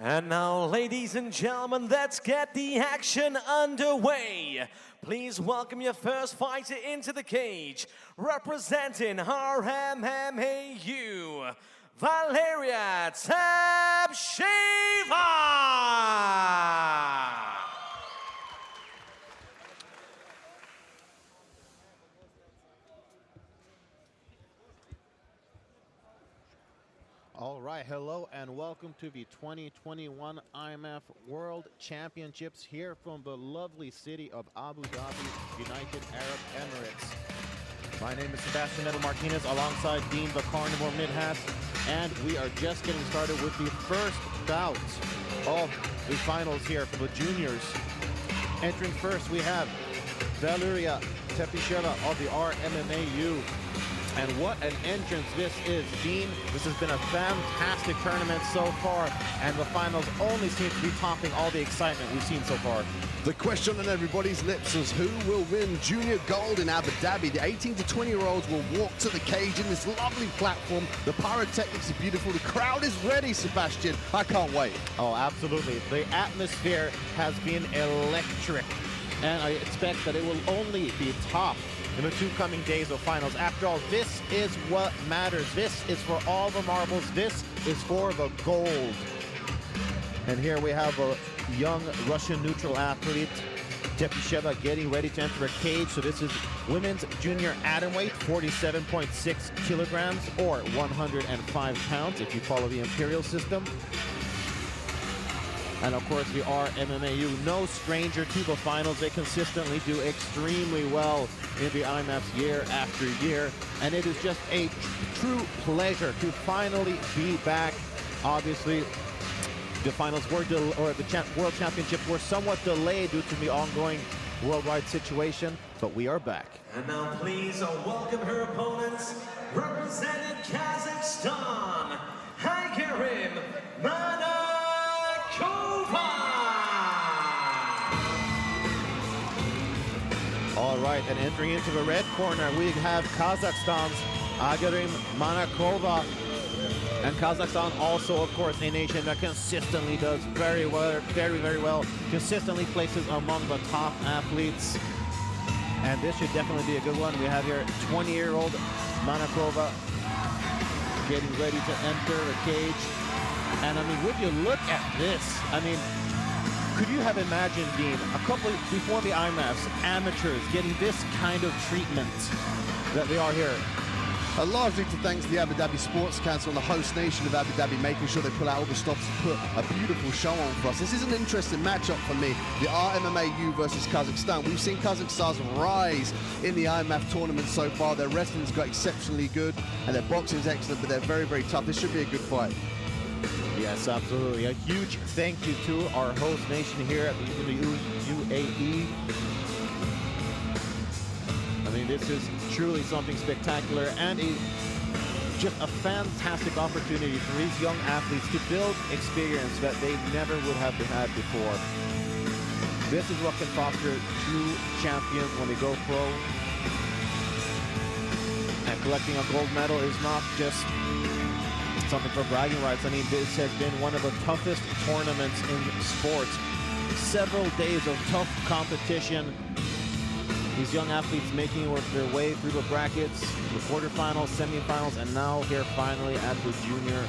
And now, ladies and gentlemen, let's get the action underway. Please welcome your first fighter into the cage, representing our MMAU, Valeria Tepesheva. All right, hello and welcome to the 2021 IMMAF World Championships here from the lovely city of Abu Dhabi, United Arab Emirates. My name is Sebastian Neto Martinez alongside Dean the Carnivore Midhat, and we are just getting started with the first bout of the finals here for the juniors. Entering first, we have Valeria Tepesheva of the RMMAU. And what an entrance this is, Dean. This has been a fantastic tournament so far, and the finals only seem to be topping all the excitement we've seen so far. The question on everybody's lips is who will win junior gold in Abu Dhabi? The 18 to 20-year-olds will walk to the cage in this lovely platform. The pyrotechnics are beautiful. The crowd is ready, Sebastian. I can't wait. Oh, absolutely. The atmosphere has been electric, and I expect that it will only be topped in the two coming days of finals. After all, this is what matters. This is for all the marbles. This is for the gold. And here we have a young Russian neutral athlete, Tepesheva, getting ready to enter a cage. So this is women's junior atom weight, 47.6 kilograms or 105 pounds if you follow the imperial system. And of course, the RMMAU, no stranger to the finals. They consistently do extremely well in the IMMAFs year after year. And it is just a true pleasure to finally be back. Obviously, the finals were, the World Championships were somewhat delayed due to the ongoing worldwide situation, but we are back. And now please welcome her opponents, representing Kazakhstan, Agisheva, All right, and entering into the red corner, we have Kazakhstan's Manakova. And Kazakhstan also, of course, a nation that consistently does very well, very well, consistently places among the top athletes. And this should definitely be a good one. We have here 20-year-old Manakova getting ready to enter the cage. And I mean, would you look at this? I mean, could you have imagined, Dean, a couple before the IMMAFs, amateurs getting this kind of treatment that they are here? Largely to thanks to the Abu Dhabi Sports Council and the host nation of Abu Dhabi, making sure they pull out all the stops to put a beautiful show on for us. This is an interesting matchup for me, the RMMAU versus Kazakhstan. We've seen Kazakhstan's rise in the IMMAF tournament so far. Their wrestling's got exceptionally good, and their boxing's excellent, but they're very tough. This should be a good fight. Yes, absolutely. A huge thank you to our host nation here at the UAE. I mean, this is truly something spectacular and just a fantastic opportunity for these young athletes to build experience that they never would have had before. This is what can foster true champions when they go pro. And collecting a gold medal is not just something for bragging rights. I mean, this has been one of the toughest tournaments in sports. Several days of tough competition. These young athletes making their way through the brackets, the quarterfinals, semifinals, and now here finally at the junior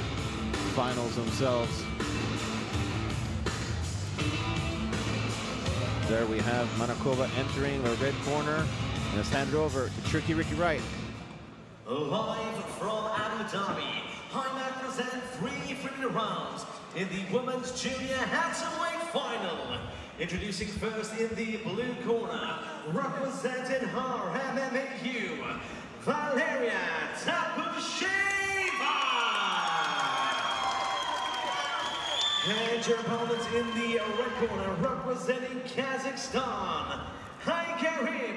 finals themselves. There we have Manakova entering the red corner, and it's handed over to Tricky Ricky Wright. Live from Abu Dhabi, IMMAF present 3 friendly rounds in the women's junior atomweight final. Introducing first in the blue corner, representing her MMAU, Valeria Tepesheva. And your opponents in the red corner, representing Kazakhstan, Agisheva.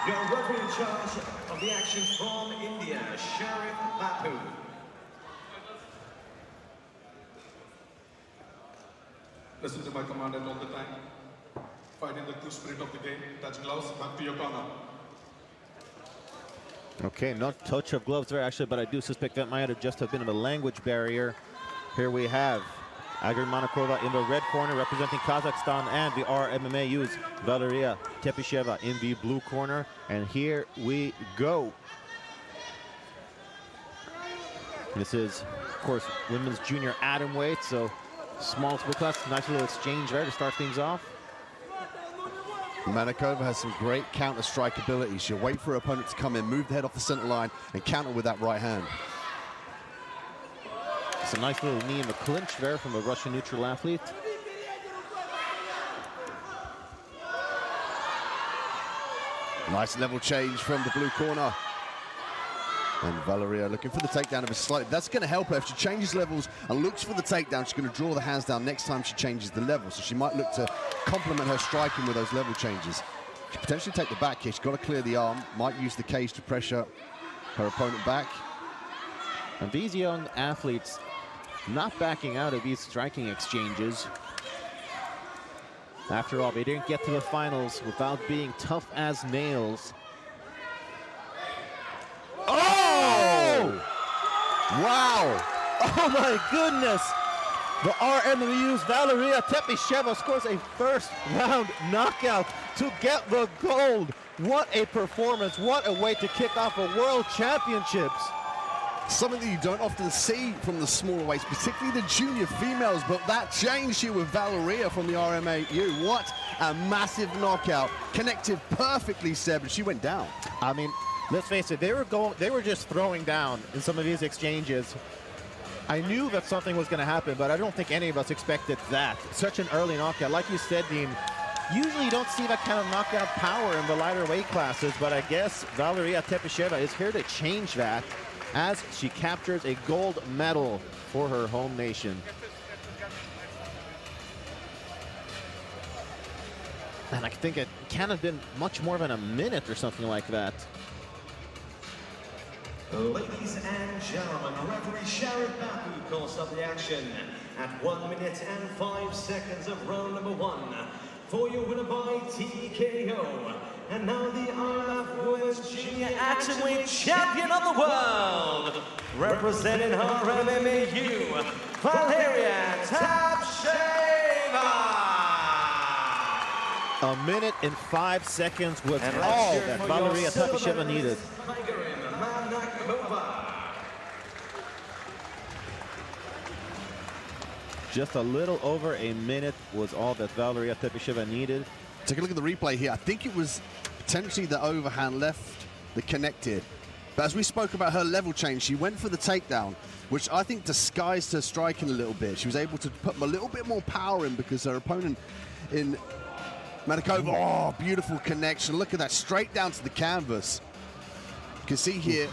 Your referee in charge of the action from India, Sheriff Bapu. Listen to my command all the time. Fight in the true spirit of the game. Touch gloves, back to your corner. Okay, not touch of gloves there actually, but I do suspect that might have just have been a language barrier. Here we have Manakova in the red corner representing Kazakhstan, and the RMMAU's Valeria Tepesheva in the blue corner. And here we go. This is, of course, women's junior atom weight, so small split class. Nice little exchange there to start things off. Manakova has some great counter strike ability. She'll wait for her opponent to come in, move the head off the center line, and counter with that right hand. It's a nice little knee in the clinch there from a Russian neutral athlete. Nice level change from the blue corner. And Valeria looking for the takedown of a slight. That's going to help her. If she changes levels and looks for the takedown, she's going to draw the hands down next time she changes the level. So she might look to complement her striking with those level changes. She potentially take the back kick. She's got to clear the arm. Might use the cage to pressure her opponent back. And these young athletes not backing out of these striking exchanges. After all, they didn't get to the finals without being tough as nails. Oh! Wow! Oh my goodness! The RMMAU's Valeria Tepesheva scores a first-round knockout to get the gold. What a performance! What a way to kick off a World Championships! Something that you don't often see from the smaller weights, particularly the junior females, but that changed here with Valeria from the RMAU. What a massive knockout. Connected perfectly, Seb, and she went down. I mean, let's face it, they were just throwing down in some of these exchanges. I knew that something was going to happen, but I don't think any of us expected that. Such an early knockout. Like you said, Dean, usually you don't see that kind of knockout power in the lighter weight classes, but I guess Valeria Tepesheva is here to change that as she captures a gold medal for her home nation. And I think it can't have been much more than a minute or something like that. Ladies and gentlemen, referee Shakenbay calls up the action at 1 minute and 5 seconds of round number 1. For your winner by TKO. And now the IMMAF Women's Junior Atomweight Champion of the World, representing her MMAU, Valeria Tepesheva. A minute and 5 seconds was all that Valeria Tepesheva needed. Just a little over a minute was all that Valeria Tepesheva needed. Take a look at the replay here. I think it was potentially the overhand left that connected. But as we spoke about her level change, she went for the takedown, which I think disguised her striking a little bit. She was able to put a little bit more power in because her opponent in Manakova, oh, beautiful connection. Look at that, straight down to the canvas. You can see here,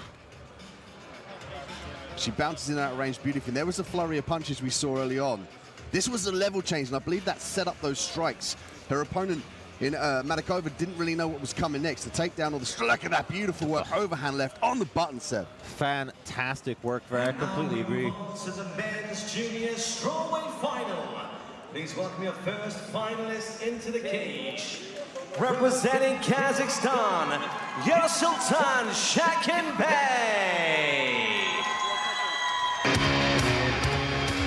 she bounces in and out of range beautifully. And there was a flurry of punches we saw early on. This was a level change, and I believe that set up those strikes. Her opponent in Manakova didn't really know what was coming next. The takedown or the look at that beautiful work, overhand left on the button, Seb. Fantastic work there, I completely agree. To the men's junior strawweight final. Please welcome your first finalist into the cage. Representing Kazakhstan, Sultan Shakenbay.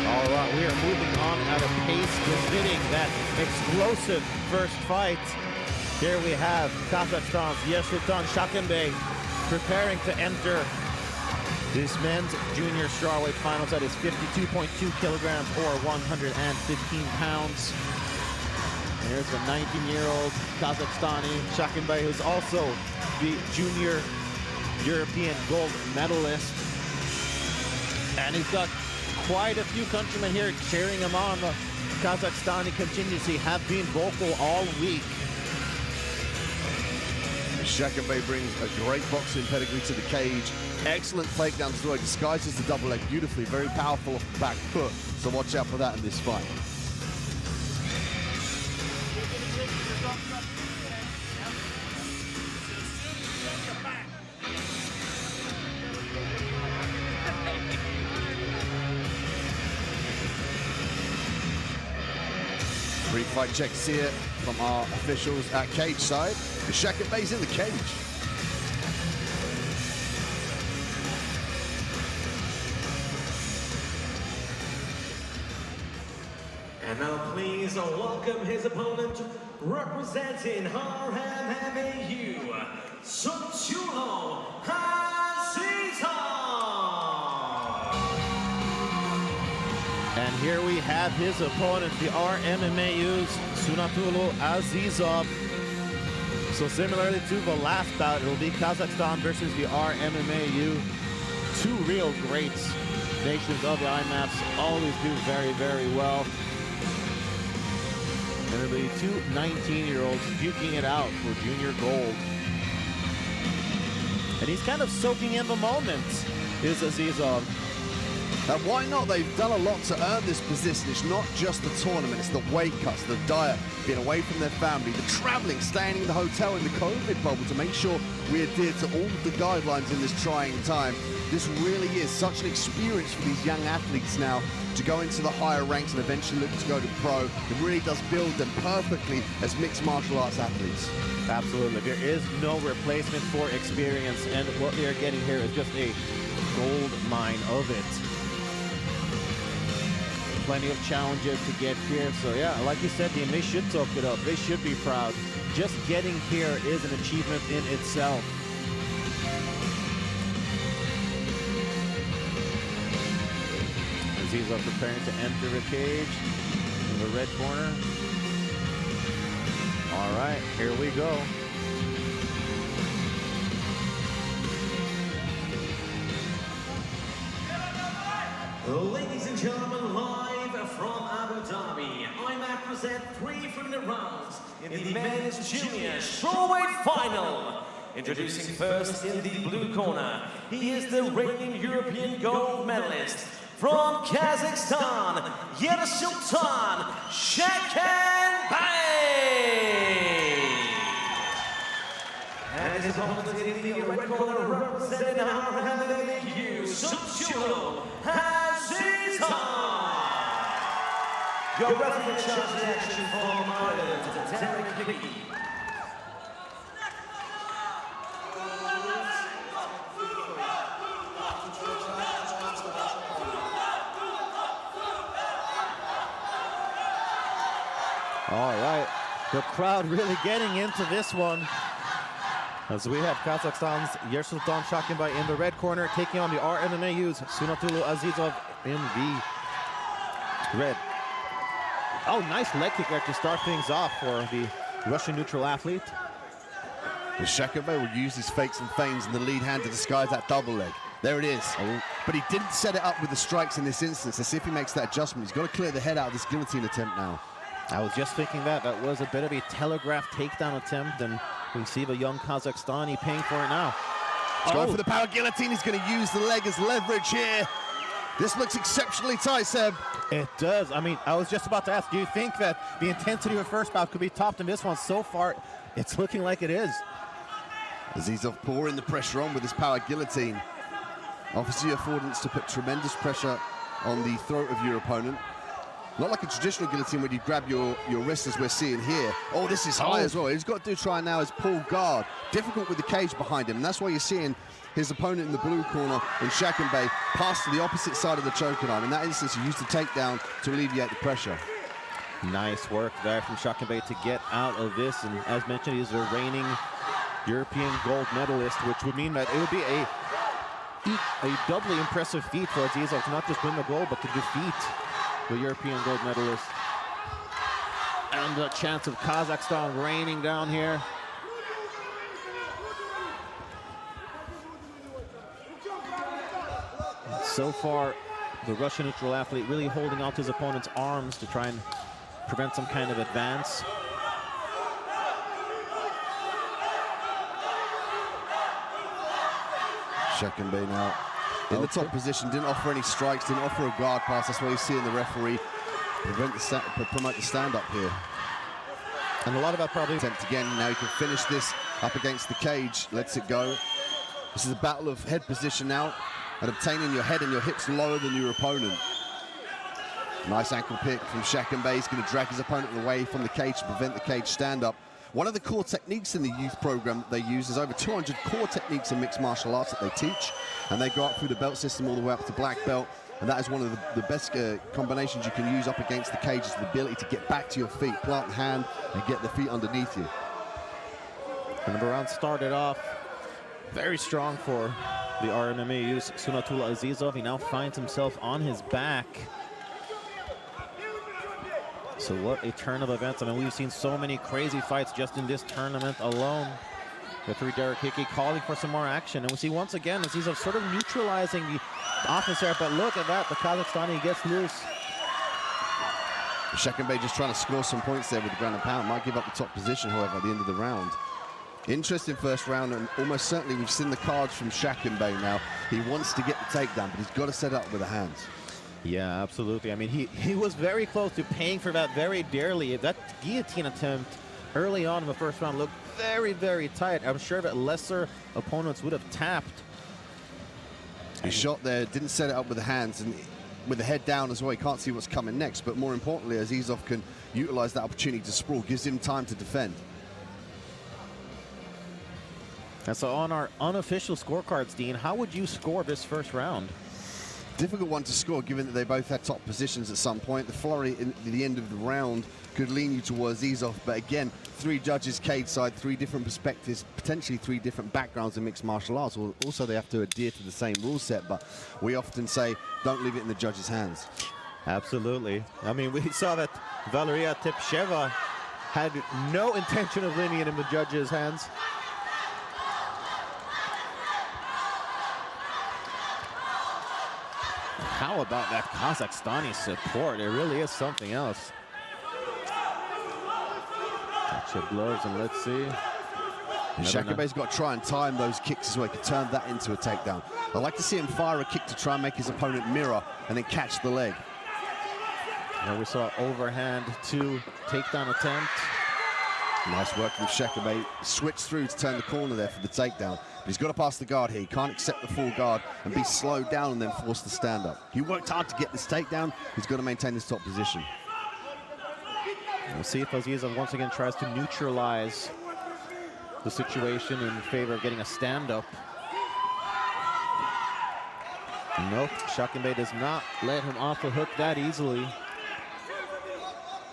All right, we are moving on at a pace befitting that explosive first fight. Here we have Kazakhstan's Sultan Shakenbay preparing to enter this men's junior strawweight finals. That is 52.2 kilograms or 115 pounds. There's a 19-year-old Kazakhstani Shakenbay, who's also the junior European gold medalist. And he's got quite a few countrymen here cheering him on. The Kazakhstani contingency have been vocal all week. Shakenbay brings a great boxing pedigree to the cage. Excellent takedown throw, disguises the double leg beautifully, very powerful off the back foot. So watch out for that in this fight. Pre-fight checks here from our officials at cage side. The Shakenbay's in the cage. And now please welcome his opponent, representing RMMAU, Azizov. And here we have his opponent, the RMMAU's Azizov. So similarly to the last bout, it will be Kazakhstan versus the RMMAU. Two real greats. Nations of the IMMAFs always do very, very well. And it'll be two 19-year-olds duking it out for junior gold. And he's kind of soaking in the moment, is Azizov. And why not? They've done a lot to earn this position. It's not just the tournament, it's the weight cuts, the diet, being away from their family, the traveling, staying in the hotel in the COVID bubble to make sure we adhere to all the guidelines in this trying time. This really is such an experience for these young athletes now to go into the higher ranks and eventually look to go to pro. It really does build them perfectly as mixed martial arts athletes. Absolutely. There is no replacement for experience, and what they are getting here is just a gold mine of it. Plenty of challenges to get here. So yeah, like you said, Dean, they should soak it up. They should be proud. Just getting here is an achievement in itself. Azizov preparing to enter the cage in the red corner. All right, here we go. Ladies and gentlemen, live from Abu Dhabi, IMMAF present 3 friendly rounds in the men's junior strawweight final. Introducing first in the blue corner, he is the reigning European gold medalist from Kazakhstan, Sultan Shakenbay. And his opponent in the red corner, representing RMMAU, Azizov. Your referee charge the action from Ireland, Derek Lee. All right, the crowd really getting into this one. As we have Kazakhstan's Sultan Shakenbay in the red corner, taking on the RMMAU's Azizov in the red. Oh, nice leg kick there to start things off for the Russian neutral athlete. The Shakenbay will use his fakes and feigns in the lead hand to disguise that double leg. There it is. Oh. But he didn't set it up with the strikes in this instance. Let's see if he makes that adjustment. He's got to clear the head out of this guillotine attempt now. I was just thinking that was a bit of a telegraphed takedown attempt, and we see the young Kazakhstani paying for it now. He's going for the power guillotine. He's going to use the leg as leverage here. This looks exceptionally tight, Seb. It does. I mean, I was just about to ask, do you think that the intensity of the first bout could be topped in this one? So far, it's looking like it is. Azizov pouring the pressure on with his power guillotine. Offers you affordance to put tremendous pressure on the throat of your opponent. Not like a traditional guillotine where you grab your wrist as we're seeing here. Oh, this is high as well. He's got to try now is pull guard. Difficult with the cage behind him. And that's why you're seeing his opponent in the blue corner in Shakenbay pass to the opposite side of the choking arm. In that instance, he used the takedown to alleviate the pressure. Nice work there from Shakenbay to get out of this. And as mentioned, he's the reigning European gold medalist, which would mean that it would be a doubly impressive feat for Azizov to not just win the gold, but to defeat the European gold medalist. And the chance of Kazakhstan raining down here. So far, the Russian neutral athlete really holding out his opponent's arms to try and prevent some kind of advance. Shakenbay now in the top position, didn't offer any strikes, didn't offer a guard pass. That's why you see in the referee promote the stand-up here. And a lot of that probably... Attempt again, now you can finish this up against the cage, lets it go. This is a battle of head position now, and obtaining your head and your hips lower than your opponent. Nice ankle pick from Shakenbay. He's going to drag his opponent away from the cage to prevent the cage stand-up. One of the core techniques in the youth program that they use is over 200 core techniques in mixed martial arts that they teach, and they go up through the belt system all the way up to black belt. and that is one of the best combinations you can use up against the cage, is the ability to get back to your feet, plant the hand, and get the feet underneath you. And the round started off very strong for the RMMA use. Sunatullah Azizov, he now finds himself on his back. So what a turn of events. I mean, we've seen so many crazy fights just in this tournament alone. Referee Derek Hickey calling for some more action. And we see once again Azizov sort of neutralizing the offense there. But look at that, the Kazakhstani gets loose. Shakenbay just trying to score some points there with the ground and pound. Might give up the top position, however, at the end of the round. Interesting first round, and almost certainly we've seen the cards from Shakenbay now. He wants to get the takedown, but he's got to set up with the hands. Yeah, absolutely. I mean, he was very close to paying for that very dearly. That guillotine attempt early on in the first round looked very, very tight. I'm sure that lesser opponents would have tapped. He shot there, didn't set it up with the hands, and with the head down as well, he can't see what's coming next. But more importantly, Azizov can utilize that opportunity to sprawl, gives him time to defend. And so on our unofficial scorecards, Dean, how would you score this first round? Difficult one to score, given that they both had top positions at some point. The flurry in the end of the round could lean you towards Azizov, but again, 3 judges cage side, 3 different perspectives, potentially 3 different backgrounds in mixed martial arts. Also, they have to adhere to the same rule set, but we often say, don't leave it in the judges' hands. Absolutely. I mean, we saw that Valeria Tepesheva had no intention of leaving it in the judges' hands. How about that Kazakhstani support? It really is something else. Touch of gloves, and let's see. Shakenbay's got to try and time those kicks as well. He can turn that into a takedown. I'd like to see him fire a kick to try and make his opponent mirror and then catch the leg. Now we saw overhand 2 takedown attempt. Nice work from Shakenbay. Switched through to turn the corner there for the takedown. But he's got to pass the guard here. He can't accept the full guard and be slowed down and then forced to stand up. He worked hard to get this takedown. He's got to maintain this top position. We'll see if Azizov once again tries to neutralize the situation in favor of getting a stand-up. Nope, Shakenbay does not let him off the hook that easily.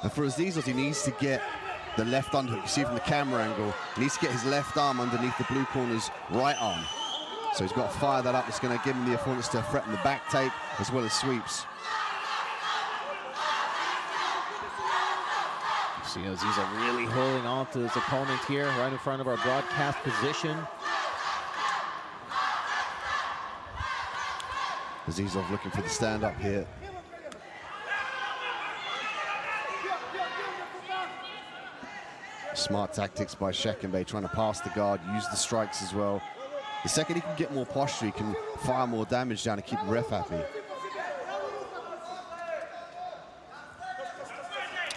And for Azizov, he needs to get the left underhook. You see from the camera angle, he needs to get his left arm underneath the blue corner's right arm. So he's got to fire that up. It's going to give him the affordance to threaten the back take as well as sweeps. See Azizov really holding on to his opponent here, right in front of our broadcast position. Azizov looking for the stand-up here. Smart tactics by Shakenbay, trying to pass the guard, use the strikes as well. The second he can get more posture, he can fire more damage down and keep the ref happy.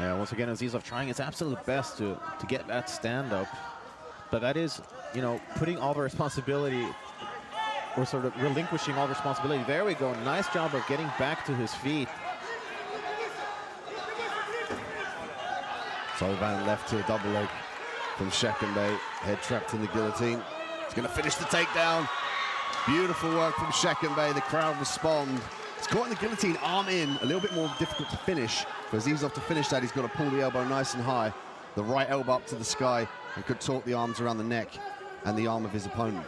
Yeah, once again, Azizov trying his absolute best to get that stand-up. But that is, you know, putting all the responsibility, or sort of relinquishing all responsibility. There we go, nice job of getting back to his feet. Osullivan left to a double leg from Shakenbay, head trapped in the guillotine. He's going to finish the takedown. Beautiful work from Shakenbay. The crowd respond. He's caught in the guillotine, arm in, a little bit more difficult to finish. For Azizov to finish that, he's got to pull the elbow nice and high, the right elbow up to the sky, and contort the arms around the neck and the arm of his opponent.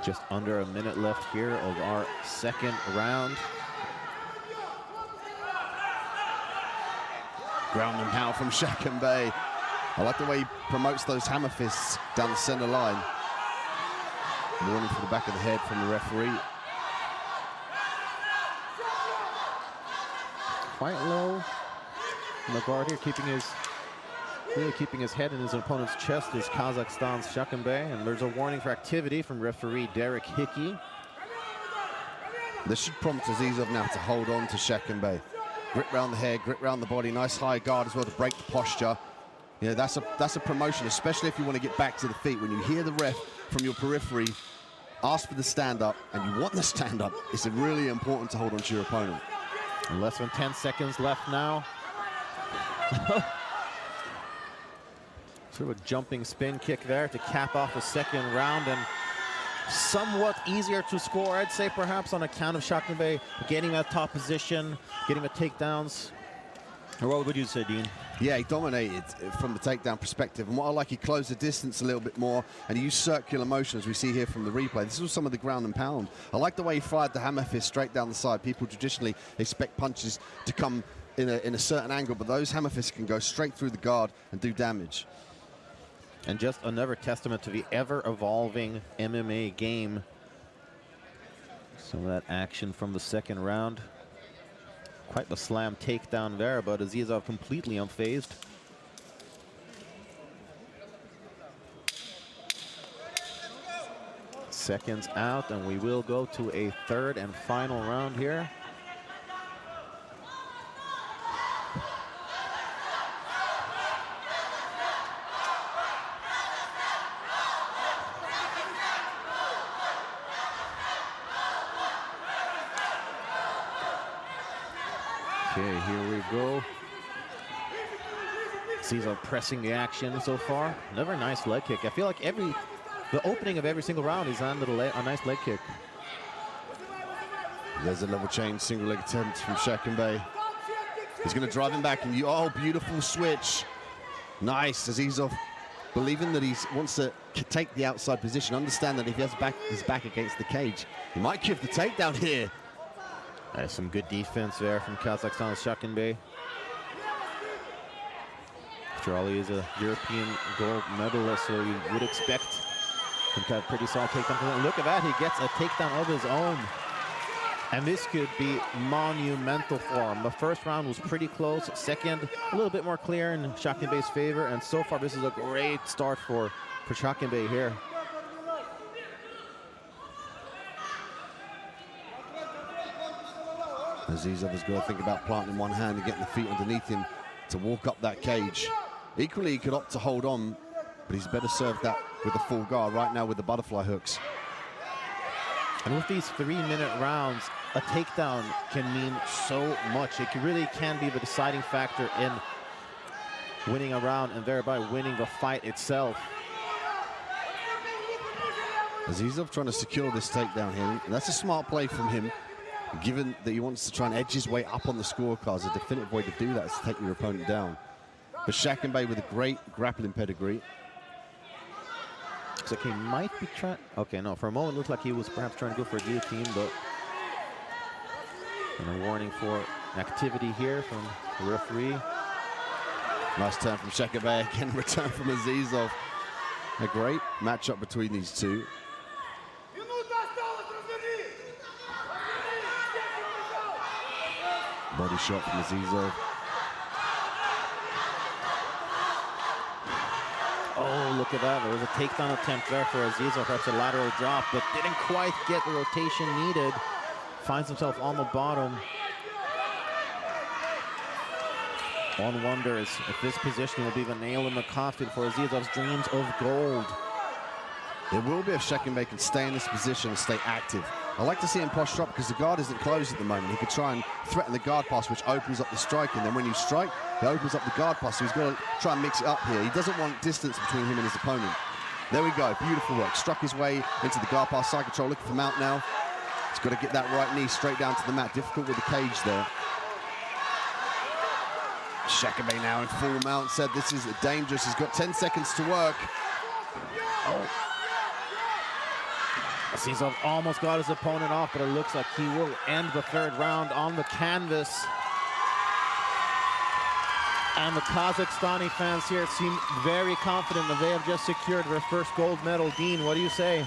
Just under a minute left here of our second round. Ground and pound from Shakenbay. I like the way he promotes those hammer fists down the center line. Warning for the back of the head from the referee. Quite low in the guard here, really keeping his head in his opponent's chest is Kazakhstan's Shakenbay, and there's a warning for activity from referee Derek Hickey. This should prompt Azizov now to hold on to Shakenbay. Grip round the head, grip round the body, nice high guard as well to break the posture. Yeah, that's a promotion, especially if you want to get back to the feet. When you hear the ref from your periphery ask for the stand-up and you want the stand-up, it's really important to hold on to your opponent. Less than 10 seconds left now. Sort of a jumping spin kick there to cap off the second round, and somewhat easier to score, I'd say, perhaps on account of Shakenbay getting that top position, getting the takedowns. Or what would you say, Dean? Yeah, he dominated from the takedown perspective. And what I like, he closed the distance a little bit more, and he used circular motion, as we see here from the replay. This was some of the ground and pound. I like the way he fired the hammer fist straight down the side. People traditionally expect punches to come in a certain angle, but those hammer fists can go straight through the guard and do damage. And just another testament to the ever-evolving MMA game. Some of that action from the second round. Quite the slam takedown there, but Azizov completely unfazed. Seconds out, and we will go to a third and final round here. Okay, here we go. Azizov pressing the action so far. Another nice leg kick. I feel like the opening of every single round is on a nice leg kick. There's a level change, single leg attempt from Shakenbay. He's going to drive him back, and oh, beautiful switch. Nice, Azizov believing that he wants to take the outside position. Understand that if he has his back against the cage, he might give the takedown here. Some good defense there from Kazakhstan's Shakenbay. After all, he is a European gold medalist, so you would expect him to have pretty solid takedown. Look at that, he gets a takedown of his own. And this could be monumental for him. The first round was pretty close. Second, a little bit more clear in Shakenbay's favor. And so far, this is a great start for Shakenbay here. Azizov has got to think about planting one hand and getting the feet underneath him to walk up that cage. Equally, he could opt to hold on, but he's better served that with the full guard right now with the butterfly hooks. And with these 3-minute rounds, a takedown can mean so much. It really can be the deciding factor in winning a round and thereby winning the fight itself. Azizov trying to secure this takedown here. And that's a smart play from him, given that he wants to try and edge his way up on the scorecards. A definitive way to do that is to take your opponent down. But Shakenbay with a great grappling pedigree. Looks like he might be trying. Okay, no, for a moment it looked like he was perhaps trying to go for a guillotine, but and a warning for activity here from the referee. Nice turn from Shakenbay, again return from Azizov. A great matchup between these two. Body shot from Azizov. Oh, look at that. There was a takedown attempt there for Azizov. Perhaps a lateral drop, but didn't quite get the rotation needed. Finds himself on the bottom. One wonders if this position will be the nail in the coffin for Azizov's dreams of gold. It will be if Shakenbay can stay in this position and stay active. I like to see him posture up because the guard isn't closed at the moment. He could try and threaten the guard pass, which opens up the striking. Then when you strike, he opens up the guard pass, so he's got to try and mix it up here. He doesn't want distance between him and his opponent. There we go, beautiful work. Struck his way into the guard pass, side control, looking for mount now. He's got to get that right knee straight down to the mat. Difficult with the cage there. Shakenbay now in full mount, said this is dangerous. He's got 10 seconds to work. Oh. Azizov almost got his opponent off, but it looks like he will end the third round on the canvas. And the Kazakhstani fans here seem very confident that they have just secured their first gold medal. Dean, what do you say?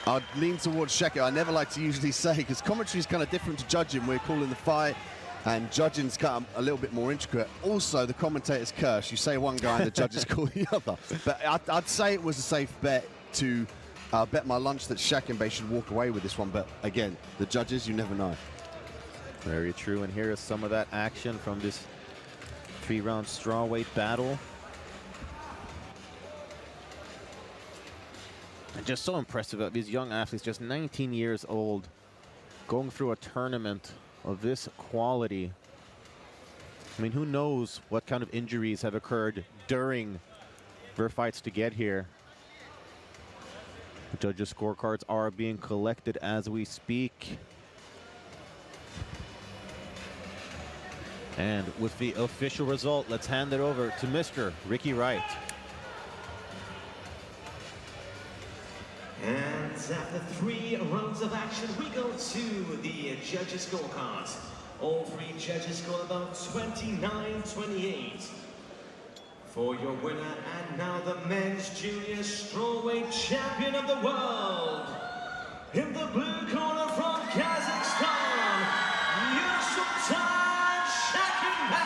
I'd lean towards Shakenbay. I never like to usually say, because commentary is kind of different to judging. We're calling the fight, and judging's kind of a little bit more intricate. Also, the commentator's curse. You say one guy and the judges call the other. But I'd say it was a safe bet to bet my lunch that Shakenbay should walk away with this one. But again, the judges, you never know. Very true. And here is some of that action from this 3-round strawweight battle. And just so impressive that these young athletes, just 19 years old, going through a tournament of this quality. I mean, who knows what kind of injuries have occurred during their fights to get here. Judges' scorecards are being collected as we speak. And with the official result, let's hand it over to Mr. Ricky Wright. And after 3 rounds of action, we go to the judges' scorecards. All 3 judges scored about 29-28. For your winner, and now the men's junior strawweight champion of the world, in the blue corner from Kazakhstan, Shakenbay.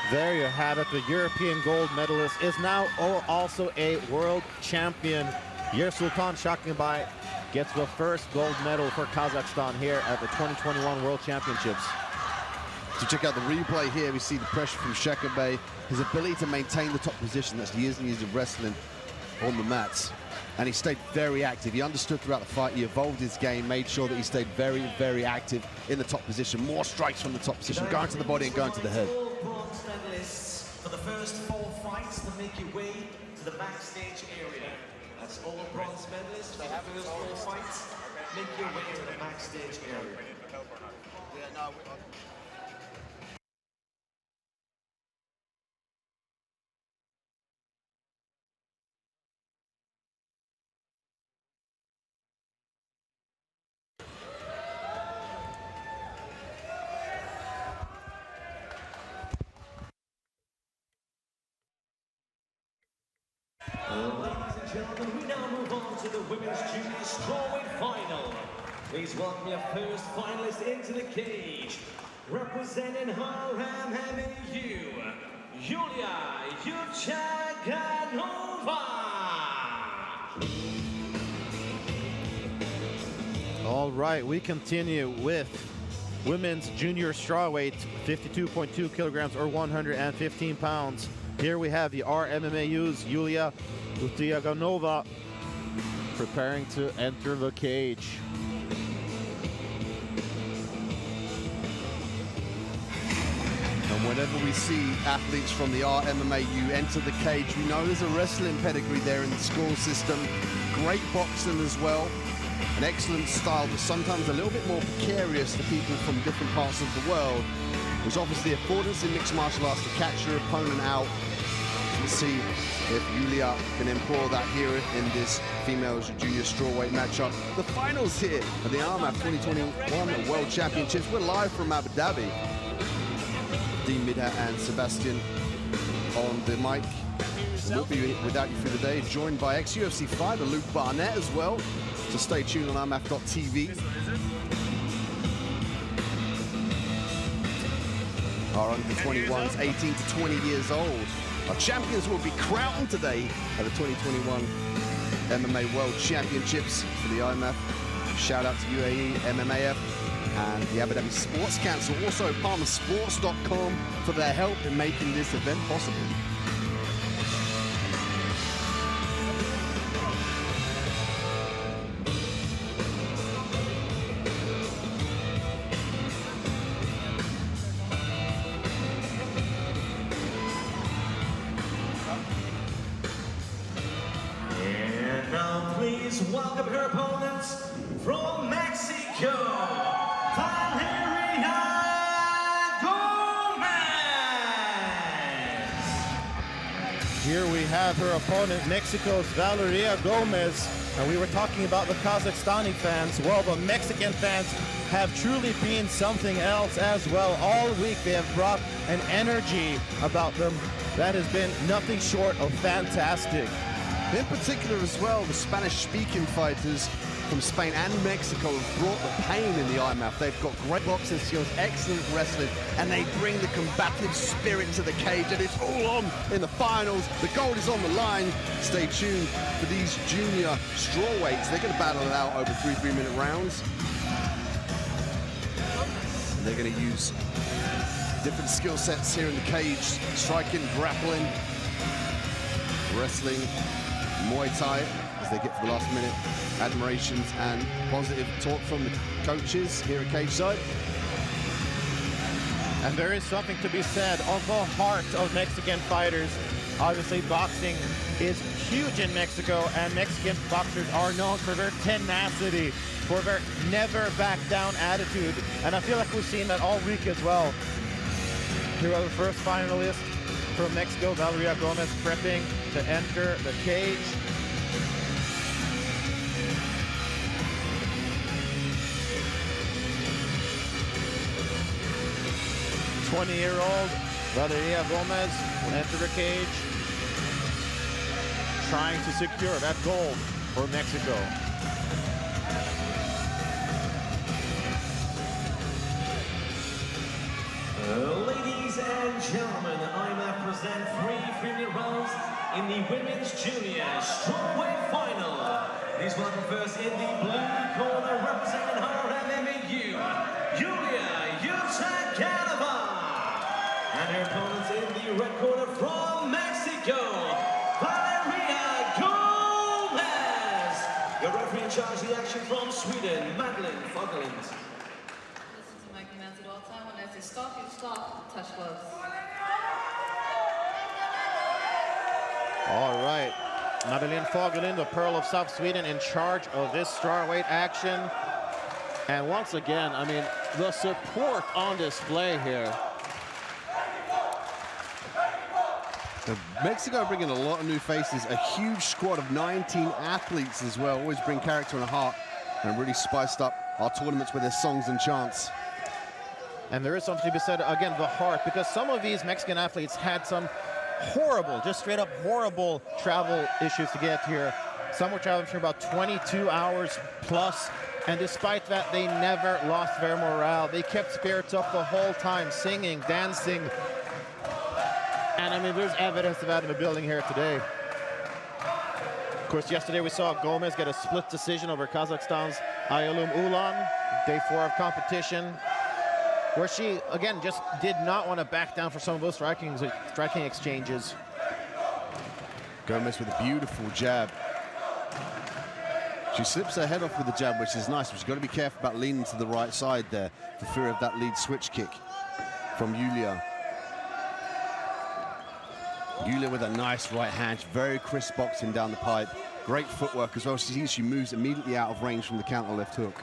There you have it. The European gold medalist is now also a world champion. Sultan Shakenbay gets the first gold medal for Kazakhstan here at the 2021 World Championships. To check out the replay here, we see the pressure from Shakenbay, his ability to maintain the top position. That's years and years of wrestling on the mats. And he stayed very active. He understood throughout the fight. He evolved his game, made sure that he stayed very, very active in the top position. More strikes from the top position, going to the body and going to the head. All bronze medalists for the first 4 fights to make your way to the backstage area. That's all bronze medalists for the first 4 fights. Make your way to the backstage area. Ladies and gentlemen, we now move on to the women's junior strawweight final. Please welcome your first finalist into the cage, representing IMMAF, Yulia Shakenbay. All right, we continue with women's junior strawweight, 52.2 kilograms or 115 pounds. Here we have the RMMAU's Yulia Lutianova preparing to enter the cage. And whenever we see athletes from the RMMAU enter the cage, we know there's a wrestling pedigree there in the score system. Great boxing as well. An excellent style, but sometimes a little bit more precarious for people from different parts of the world. There's obviously affordance in mixed martial arts to catch your opponent out. Let's see if Yulia can employ that here in this females junior strawweight matchup. The finals here at the IMMAF 2021 World Championships. We're live from Abu Dhabi. Dean Midha and Sebastian on the mic. We'll be without you for the day, joined by ex-UFC fighter Luke Barnett as well. So stay tuned on IMMAF.tv. Our under-21s, 18 to 20 years old. Our champions will be crowned today at the 2021 MMA World Championships for the IMMAF. Shout out to UAE, MMAF, and the Abu Dhabi Sports Council. Also, PalmerSports.com for their help in making this event possible. Welcome her opponents from Mexico, Valeria Gomez. Here we have her opponent, Mexico's Valeria Gomez. And we were talking about the Kazakhstani fans. Well, the Mexican fans have truly been something else as well. All week they have brought an energy about them that has been nothing short of fantastic. In particular as well, the Spanish-speaking fighters from Spain and Mexico have brought the pain in the IMMAF. They've got great boxing skills, excellent wrestling, and they bring the combative spirit to the cage, and it's all on in the finals. The gold is on the line. Stay tuned for these junior strawweights. They're going to battle it out over 3 3-minute rounds. And they're going to use different skill sets here in the cage: striking, grappling, wrestling, Muay Thai, as they get for the last minute admirations and positive talk from the coaches here at cage side. And there is something to be said on the heart of Mexican fighters. Obviously, boxing is huge in Mexico, and Mexican boxers are known for their tenacity, for their never back down attitude. And I feel like we've seen that all week as well. Here are the first finalists from Mexico, Valeria Gomez, prepping to enter the cage. '20-year-old Valeria Gomez will enter the cage, trying to secure that gold for Mexico. Ladies and gentlemen, IMMAF present 3 friendly rounds in the women's junior strawweight final. Please welcome first in the blue corner, representing her MMAU, Yulia Shakenbay. And her opponents in the red corner from Mexico, Valeria Gomez. Your referee in charge of the action from Sweden, Madeline Fogland. Listen to my commands at all time. When I say stop, you stop. Touch gloves. All right, Madeline Fogland, the Pearl of South Sweden, in charge of this strawweight action. And once again, I mean, the support on display here. Mexico bringing a lot of new faces, a huge squad of 19 athletes as well. Always bring character and heart, and really spiced up our tournaments with their songs and chants. And there is something to be said, again, the heart, because some of these Mexican athletes had some horrible, just straight up horrible travel issues to get here. Some were traveling for about 22 hours plus, and despite that, they never lost their morale. They kept spirits up the whole time, singing, dancing. And I mean, there's evidence of that in the building here today. Of course, yesterday we saw Gomez get a split decision over Kazakhstan's Ayalum Ulan, day 4 of competition, where she, again, just did not want to back down for some of those striking exchanges. Gomez with a beautiful jab. She slips her head off with the jab, which is nice, but she's got to be careful about leaning to the right side there for fear of that lead switch kick from Yulia. Yulia with a nice right hand, very crisp boxing down the pipe. Great footwork as well. She moves immediately out of range from the counter left hook.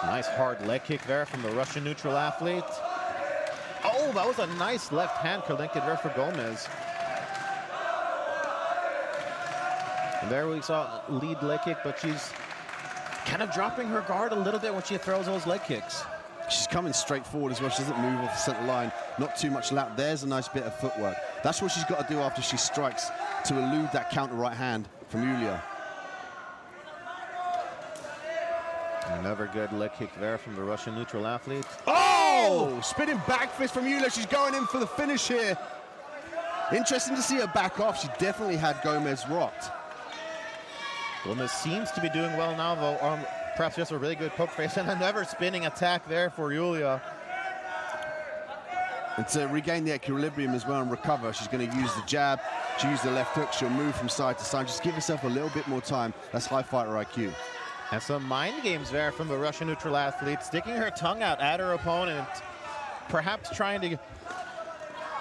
Nice hard leg kick there from the Russian neutral athlete. Oh, that was a nice left hand connected there for Gomez. And there we saw lead leg kick, but she's kind of dropping her guard a little bit when she throws those leg kicks. She's coming straight forward as well. She doesn't move off the center line. Not too much lap. There's a nice bit of footwork. That's what she's got to do after she strikes to elude that counter right hand from Yulia. Another good leg kick there from the Russian neutral athlete. Oh! Spinning back fist from Yulia. She's going in for the finish here. Interesting to see her back off. She definitely had Gomez rocked. Gomez seems to be doing well now, though. Perhaps just a really good poke face and another spinning attack there for Yulia. And to regain the equilibrium as well and recover, she's going to use the jab. She'll use the left hook. She'll move from side to side. Just give herself a little bit more time. That's high fighter IQ. And some mind games there from the Russian neutral athlete, sticking her tongue out at her opponent, perhaps trying to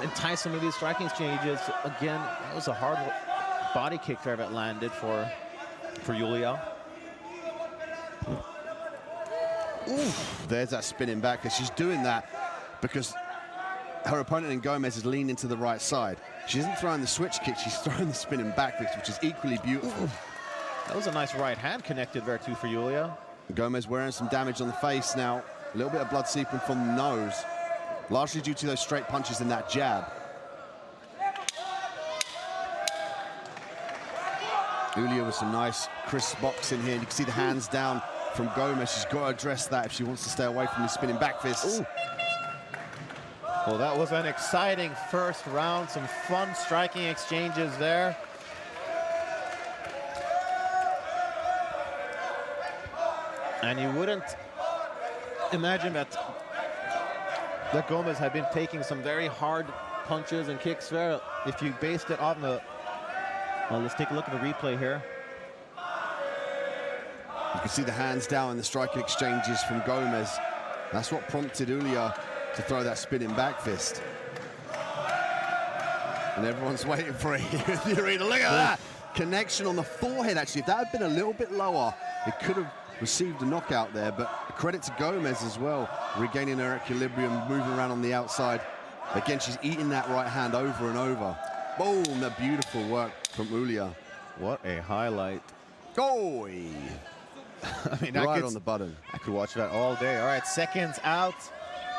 entice some of these striking exchanges. Again, that was a hard body kick there that landed for Yulia. Ooh, there's that spinning back. She's doing that because her opponent in Gomez is leaning to the right side. She isn't throwing the switch kick, she's throwing the spinning back fist, which is equally beautiful. That was a nice right hand connected there too for Yulia. Gomez wearing some damage on the face now. A little bit of blood seeping from the nose, largely due to those straight punches and that jab. Yulia with some nice crisp boxing here. You can see the hands down from Gomez. She's got to address that if she wants to stay away from the spinning back fists. Ooh. Well, that was an exciting first round. Some fun striking exchanges there. And you wouldn't imagine that Gomez had been taking some very hard punches and kicks there if you based it on the... Well, let's take a look at the replay here. You can see the hands down in the striking exchanges from Gomez. That's what prompted Yulia to throw that spinning back fist. And everyone's waiting for it. Look at that. Connection on the forehead, actually. If that had been a little bit lower, it could have received a knockout there. But credit to Gomez as well, regaining her equilibrium, moving around on the outside. Again, she's eating that right hand over and over. Boom, that beautiful work from Ulia. What a highlight. Oh! I mean, right on the button. I could watch that all day. All right, seconds out.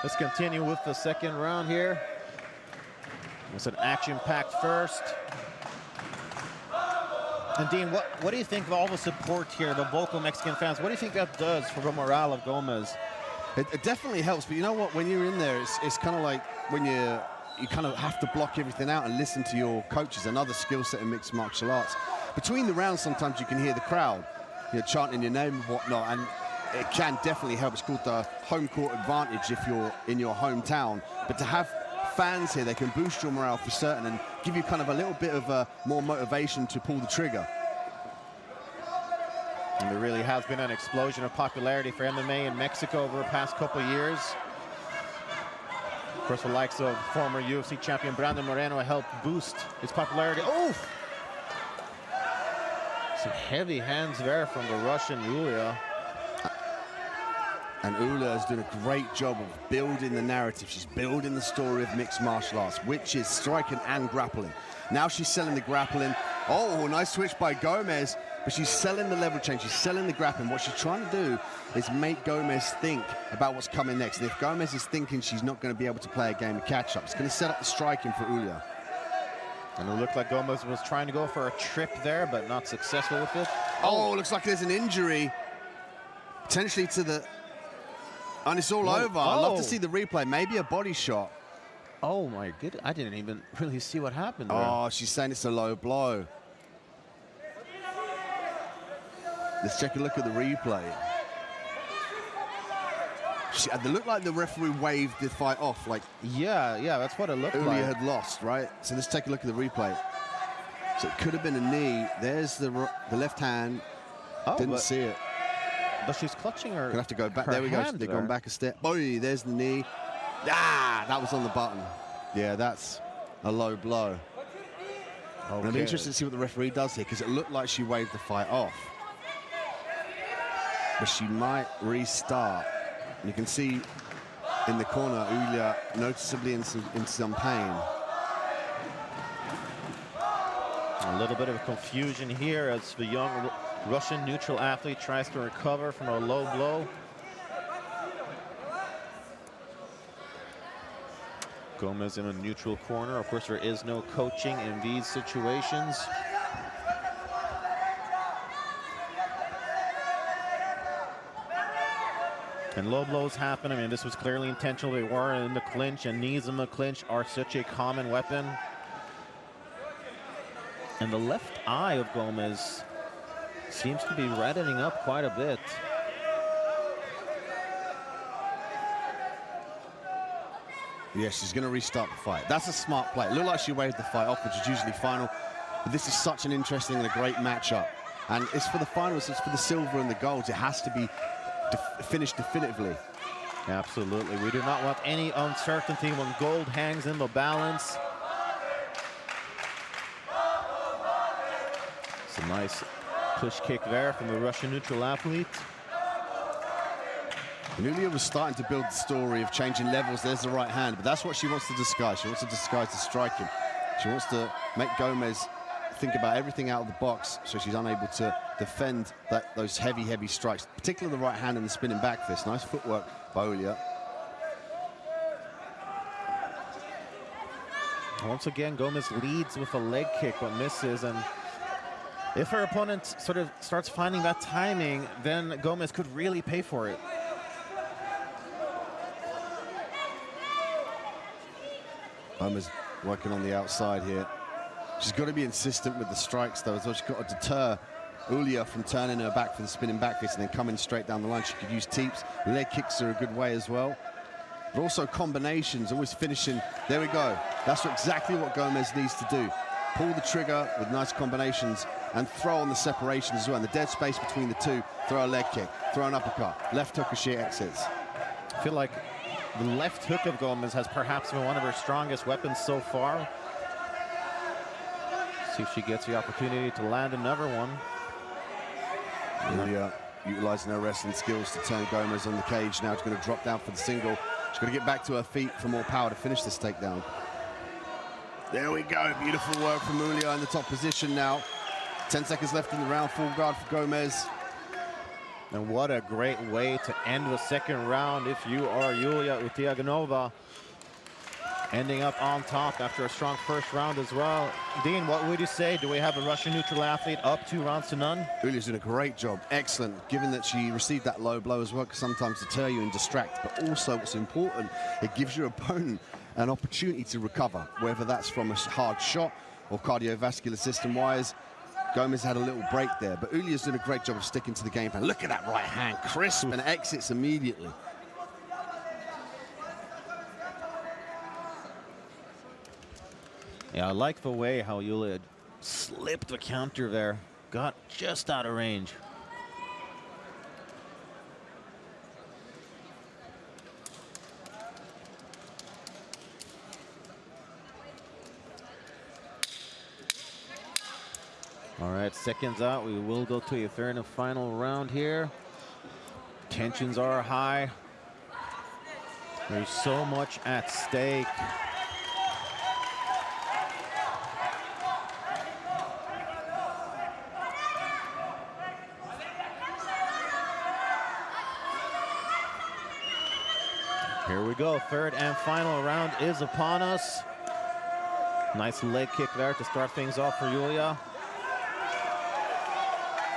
Let's continue with the second round here. It's an action-packed first. And Dean, what do you think of all the support here, the vocal Mexican fans? What do you think that does for the morale of Gomez? It definitely helps, but you know what? When you're in there, it's kind of like when you kind of have to block everything out and listen to your coaches. Another skill set in mixed martial arts. Between the rounds, sometimes you can hear the crowd, chanting your name and whatnot, and it can definitely help. It's called the home court advantage if you're in your hometown. But to have fans here, they can boost your morale for certain and give you kind of a little bit of more motivation to pull the trigger. And there really has been an explosion of popularity for MMA in Mexico over the past couple of years. Of course, the likes of former UFC champion Brandon Moreno helped boost its popularity. Oh! Some heavy hands there from the Russian Ulia. And Ulia is doing a great job of building the narrative. She's building the story of mixed martial arts, which is striking and grappling. Now she's selling the grappling. Oh, nice switch by Gomez, but she's selling the level change. She's selling the grappling. What she's trying to do is make Gomez think about what's coming next. And if Gomez is thinking she's not going to be able to play a game of catch-up, it's going to set up the striking for Ulia. And it looked like Gomez was trying to go for a trip there, but not successful with it. Oh, looks like there's an injury, potentially to the... And it's all over. I'd love to see the replay. Maybe a body shot. Oh, my goodness. I didn't even really see what happened there. Oh, she's saying it's a low blow. Let's take a look at the replay. It looked like the referee waved the fight off. Like, yeah, that's what it looked like. Ulia had lost, right? So let's take a look at the replay. So it could have been a knee. There's the left hand. Oh, didn't see it. But she's clutching her. Gonna have to go back. There we go. They've gone back a step. Boy, there's the knee. Ah, that was on the button. Yeah, that's a low blow. Okay. And I'll be interested to see what the referee does here, because it looked like she waved the fight off. But she might restart. And you can see in the corner, Ulia noticeably in some pain. A little bit of confusion here as the young Russian neutral athlete tries to recover from a low blow. Gomez in a neutral corner. Of course, there is no coaching in these situations. And low blows happen. I mean, this was clearly intentional. They were in the clinch, and knees in the clinch are such a common weapon. And the left eye of Gomez seems to be reddening up quite a bit. Yeah, she's going to restart the fight. That's a smart play. It looked like she waved the fight off, which is usually final. But this is such an interesting and a great matchup. And it's for the finals, it's for the silver and the golds. It has to be finished definitively. Absolutely. We do not want any uncertainty when gold hangs in the balance. It's a nice push kick there from the Russian neutral athlete. Ulia was starting to build the story of changing levels. There's the right hand, but that's what she wants to disguise. She wants to disguise the striking. She wants to make Gomez think about everything out of the box, so she's unable to defend those heavy strikes, particularly the right hand and the spinning back fist. Nice footwork by Ulia. Once again, Gomez leads with a leg kick but misses, and if her opponent sort of starts finding that timing, then Gomez could really pay for it. Gomez working on the outside here. She's got to be insistent with the strikes, though, as well. She's got to deter Ulia from turning her back for the spinning back fist and then coming straight down the line. She could use teeps. Leg kicks are a good way as well. But also combinations, always finishing. There we go. That's exactly what Gomez needs to do. Pull the trigger with nice combinations and throw on the separation as well. In the dead space between the two, throw a leg kick, throw an uppercut, left hook as she exits. I feel like the left hook of Gomez has perhaps been one of her strongest weapons so far. See if she gets the opportunity to land another one. Julia utilizing her wrestling skills to turn Gomez on the cage. Now she's going to drop down for the single. She's going to get back to her feet for more power to finish this takedown. There we go. Beautiful work from Julia in the top position now. 10 seconds left in the round. Full guard for Gomez. And what a great way to end the second round if you are Yulia Lutianova. Ending up on top after a strong first round as well. Dean, what would you say? Do we have a Russian neutral athlete up 2 rounds to none? Julia's doing a great job. Excellent, given that she received that low blow as well, can sometimes deter you and distract. But also, what's important, it gives your opponent an opportunity to recover, whether that's from a hard shot or cardiovascular system-wise. Gomez had a little break there, but Julia's doing a great job of sticking to the game plan. Look at that right hand, crisp, and exits immediately. Yeah, I like the way how Yulia slipped the counter there. Got just out of range. All right, seconds out. We will go to a third and final round here. Tensions are high. There's so much at stake. Here we go, third and final round is upon us. Nice leg kick there to start things off for Yulia.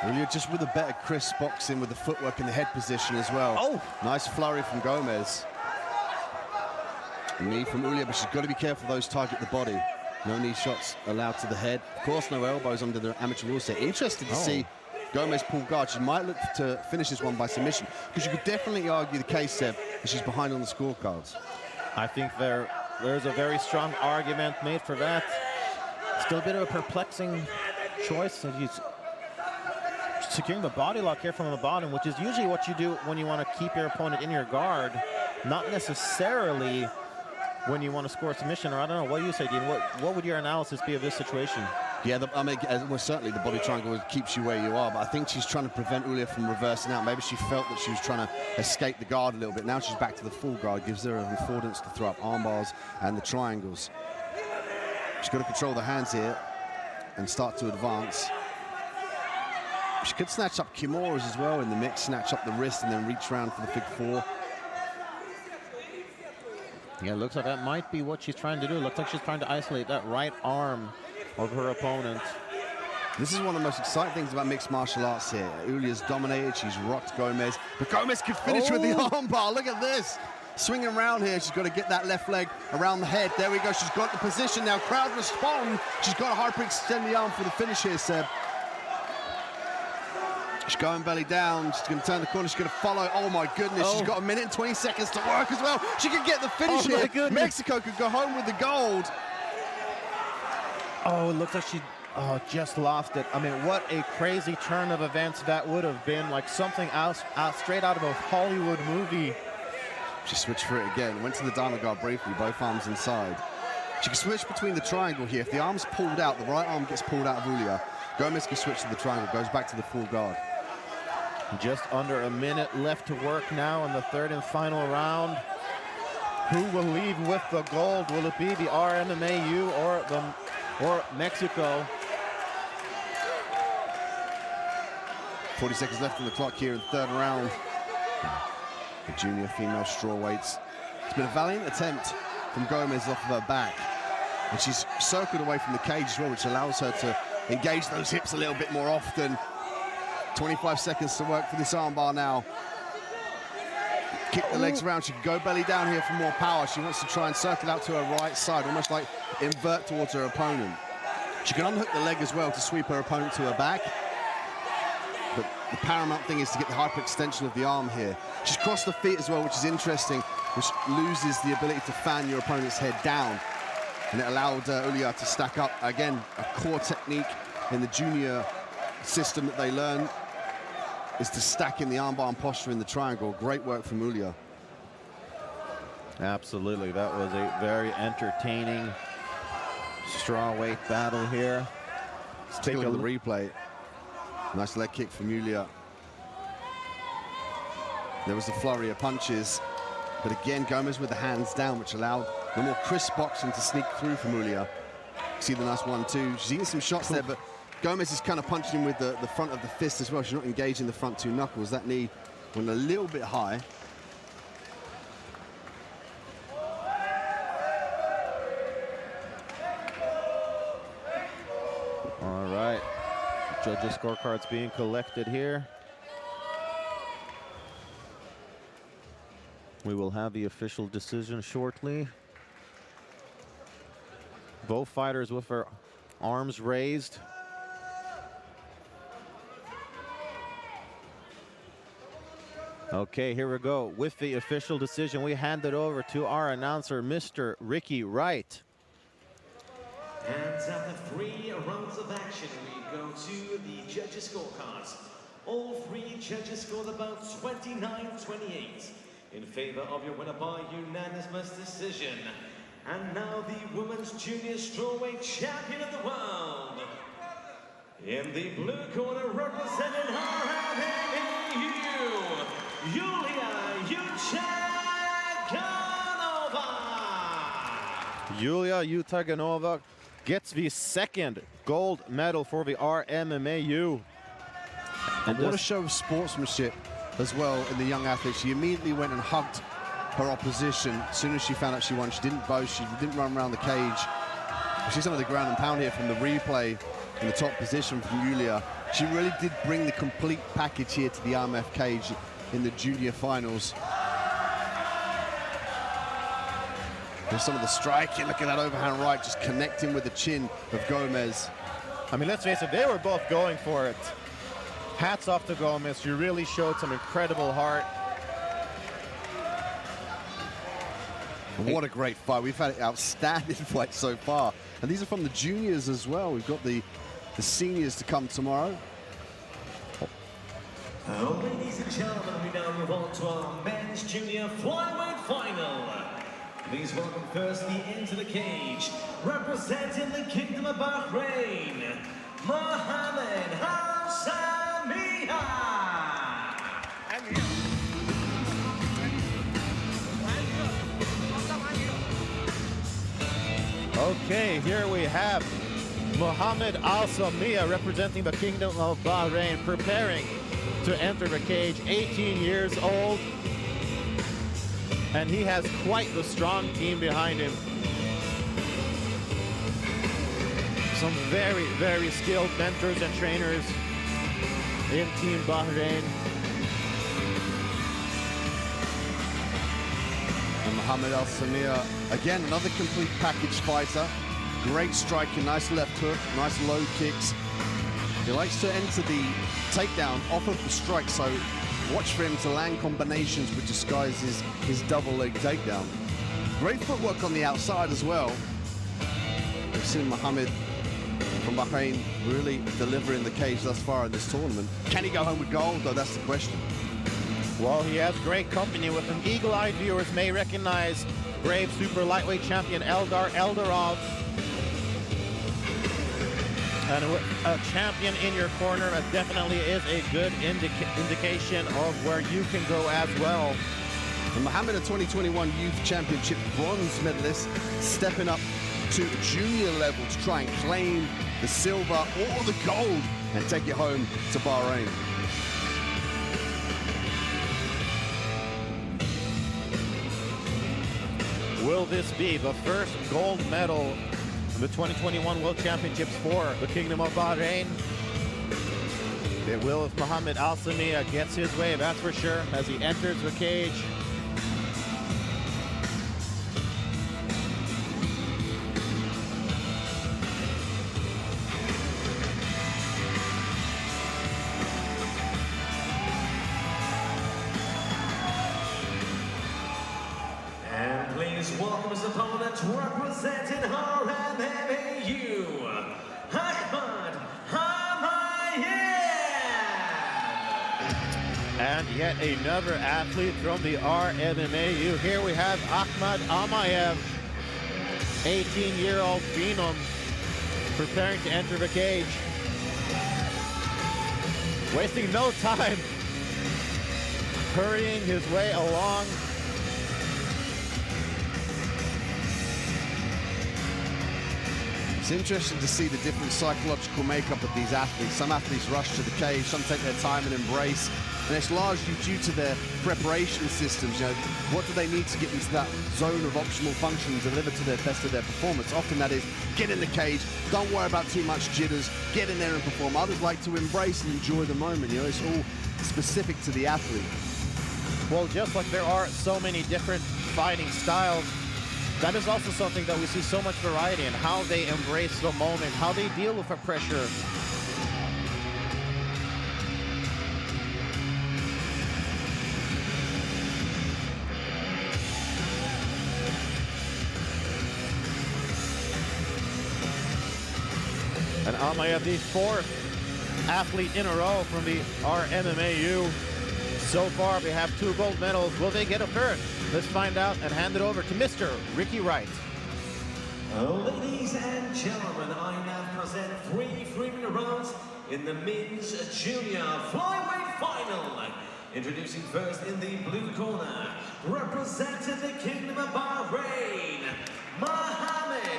Julia just with a better crisp boxing with the footwork and the head position as well. Oh! Nice flurry from Gomez. Knee from Julia, but she's got to be careful those target the body. No knee shots allowed to the head. Of course, no elbows under the amateur rules set. Interested to see Gomez pull guard. She might look to finish this one by submission, because you could definitely argue the case, Seb, that she's behind on the scorecards. I think there's a very strong argument made for that. Still a bit of a perplexing choice. And he's securing the body lock here from the bottom, which is usually what you do when you want to keep your opponent in your guard, not necessarily when you want to score a submission. Or I don't know, what do you say, Dean? What would your analysis be of this situation? Yeah, I mean, well, certainly the body triangle keeps you where you are, but I think she's trying to prevent Julia from reversing out. Maybe she felt that she was trying to escape the guard a little bit. Now she's back to the full guard, gives her an affordance to throw up arm bars and the triangles. She's got to control the hands here and start to advance. She could snatch up Kimuras as well in the mix, snatch up the wrist and then reach around for the big four. Yeah, it looks like that might be what she's trying to do. It looks like she's trying to isolate that right arm of her opponent. This is one of the most exciting things about mixed martial arts here. Julia's dominated, she's rocked Gomez, but Gomez can finish with the armbar. Look at this. Swinging around here, she's got to get that left leg around the head. There we go, she's got the position now. Crowd respond. She's got to hyperextend the arm for the finish here, Seb. She's going belly down, she's going to turn the corner, she's going to follow. Oh my goodness, she's got a minute and 20 seconds to work as well. She can get the finish here. Goodness. Mexico could go home with the gold. Oh, it looks like she just lost it. I mean, what a crazy turn of events that would have been, like something else straight out of a Hollywood movie. She switched for it again, went to the diamond guard briefly, both arms inside. She can switch between the triangle here. If the arm's pulled out, the right arm gets pulled out of Julia. Gomez can switch to the triangle, goes back to the full guard. Just under a minute left to work now in the third and final round. Who will leave with the gold? Will it be the RMMAU or Mexico? 40 seconds left on the clock here in the third round. The junior female strawweights. It's been a valiant attempt from Gomez off of her back. And she's circled away from the cage as well, which allows her to engage those hips a little bit more often. 25 seconds to work for this armbar now. Kick the legs around. She can go belly down here for more power. She wants to try and circle out to her right side, almost like invert towards her opponent. She can unhook the leg as well to sweep her opponent to her back. But the paramount thing is to get the hyperextension of the arm here. She's crossed the feet as well, which is interesting, which loses the ability to fan your opponent's head down. And it allowed Julia to stack up. Again, a core technique in the junior system that they learn is to stack in the armbar and posture in the triangle. Great work from Julia. Absolutely, that was a very entertaining strawweight battle here. Let's take a look at the replay. Nice leg kick from Yulia. There was the flurry of punches. But again, Gomez with the hands down, which allowed the more crisp boxing to sneak through from Yulia. See the nice 1-2. She's eating some shots there, but Gomez is kind of punching him with the front of the fist as well. She's not engaging the front two knuckles. That knee went a little bit high. All right. Judges' scorecards being collected here. We will have the official decision shortly. Both fighters with their arms raised. Okay, here we go. With the official decision, we hand it over to our announcer, Mr. Ricky Wright. And after 3 rounds of action, we go to the judges' scorecards. All 3 judges scored about 29-28 in favor of your winner by unanimous decision. And now the women's junior strawweight champion of the world. In the blue corner, representing her AAU, Yulia Utaganova. Yulia Utaganova gets the 2nd gold medal for the RMMAU. And what a show of sportsmanship as well in the young athlete. She immediately went and hugged her opposition as soon as she found out she won. She didn't boast, she didn't run around the cage. She's under the ground and pound here from the replay in the top position from Yulia. She really did bring the complete package here to the IMMAF cage in the junior finals. There's some of the striking. Look at that overhand right, just connecting with the chin of Gomez. I mean, let's face it, they were both going for it. Hats off to Gomez. She really showed some incredible heart. What a great fight. We've had an outstanding fight so far. And these are from the juniors as well. We've got the seniors to come tomorrow. Ladies and gentlemen, we now move on to our men's junior flyweight final. Please welcome firstly into the cage, representing the Kingdom of Bahrain, Mohammed Al-Samiyah. Okay, here we have Mohammed Al-Samiyah representing the Kingdom of Bahrain, preparing to enter the cage, 18 years old. And he has quite the strong team behind him. Some very, very skilled mentors and trainers in Team Bahrain. And Mohammed Al-Samiyah, again, another complete package fighter. Great striking, nice left hook, nice low kicks. He likes to enter the takedown off of the strike, so watch for him to land combinations which disguises his double leg takedown. Great footwork on the outside as well. We've seen Mohammed from Bahrain really deliver in the cage thus far in this tournament. Can he go home with gold, though? That's the question. Well, he has great company with him. Eagle-eyed viewers may recognize brave super lightweight champion Eldar Eldarov. And a champion in your corner, that definitely is a good indication of where you can go as well. And Mohammed, a 2021 Youth Championship bronze medalist, stepping up to the junior level to try and claim the silver or the gold and take it home to Bahrain. Will this be the first gold medal in the 2021 World Championships for the Kingdom of Bahrain? It will if Mohammed Al-Samiyah gets his way, that's for sure, as he enters the cage. Welcome his opponent, representing RMMAU, Ahmad Amayev. And yet another athlete from the RMMAU. Here we have Ahmad Amayev, 18-year-old phenom, preparing to enter the cage. wasting no time, hurrying his way along. It's interesting to see the different psychological makeup of these athletes. Some athletes rush to the cage, some take their time and embrace, and it's largely due to their preparation systems. You know, what do they need to get into that zone of optimal function and deliver to the best of their performance? Often that is, get in the cage, don't worry about too much jitters, get in there and perform. Others like to embrace and enjoy the moment. You know, it's all specific to the athlete. Well, just like there are so many different fighting styles, that is also something that we see so much variety in, how they embrace the moment, how they deal with the pressure. And Amayev, the fourth athlete in a row from the RMMAU. So far, we have 2 gold medals. Will they get a third? Let's find out and hand it over to Mr. Ricky Wright. Ladies and gentlemen, I now present 3 3-minute rounds in the men's junior flyweight final. Introducing first in the blue corner, representing the Kingdom of Bahrain, Mohammed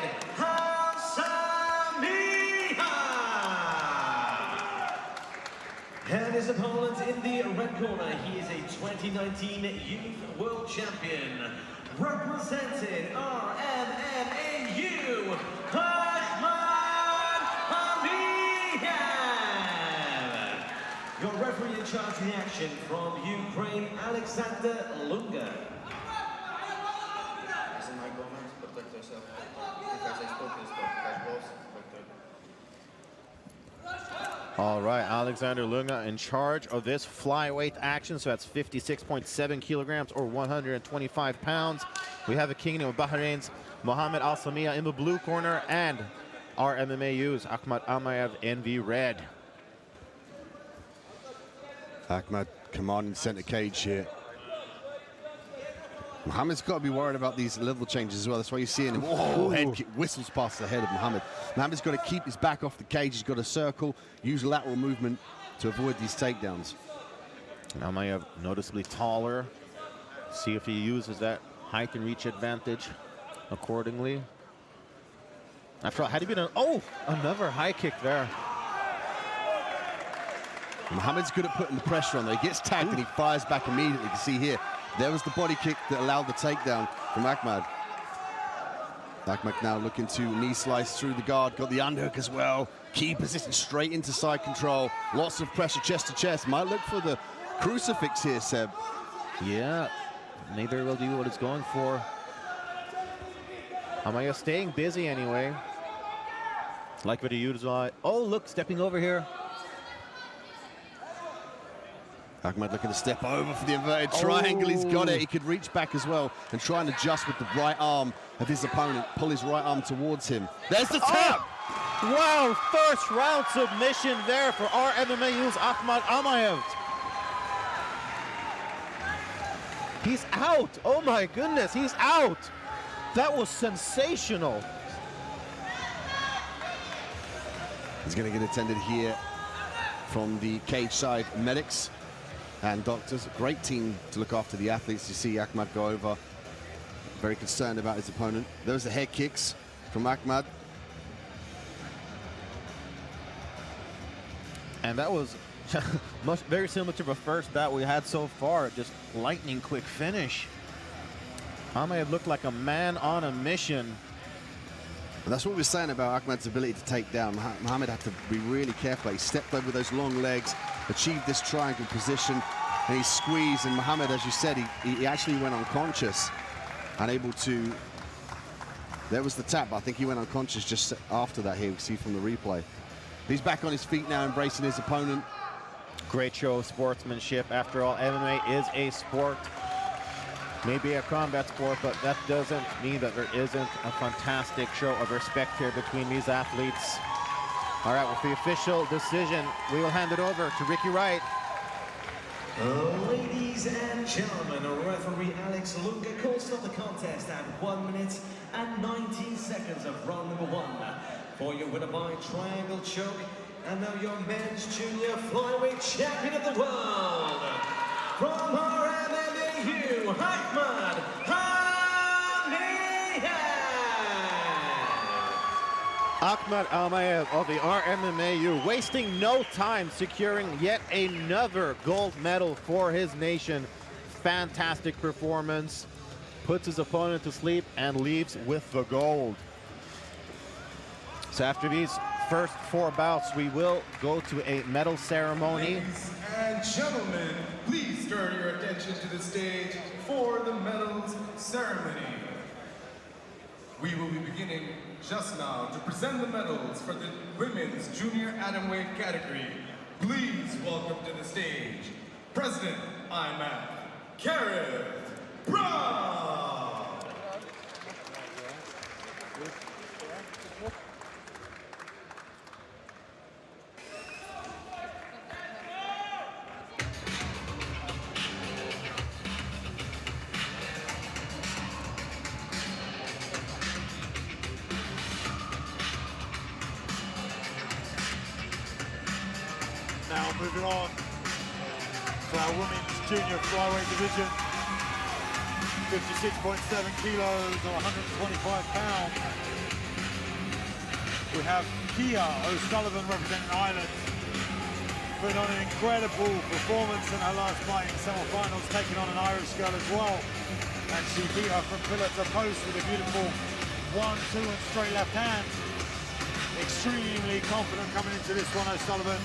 and his opponent in the red corner, he is a 2019 Youth World Champion, representing RMMAU, Ahmad Aliyev. Your referee in charge of the action from Ukraine, Alexander Lunga. All right, Alexander Lunga in charge of this flyweight action. So that's 56.7 kilograms or 125 pounds. We have the Kingdom of Bahrain's Mohammed Al-Samiyah in the blue corner and RMMAU's Ahmad Amayev in the red. Ahmad commanding center cage here. Mohammed's got to be worried about these level changes as well. That's why you're seeing him. Oh, head kick, whistles past the head of Mohammed. Mohammed's got to keep his back off the cage. He's got to circle, use lateral movement to avoid these takedowns. Now Amayev noticeably taller. See if he uses that height and reach advantage accordingly. After all, had he been another high kick there. Mohammed's good at putting the pressure on there. He gets tagged and he fires back immediately. You can see here. There was the body kick that allowed the takedown from Ahmad. Ahmad now looking to knee slice through the guard. Got the underhook as well. Key position straight into side control. Lots of pressure chest to chest. Might look for the crucifix here, Seb. Yeah, may very well do what it's going for. Amayev staying busy anyway. Like what he used. Oh, look, stepping over here. Ahmad looking to step over for the inverted triangle. He's got it. He could reach back as well and try and adjust with the right arm of his opponent. Pull his right arm towards him. There's the tap! Wow, first round submission there for RMMAU's Ahmad Amayev. He's out. Oh my goodness, he's out. That was sensational. He's going to get attended here from the cage side medics and doctors. A great team to look after the athletes. You see Ahmad go over, very concerned about his opponent. Those are head kicks from Ahmad. And that was very similar to the first bout we had so far. Just lightning quick finish. Amayev looked like a man on a mission. And that's what we're saying about Ahmad's ability to take down. Mohammed had to be really careful. He stepped over those long legs, achieved this triangle position, and he squeezed. And Mohammed, as you said, he actually went unconscious, unable to. There was the tap, but I think he went unconscious just after that here. We see from the replay. He's back on his feet now, embracing his opponent. Great show of sportsmanship. After all, MMA is a sport. Maybe a combat sport, but that doesn't mean that there isn't a fantastic show of respect here between these athletes. All right, with the official decision, we will hand it over to Ricky Wright. Ladies and gentlemen, referee Alex Lunga calls off the contest at 1 minute and 19 seconds of round number 1. For your winner by triangle choke And now your men's junior flyweight champion of the world, from our MMAU, Ahmad Ahmad Almayev of the RMMAU wasting no time securing yet another gold medal for his nation. Fantastic performance, puts his opponent to sleep and leaves with the gold. So after these first 4 bouts, we will go to a medal ceremony. Ladies and gentlemen, please turn your attention to the stage for the medals ceremony. We will be beginning just now to present the medals for the women's junior atomweight category. Please welcome to the stage, President IMMAF, Karen Brown. Now moving on to our women's junior flyweight division, 56.7 kilos or 125 pounds. We have Kia Osullivan representing Ireland, putting on an incredible performance in her last fight in semi-finals, taking on an Irish girl as well. And she beat her from pillar to post with a beautiful 1-2 and straight left hand. Extremely confident coming into this one, Osullivan.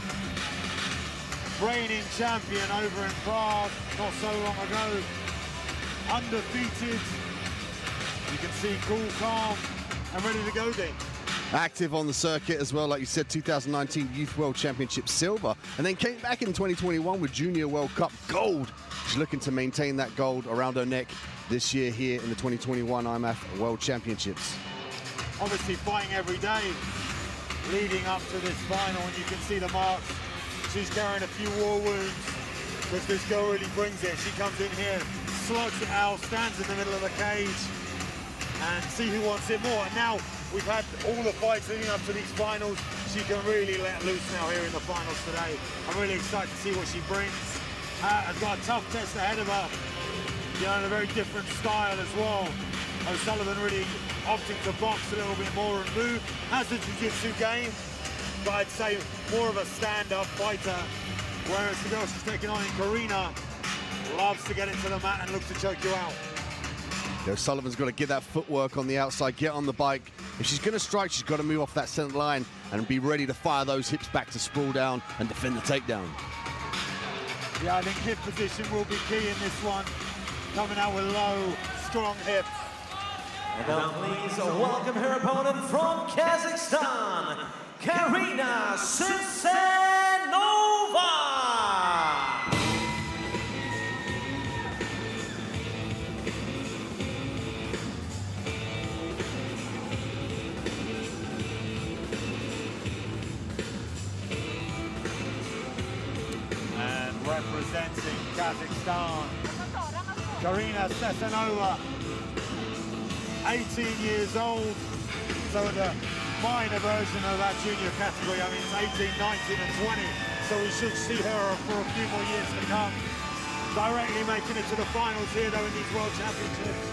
Reigning champion over in Prague not so long ago. Undefeated. You can see cool, calm, and ready to go, Dean. Active on the circuit as well, like you said, 2019 Youth World Championship silver, and then came back in 2021 with Junior World Cup gold. She's looking to maintain that gold around her neck this year here in the 2021 IMMAF World Championships. Obviously fighting every day leading up to this final, and you can see the marks. She's carrying a few war wounds, because this girl really brings it. She comes in here, slugs it out, stands in the middle of the cage, and see who wants it more. And now we've had all the fights leading up to these finals. She can really let loose now here in the finals today. I'm really excited to see what she brings. Has got a tough test ahead of her, you know, in a very different style as well. Osullivan really opting to box a little bit more and move. Has the jiu-jitsu game, but I'd say more of a stand-up fighter, whereas the girl she's taking on in Karina loves to get into the mat and look to choke you out. Sullivan's got to get that footwork on the outside, get on the bike. If she's going to strike, she's got to move off that center line and be ready to fire those hips back to sprawl down and defend the takedown. Yeah, I think hip position will be key in this one. Coming out with low, strong hips. And now please welcome her opponent from Kazakhstan, Karina Sesanova. And representing Kazakhstan, Karina Sesanova, 18 years old, so the minor version of that junior category. I mean, it's 18, 19 and 20, so we should see her for a few more years to come. Directly making it to the finals here though in these World Championships,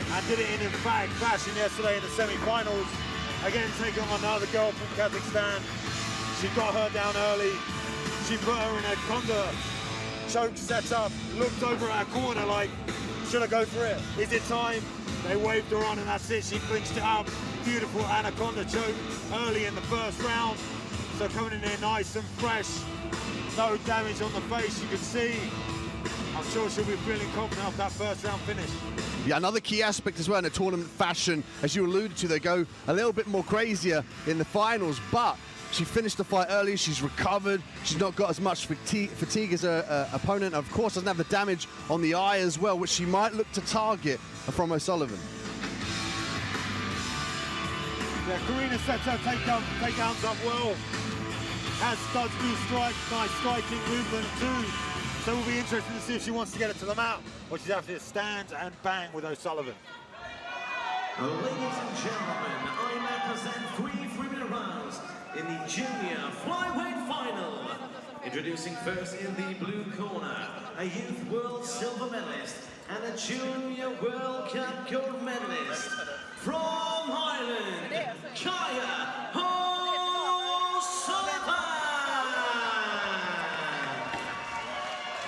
and did it in emphatic fashion yesterday in the semi-finals. Again, taking on another girl from Kazakhstan. She got her down early. She put her in a Konda choke setup, looked over at her corner like, should I go for it? Is it time? They waved her on and that's it. She clinched it up. Beautiful anaconda choke early in the first round. So coming in there nice and fresh. No damage on the face, you can see. I'm sure she'll be feeling confident after that first round finish. Yeah, another key aspect as well in a tournament fashion, as you alluded to, they go a little bit more crazier in the finals, but she finished the fight early, she's recovered, she's not got as much fatigue as her opponent, of course doesn't have the damage on the eye as well, which she might look to target from Osullivan. Yeah, Karina sets her takedowns up well. Does do strike, nice striking movement too. So we'll be interested to see if she wants to get it to the mat, or she's after to stand and bang with Osullivan. Ladies and gentlemen, I now present 3 3-minute rounds in the junior flyweight final. Introducing first in the blue corner, a youth world silver medalist and a junior World Cup gold medalist from Ireland, Kaya Osullivan.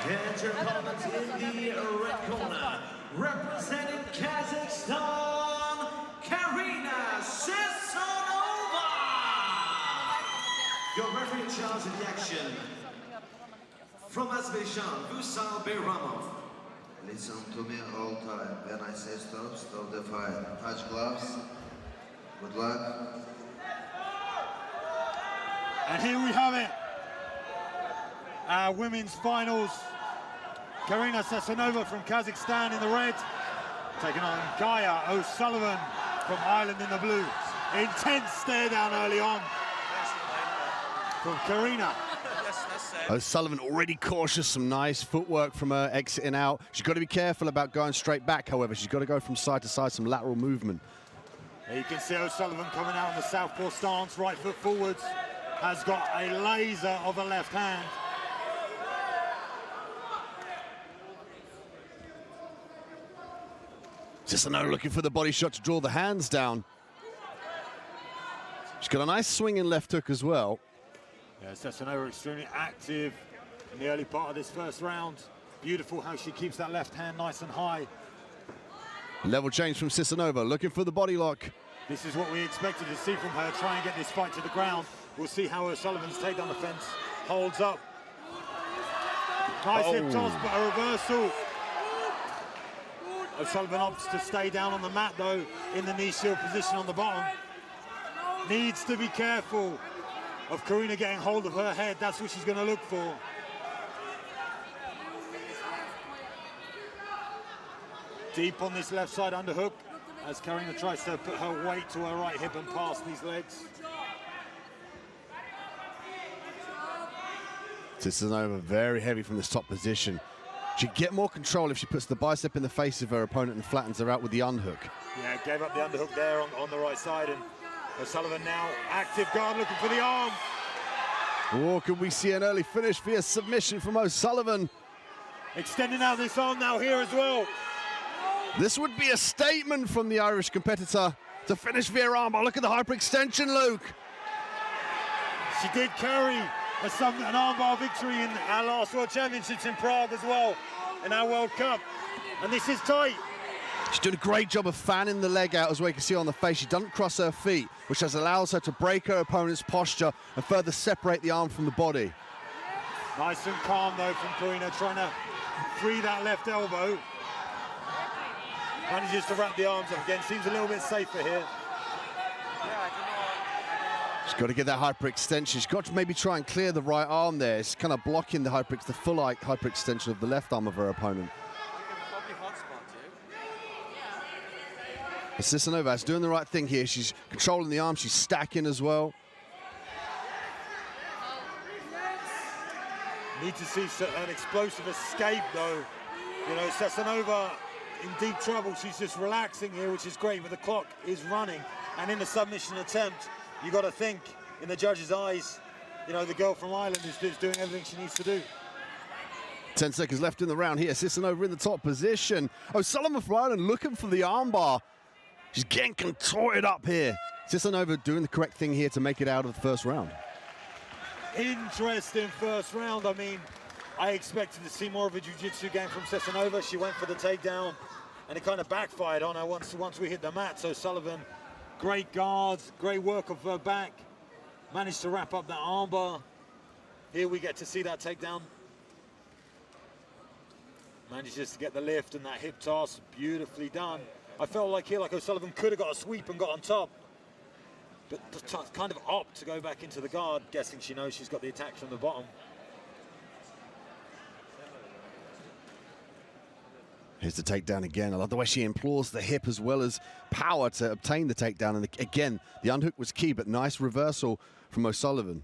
And your opponent in the red corner, representing Kazakhstan, Karina Sesanova. Your referee in charge of the action, from Azerbaijan, Vusal Bayramov. Listen to me all time. When I say stop, stop the fight. Touch gloves. Good luck. And here we have it. Our women's finals. Karina Sesanova from Kazakhstan in the red, taking on Kaya Osullivan from Ireland in the blue. Intense stare down early on from Karina. Osullivan already cautious, some nice footwork from her exiting out. She's got to be careful about going straight back, however. She's got to go from side to side, some lateral movement. There you can see Osullivan coming out in the southpaw stance, right foot forwards, has got a laser of a left hand. Sesanova looking for the body shot to draw the hands down. She's got a nice swinging left hook as well. Yeah, Sesanova extremely active in the early part of this first round. Beautiful how she keeps that left hand nice and high. Level change from Sesanova, looking for the body lock. This is what we expected to see from her, try and get this fight to the ground. We'll see how O'Sullivan's takedown defense holds up. Nice hip toss, but a reversal. O'Sullivan opts to stay down on the mat though, in the knee shield position on the bottom. Needs to be careful of Karina getting hold of her head. That's what she's going to look for. Deep on this left side underhook as Karina tries to put her weight to her right hip and pass these legs. Sesanova very heavy from this top position. She'd get more control if she puts the bicep in the face of her opponent and flattens her out with the unhook. Yeah, gave up the underhook there on the right side, and O'Sullivan now active guard looking for the arm. Or can we see an early finish via submission from O'Sullivan? Extending out this arm now here as well. This would be a statement from the Irish competitor to finish via armbar. Look at the hyperextension, Luke. She did carry an armbar victory in our last World Championships in Prague as well, in our World Cup. And this is tight. She's doing a great job of fanning the leg out, as we can see on the face. She doesn't cross her feet, which allows her to break her opponent's posture and further separate the arm from the body. Nice and calm though from Karina, trying to free that left elbow. Manages to wrap the arms up again, seems a little bit safer here. She's got to get that hyperextension. She's got to maybe try and clear the right arm there. It's kind of blocking the full hyperextension of the left arm of her opponent. But Sesanova is doing the right thing here. She's controlling the arm. She's stacking as well. Need to see an explosive escape though. You know, Sesanova in deep trouble. She's just relaxing here, which is great, but the clock is running. And in the submission attempt, you got to think, in the judge's eyes, you know, the girl from Ireland is doing everything she needs to do. 10 seconds left in the round here. Sesanova in the top position. O'Sullivan from Ireland looking for the armbar. She's getting contorted up here. Sesanova doing the correct thing here to make it out of the first round. Interesting first round. I mean, I expected to see more of a jiu-jitsu game from Sesanova. She went for the takedown, and it kind of backfired on her once we hit the mat. So Sullivan, great guards, great work of her back. Managed to wrap up that armbar. Here we get to see that takedown. Manages to get the lift and that hip toss, beautifully done. I felt like here, like O'Sullivan could have got a sweep and got on top, but kind of opt to go back into the guard, guessing she knows she's got the attack from the bottom. Here's the takedown again. I love the way she implores the hip as well as power to obtain the takedown. And again, the unhook was key, but nice reversal from O'Sullivan.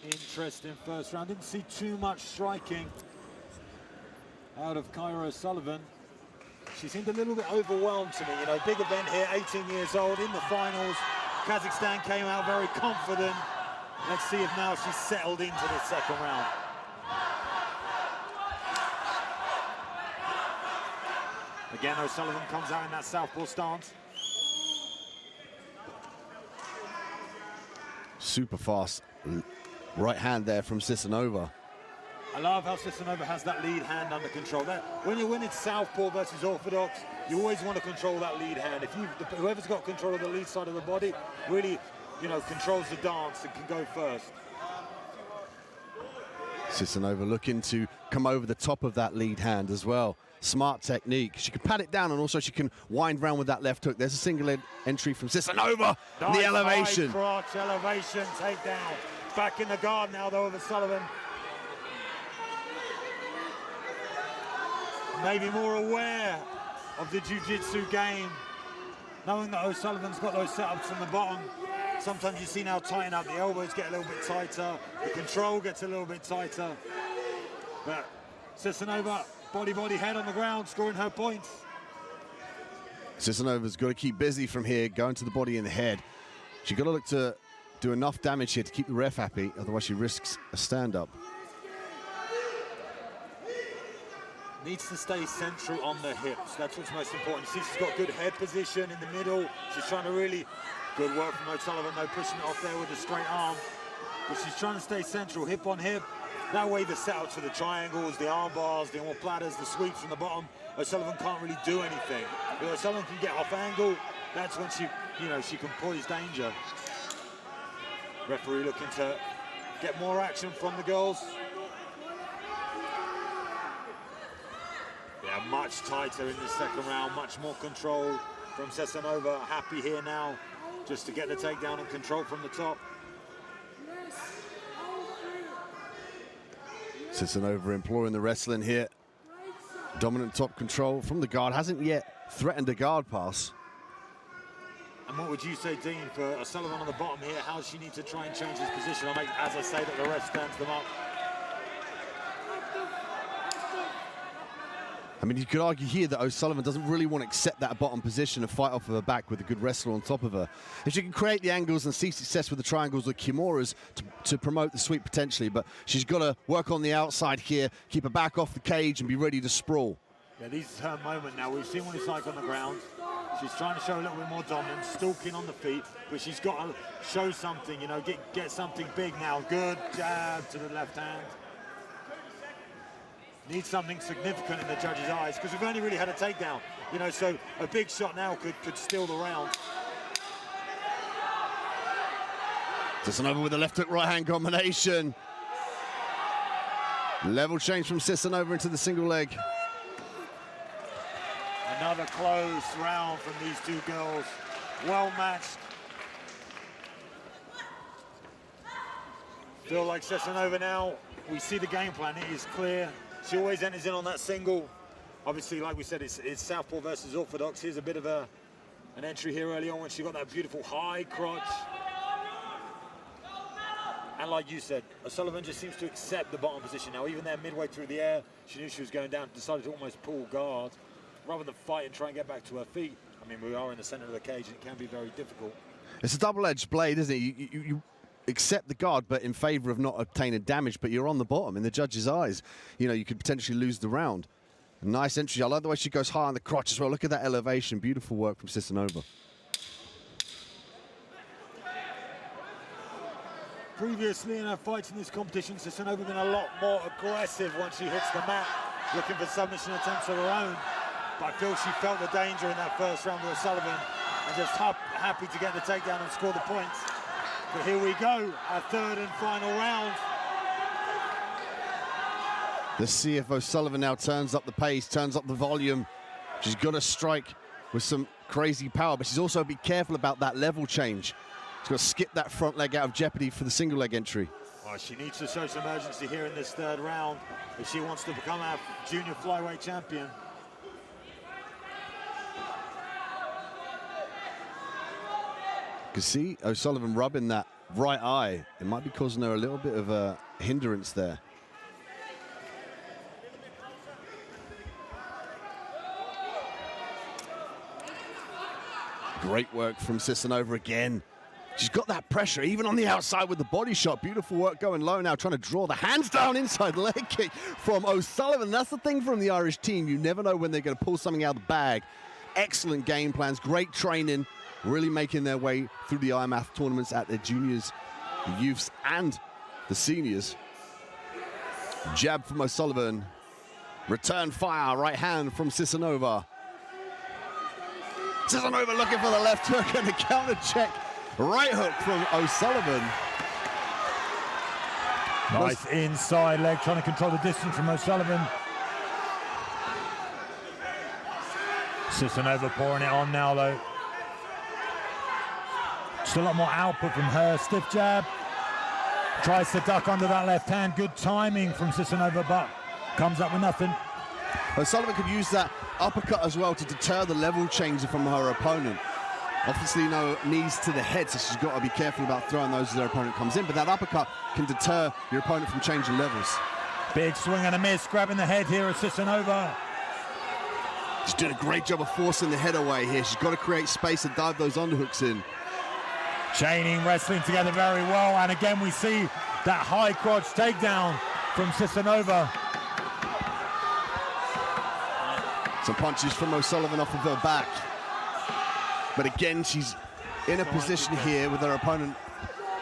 Interesting first round. Didn't see too much striking out of Kaya O'Sullivan. She seemed a little bit overwhelmed to me. You know, big event here, 18 years old, in the finals. Kazakhstan came out very confident. Let's see if now she's settled into the second round. Again, Osullivan comes out in that southpaw stance. Super fast right hand there from Sesanova. I love how Sesanova has that lead hand under control. When it's southpaw versus orthodox, you always want to control that lead hand. Whoever's got control of the lead side of the body really, controls the dance and can go first. Sesanova looking to come over the top of that lead hand as well. Smart technique. She can pat it down, and also she can wind round with that left hook. There's a single leg entry from Sesanova. Nice, the elevation. Crotch, elevation, takedown. Back in the guard now, though, of Osullivan. Maybe more aware of the jiu-jitsu game, knowing that Osullivan's got those setups from the bottom. Sometimes you see now tighten up, the elbows get a little bit tighter, the control gets a little bit tighter. But Sesanova, body, head on the ground, scoring her points. Sesanova's got to keep busy from here, going to the body and the head. She's got to look to do enough damage here to keep the ref happy, otherwise she risks a stand-up. Needs to stay central on the hips. That's what's most important. You see she's got good head position in the middle. She's trying to really, good work from Osullivan, though, pushing it off there with a straight arm. But she's trying to stay central, hip on hip. That way the setups for the triangles, the arm bars, the more platters, the sweeps from the bottom, Osullivan can't really do anything. If Osullivan can get off angle, that's when she can poise danger. Referee looking to get more action from the girls. Yeah, much tighter in the second round, much more control from Sesanova. Happy here now just to get the takedown and control from the top. Sesanova employing the wrestling here. Dominant top control from the guard. Hasn't yet threatened a guard pass. And what would you say, Dean, for Osullivan on the bottom here? How does she need to try and change his position? As I say that the ref stands them up. I mean, you could argue here that Osullivan doesn't really want to accept that bottom position and fight off of her back with a good wrestler on top of her. If she can create the angles and see success with the triangles or kimuras to promote the sweep potentially, but she's got to work on the outside here, keep her back off the cage and be ready to sprawl. Yeah, this is her moment now. We've seen what it's like on the ground. She's trying to show a little bit more dominance, stalking on the feet, but she's got to show something, get something big now. Good jab to the left hand. Needs something significant in the judge's eyes, because we've only really had a takedown, so a big shot now could steal the round. Sesanova with the left hook right hand combination. Level change from Sesanova into the single leg. Another close round from these two girls. Well matched. Feel like Sesanova now, we see the game plan, it is clear. She always enters in on that single. Obviously, like we said, it's southpaw versus orthodox. Here's a bit of an entry here early on when she got that beautiful high crotch. And like you said, Osullivan just seems to accept the bottom position now. Even there, midway through the air, she knew she was going down, decided to almost pull guard, rather than fight and try and get back to her feet. I mean, we are in the center of the cage, and it can be very difficult. It's a double-edged blade, isn't it? You accept the guard, but in favor of not obtaining damage, but you're on the bottom in the judge's eyes. You could potentially lose the round. Nice entry. I like the way she goes high on the crotch as well. Look at that elevation. Beautiful work from Sesanova. Previously in her fights in this competition, Sesanova been a lot more aggressive once she hits the mat, looking for submission attempts of her own. But I feel she felt the danger in that first round with Osullivan and just happy to get the takedown and score the points. But here we go, our third and final round. Let's see if Osullivan now turns up the pace, turns up the volume. She's got to strike with some crazy power, but she's also be careful about that level change. She's got to skip that front leg out of jeopardy for the single leg entry. Well, she needs to show some urgency here in this third round if she wants to become our junior flyweight champion. You can see Osullivan rubbing that right eye. It might be causing her a little bit of a hindrance there. Great work from Sesanova again. She's got that pressure, even on the outside with the body shot. Beautiful work going low now, trying to draw the hands down inside leg kick from Osullivan. That's the thing from the Irish team. You never know when they're going to pull something out of the bag. Excellent game plans, great training, really making their way through the IMMAF tournaments at the juniors, the youths, and the seniors. Jab from Osullivan. Return fire, right hand from Sesanova. Sesanova looking for the left hook and the counter check. Right hook from Osullivan. Nice inside leg, trying to control the distance from Osullivan. Sesanova pouring it on now, though. Just a lot more output from her. Stiff jab. Tries to duck under that left hand. Good timing from Sesanova, but comes up with nothing. O'Sullivan could use that uppercut as well to deter the level change from her opponent. Obviously, no knees to the head, so she's got to be careful about throwing those as their opponent comes in, but that uppercut can deter your opponent from changing levels. Big swing and a miss, grabbing the head here at Sesanova. She's doing a great job of forcing the head away here. She's got to create space to dive those underhooks in. Chaining, wrestling together very well, and again we see that high crotch takedown from Sesanova. Some punches from Osullivan off of her back. But again, she's in a position here with her opponent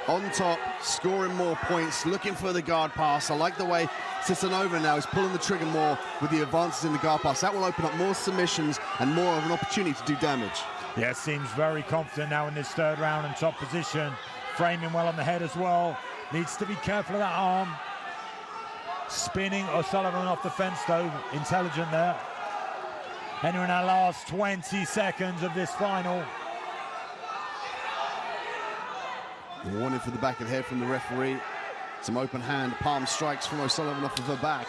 on top, scoring more points, looking for the guard pass. I like the way Sesanova now is pulling the trigger more with the advances in the guard pass. That will open up more submissions and more of an opportunity to do damage. Yeah, seems very confident now in this third round and top position. Framing well on the head as well. Needs to be careful of that arm. Spinning Osullivan off the fence though, intelligent there. Entering our last 20 seconds of this final. Warning for the back of the head from the referee. Some open hand, palm strikes from Osullivan off of her back.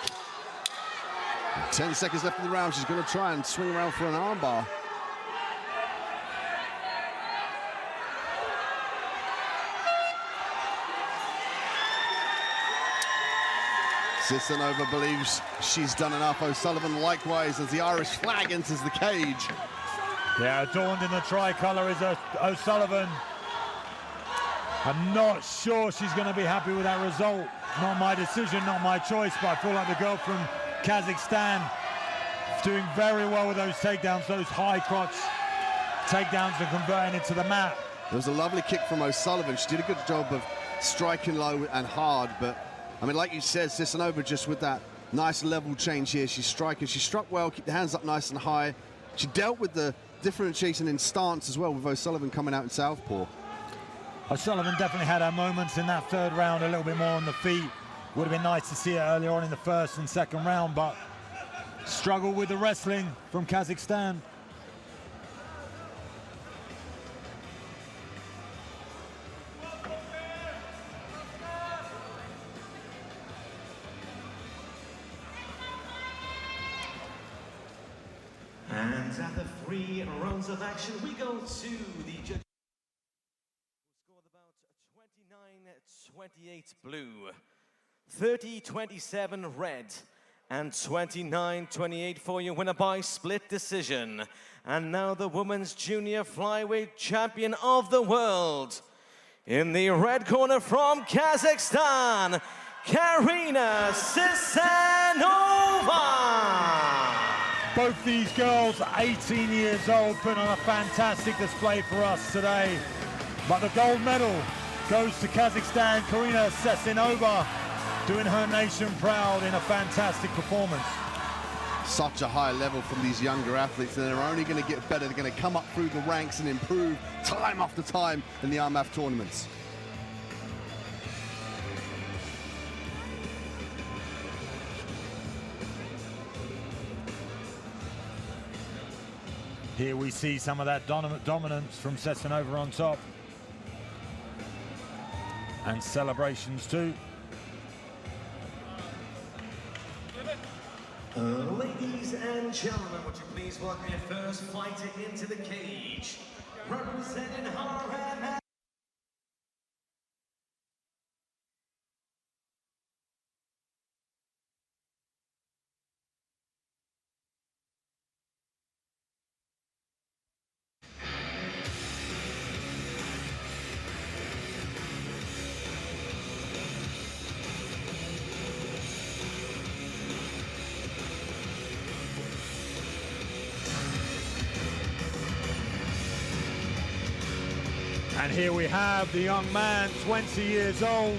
10 seconds left in the round. She's going to try and swing around for an armbar. Sesanova believes she's done enough. Osullivan likewise as the Irish flag enters the cage. Yeah, adorned in the tricolour is Osullivan. I'm not sure she's going to be happy with that result. Not my decision, not my choice, but I feel like the girl from Kazakhstan doing very well with those takedowns, those high crotch takedowns and converting it to the mat. There was a lovely kick from Osullivan. She did a good job of striking low and hard, but I mean, like you said, Sesanova just with that nice level change here. She's striking, she struck well, keep the hands up nice and high. She dealt with the differentiation in stance as well with Osullivan coming out in southpaw. Osullivan definitely had her moments in that third round, a little bit more on the feet. Would have been nice to see it earlier on in the first and second round, but struggle with the wrestling from Kazakhstan. And after 3 rounds of action, we go to the judge. Scored about 29-28 blue, 30-27 red, and 29-28 for your winner by split decision. And now the women's junior flyweight champion of the world. In the red corner from Kazakhstan, Karina Sesanova. Both these girls, 18 years old, putting on a fantastic display for us today. But the gold medal goes to Kazakhstan, Karina Sesanova, doing her nation proud in a fantastic performance. Such a high level from these younger athletes, and they're only going to get better. They're going to come up through the ranks and improve time after time in the IMMAF tournaments. Here we see some of that dominance from Sesanova on top. And celebrations too. Ladies and gentlemen, would you please welcome your first fighter into the cage. Representing her And here we have the young man, 20 years old,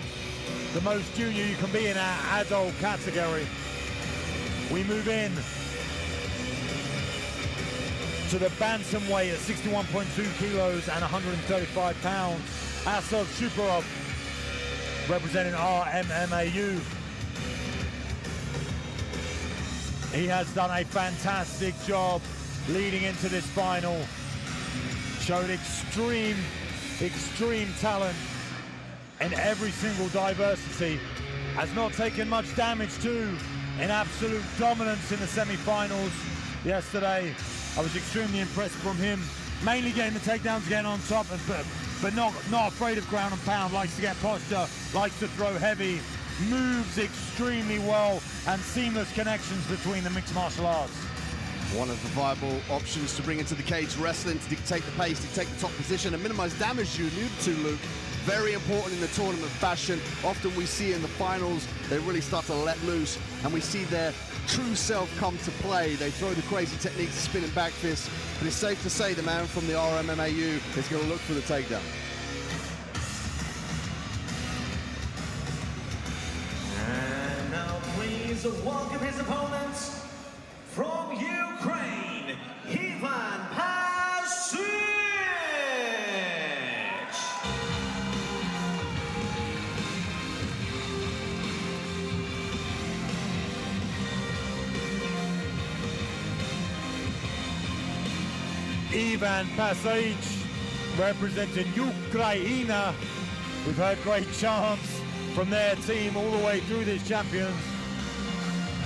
the most junior you can be in our adult category. We move in to the bantamweight at 61.2 kilos and 135 pounds. Azizov representing IMMAF. He has done a fantastic job leading into this final. Showed extreme talent in every single diversity. Has not taken much damage too, in absolute dominance in the semi-finals yesterday. I was extremely impressed from him, mainly getting the takedowns, getting on top, but not afraid of ground and pound, likes to get posture, likes to throw heavy, moves extremely well, and seamless connections between the mixed martial arts. One of the viable options to bring into the cage wrestling, to dictate the pace, dictate the top position, and minimize damage, you alluded to, Luke. Very important in the tournament fashion. Often we see in the finals, they really start to let loose, and we see their true self come to play. They throw the crazy techniques, the spinning back fist, but it's safe to say the man from the RMMAU is going to look for the takedown. And now please welcome his opponents from Ukraine, Ivan Patsee. Ivan Patsee representing Ukraine. We've heard great chants from their team all the way through this champions.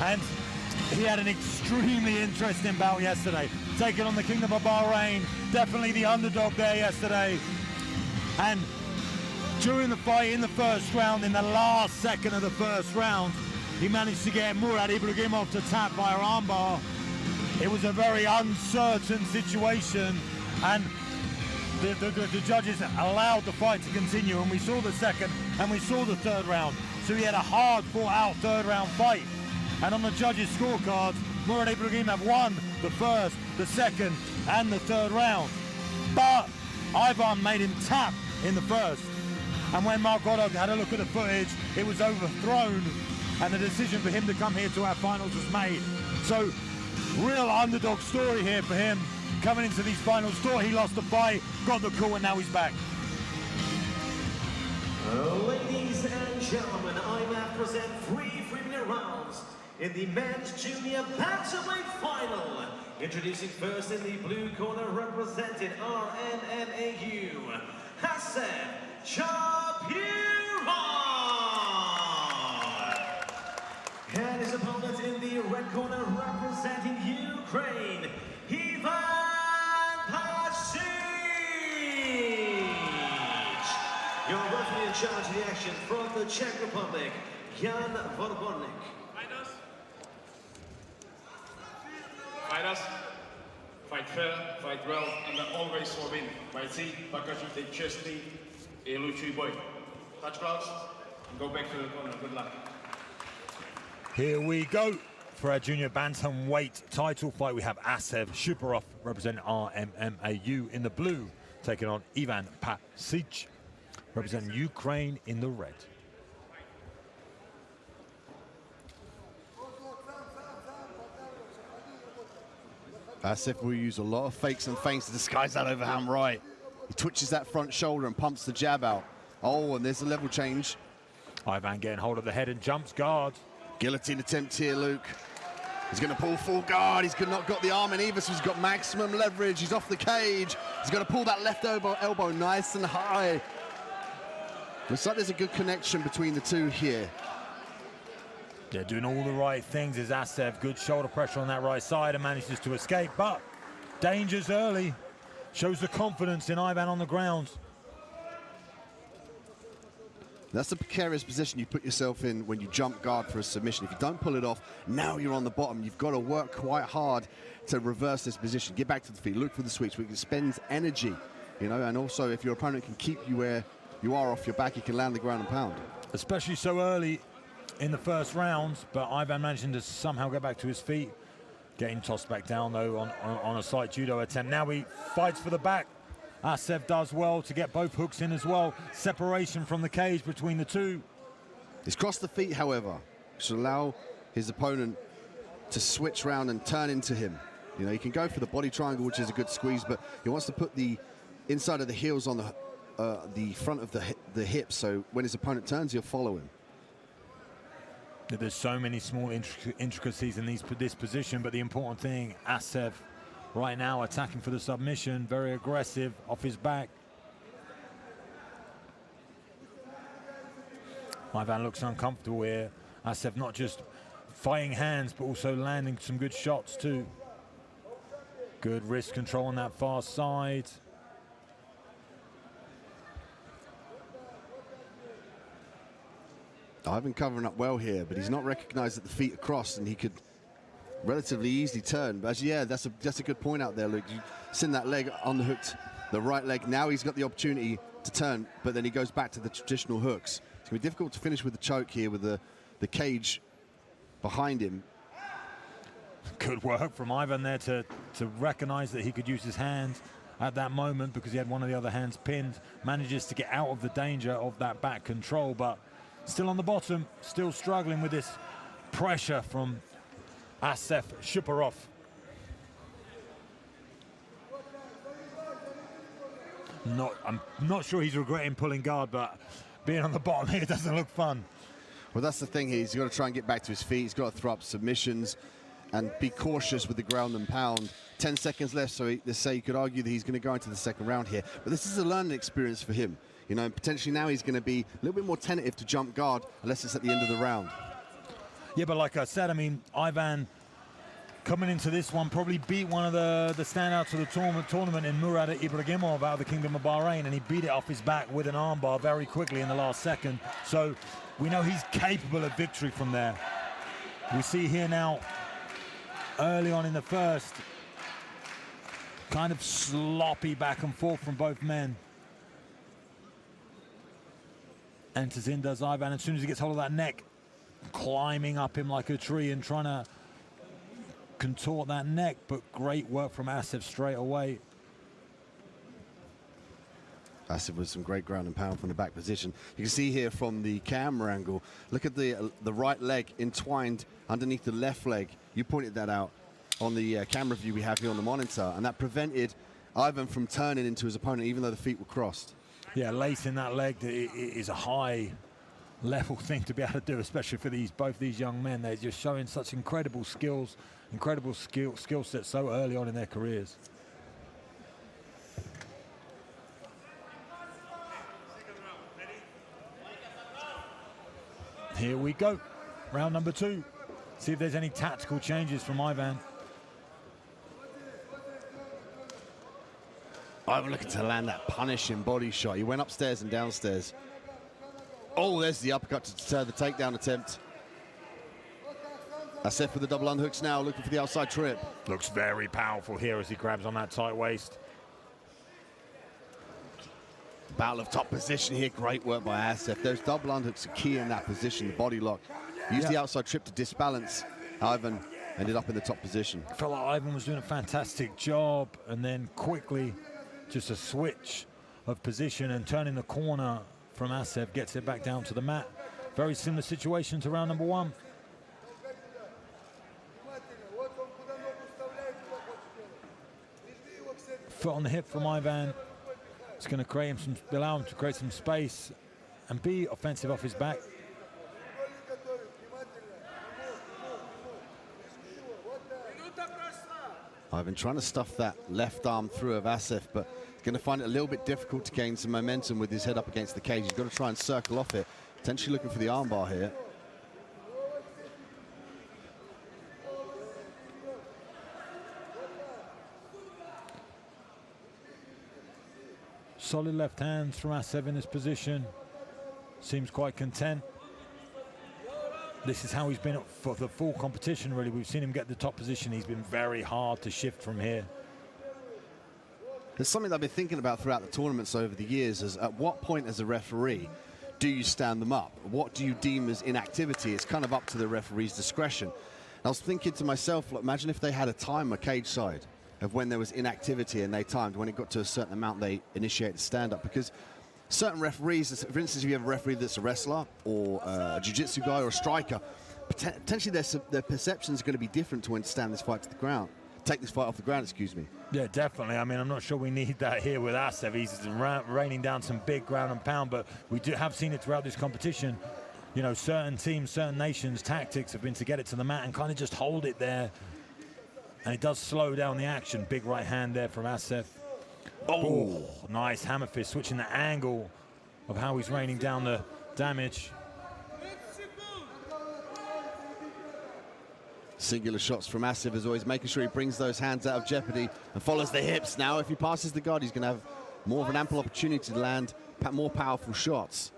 And he had an extremely interesting bout yesterday, taking on the Kingdom of Bahrain, definitely the underdog there yesterday. And during the fight in the first round, in the last second of the first round, he managed to get Murad Ibragimov to tap via armbar. It was a very uncertain situation, and the judges allowed the fight to continue, and we saw the second and we saw the third round. So he had a hard fought out third round fight. And on the judges' scorecards, Murad Ibragimov won the first, the second, and the third round. But Ivan made him tap in the first. And when Mark Godog had a look at the footage, it was overthrown, and the decision for him to come here to our finals was made. So, real underdog story here for him. Coming into these finals, thought he lost the fight, got the call, and now he's back. Ladies and gentlemen, IMMAF present 3 3-minute rounds in the men's junior bantamweight final. Introducing first in the blue corner, representing RMMAU, Shakenbay. And his opponent in the red corner, representing Ukraine, Ivan Patsee. Your referee in charge of the action from the Czech Republic, Jan Vorbornik. Fighters, fight fair, fight well, and always for win. Patsee, because you take justly a lucky boy. Touch gloves, and go back to the corner. Good luck. Here we go for our junior bantamweight title fight. We have Azizov representing RMMAU in the blue, taking on Ivan Patsee representing Ukraine in the red. Azizov will use a lot of fakes and feints to disguise that overhand right. He twitches that front shoulder and pumps the jab out. Oh, and there's a level change. Ivan getting hold of the head and jumps guard. Guillotine attempt here, Luke. He's going to pull full guard. He's not got the arm in either, so he's got maximum leverage. He's off the cage. He's going to pull that left elbow nice and high. Looks like there's a good connection between the two here. They're doing all the right things as Azizov. Good shoulder pressure on that right side and manages to escape, but dangers early. Shows the confidence in Ivan on the ground. That's the precarious position you put yourself in when you jump guard for a submission. If you don't pull it off, now you're on the bottom. You've got to work quite hard to reverse this position. Get back to the feet, look for the sweeps. We can spend energy, you know, and also if your opponent can keep you where you are off your back, you can land the ground and pound. Especially so early in the first round, but Ivan managing to somehow get back to his feet. Getting tossed back down though on a slight judo attempt. Now he fights for the back. Azizov does well to get both hooks in as well. Separation from the cage between the two. He's crossed the feet, however, should allow his opponent to switch round and turn into him. You know, he can go for the body triangle, which is a good squeeze, but he wants to put the inside of the heels on the front of the hips, so when his opponent turns, he'll follow him. There's so many small intricacies in this position, but the important thing, Azizov right now attacking for the submission, very aggressive off his back. Ivan looks uncomfortable here. Azizov not just fighting hands, but also landing some good shots too. Good wrist control on that far side. Ivan covering up well here, but he's not recognized that the feet are crossed and he could relatively easily turn. But yeah, that's a good point out there, Luke. You send that leg unhooked, the right leg. Now he's got the opportunity to turn, but then he goes back to the traditional hooks. It's going to be difficult to finish with the choke here with the cage behind him. Good work from Ivan there to recognize that he could use his hands at that moment because he had one of the other hands pinned. Manages to get out of the danger of that back control, but still on the bottom, still struggling with this pressure from Azizov Shuparov. I'm not sure he's regretting pulling guard, but being on the bottom here doesn't look fun. Well, that's the thing here. He's got to try and get back to his feet. He's got to throw up submissions and be cautious with the ground and pound. 10 seconds left, so let's say you could argue that he's going to go into the second round here. But this is a learning experience for him. You know, potentially now he's going to be a little bit more tentative to jump guard unless it's at the end of the round. Yeah, but like I said, I mean, Ivan coming into this one probably beat one of the standouts of the tournament in Murad Ibragimov out of the Kingdom of Bahrain, and he beat it off his back with an armbar very quickly in the last second. So we know he's capable of victory from there. We see here now, early on in the first, kind of sloppy back and forth from both men. Enters in, does Ivan. As soon as he gets hold of that neck, climbing up him like a tree and trying to contort that neck, but great work from Azizov straight away. Azizov with some great ground and pound from the back position. You can see here from the camera angle, look at the right leg entwined underneath the left leg. You pointed that out on the camera view we have here on the monitor, and that prevented Ivan from turning into his opponent even though the feet were crossed. Yeah, lacing that leg is a high level thing to be able to do, especially for both these young men. They're just showing such incredible skills, incredible skill sets so early on in their careers. Here we go, round number 2. See if there's any tactical changes from Ivan. Ivan looking to land that punishing body shot. He went upstairs and downstairs. Oh, there's the uppercut to deter the takedown attempt. Azizov with the double unhooks now, looking for the outside trip. Looks very powerful here as he grabs on that tight waist. Battle of top position here, great work by Azizov. Those double unhooks are key in that position, the body lock. Used the outside trip to disbalance. Ivan ended up in the top position. I felt like Ivan was doing a fantastic job, and then quickly just a switch of position and turning the corner from Azizov, gets it back down to the mat. Very similar situation to round number 1. Foot on the hip from Ivan. It's going to allow him to create some space and be offensive off his back. Ivan trying to stuff that left arm through of Azizov, but he's going to find it a little bit difficult to gain some momentum with his head up against the cage. He's got to try and circle off it, potentially looking for the armbar here. Solid left hands from Azizov in this position. Seems quite content. This is how he's been for the full competition, really. We've seen him get the top position. He's been very hard to shift from here. There's something that I've been thinking about throughout the tournaments over the years is at what point as a referee do you stand them up? What do you deem as inactivity? It's kind of up to the referee's discretion. And I was thinking to myself, look, imagine if they had a timer cage side. of when there was inactivity and they timed. When it got to a certain amount, they initiate the stand-up. Because certain referees, for instance, if you have a referee that's a wrestler or a jiu-jitsu guy or a striker, potentially their perceptions are going to be different to when to stand this fight to the ground. Take this fight off the ground, excuse me. Yeah, definitely. I mean, I'm not sure we need that here with Azizov. He's raining down some big ground and pound, but we have seen it throughout this competition. You know, certain teams, certain nations' tactics have been to get it to the mat and kind of just hold it there. And it does slow down the action. Big right hand there from Azizov. Oh, nice hammer fist, switching the angle of how he's raining down the damage. Singular shots from Azizov as always, making sure he brings those hands out of jeopardy and follows the hips. Now, if he passes the guard, he's going to have more of an ample opportunity to land more powerful shots.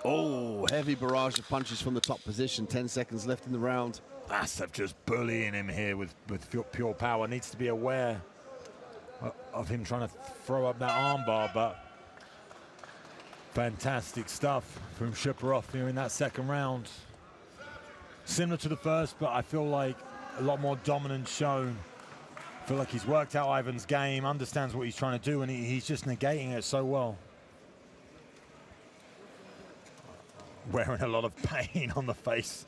Oh, heavy barrage of punches from the top position. 10 seconds left in the round. Azizov just bullying him here with pure power. Needs to be aware of him trying to throw up that armbar, but fantastic stuff from Shakenbay here in that second round. Similar to the first, but I feel like a lot more dominance shown. I feel like he's worked out Ivan's game, understands what he's trying to do, and he's just negating it so well. Wearing a lot of pain on the face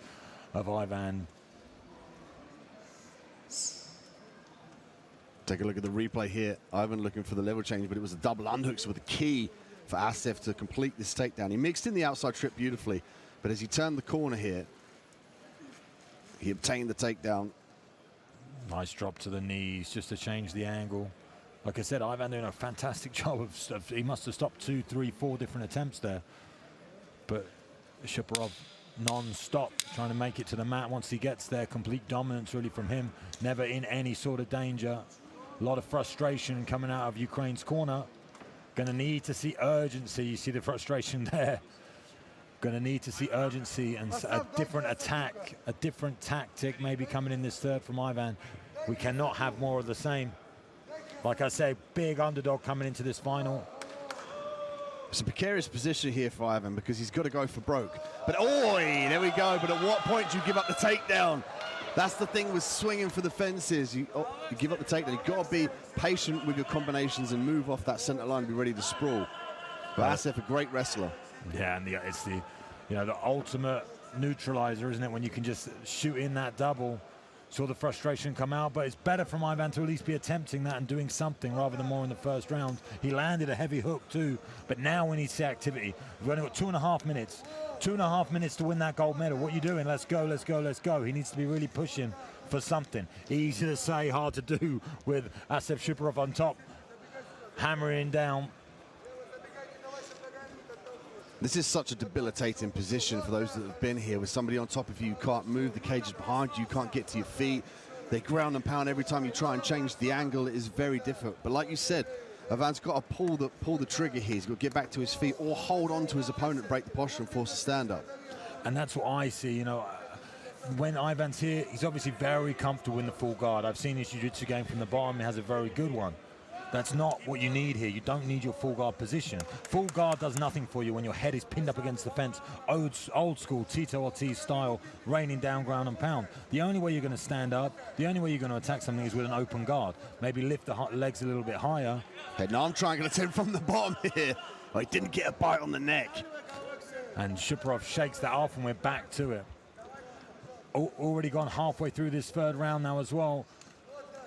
of Ivan. Take a look at the replay here. Ivan looking for the level change, but it was a double underhooks with a key for Azizov to complete this takedown. He mixed in the outside trip beautifully, but as he turned the corner here, he obtained the takedown. Nice drop to the knees just to change the angle. Like I said, Ivan doing a fantastic job of stuff. He must have stopped 2, 3, 4 different attempts there. But Shakenbay non-stop trying to make it to the mat. Once he gets there, complete dominance really from him. Never in any sort of danger. A lot of frustration coming out of Ukraine's corner. Going to need to see urgency. You see the frustration there. Going to need to see urgency and a different attack, a different tactic maybe coming in this third from Ivan. We cannot have more of the same. Like I say, big underdog coming into this final. It's a precarious position here for Ivan because he's got to go for broke. But, oi, there we go. But at what point do you give up the takedown? That's the thing with swinging for the fences. You give up the takedown. You've got to be patient with your combinations and move off that center line and be ready to sprawl. But Azizov, a great wrestler. Yeah, and it's the, you know, the ultimate neutralizer, isn't it? When you can just shoot in that double. Saw the frustration come out, but it's better from Ivan to at least be attempting that and doing something rather than more in the first round. He landed a heavy hook too, but now we need to see activity. We've only got 2.5 minutes. 2.5 minutes to win that gold medal. What are you doing? Let's go, let's go, let's go. He needs to be really pushing for something. Easy to say, hard to do with Azizov Shakenbay on top, hammering down. This is such a debilitating position for those that have been here with somebody on top of you. You can't move, the cage is behind you, you can't get to your feet. They ground and pound every time you try and change the angle. It is very difficult. But like you said, Ivan's got to pull the trigger here. He's got to get back to his feet or hold on to his opponent, break the posture and force a stand-up. And that's what I see, you know. When Ivan's here, he's obviously very comfortable in the full guard. I've seen his jiu-jitsu game from the bottom. He has a very good one. That's not what you need here. You don't need your full guard position. Full guard does nothing for you when your head is pinned up against the fence. Old school Tito Ortiz style, raining down ground and pound. The only way you're going to stand up, the only way you're going to attack something is with an open guard. Maybe lift the legs a little bit higher. Head and arm triangle attempt from the bottom here. Oh, he didn't get a bite on the neck. And Shakenbay shakes that off and we're back to it. Already gone halfway through this third round now as well.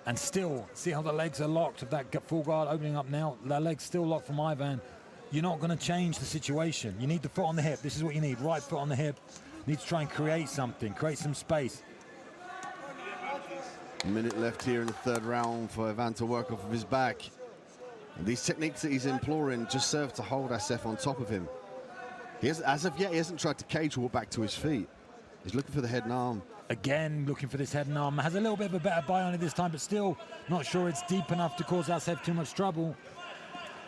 And still, see how the legs are locked of that full guard opening up now. The legs still locked from Ivan. You're not going to change the situation. You need the foot on the hip. This is what you need. Right foot on the hip. Need to try and create something, create some space. A minute left here in the third round for Ivan to work off of his back. And these techniques that he's imploring just serve to hold Azizov on top of him. As of yet, he hasn't tried to cage walk back to his feet. He's looking for the head and arm. Again, looking for this head and arm. Has a little bit of a better bite on it this time, but still not sure it's deep enough to cause Azizov too much trouble.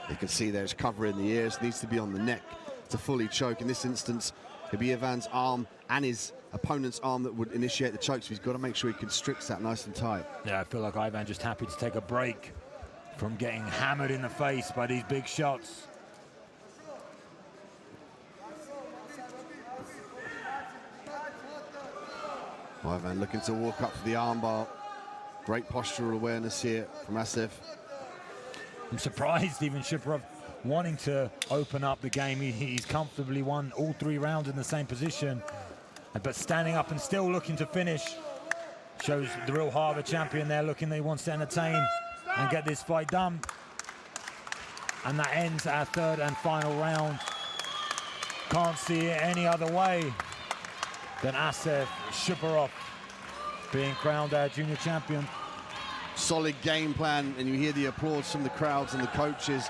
You can see there's cover in the ears. Needs to be on the neck to fully choke. In this instance, it'd be Ivan's arm and his opponent's arm that would initiate the choke, so he's got to make sure he constricts that nice and tight. Yeah, I feel like Ivan just happy to take a break from getting hammered in the face by these big shots. Ivan looking to walk up for the armbar. Great postural awareness here from Azizov. I'm surprised even Shakenbay wanting to open up the game. He's comfortably won all 3 rounds in the same position, but standing up and still looking to finish shows the real heart of a champion there, looking that he wants to entertain and get this fight done. And that ends our 3rd and final round. Can't see it any other way than Azizov Shakenbay being crowned our junior champion. Solid game plan, and you hear the applause from the crowds and the coaches.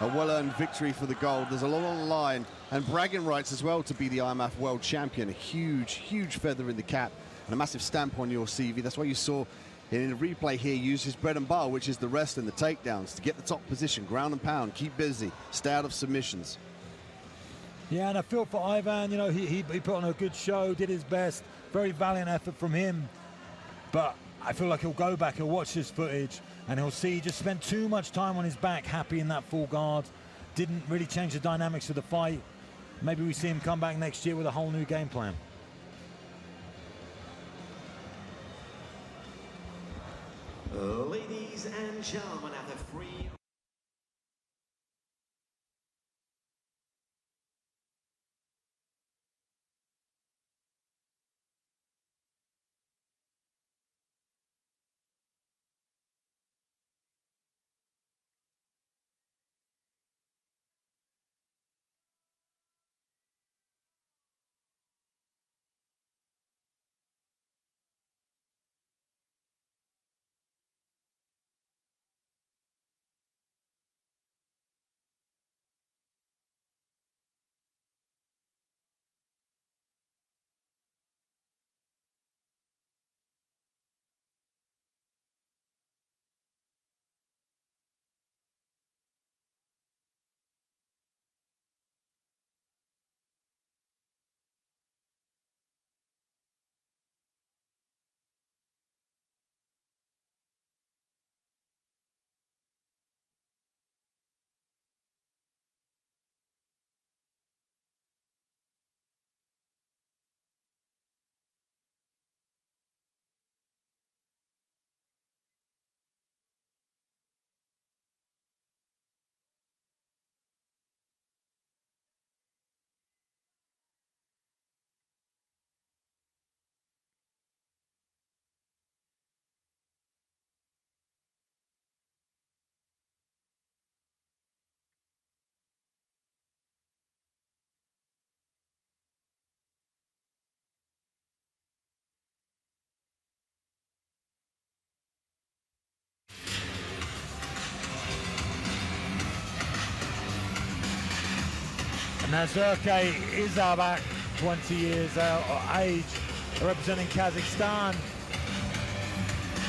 A well-earned victory for the gold. There's a lot on the line, and bragging rights as well to be the IMMAF world champion. A huge, huge feather in the cap and a massive stamp on your CV. That's why you saw in the replay here use his bread and butter, which is the wrestling, the takedowns, to get the top position, ground and pound, keep busy, stay out of submissions. Yeah, and I feel for Ivan, you know, he put on a good show, did his best, very valiant effort from him. But I feel like he'll go back, he'll watch this footage, and he'll see he just spent too much time on his back, happy in that full guard. Didn't really change the dynamics of the fight. Maybe we see him come back next year with a whole new game plan. Ladies and gentlemen, at the free... Nazirke Izabak, 20 years of age, representing Kazakhstan,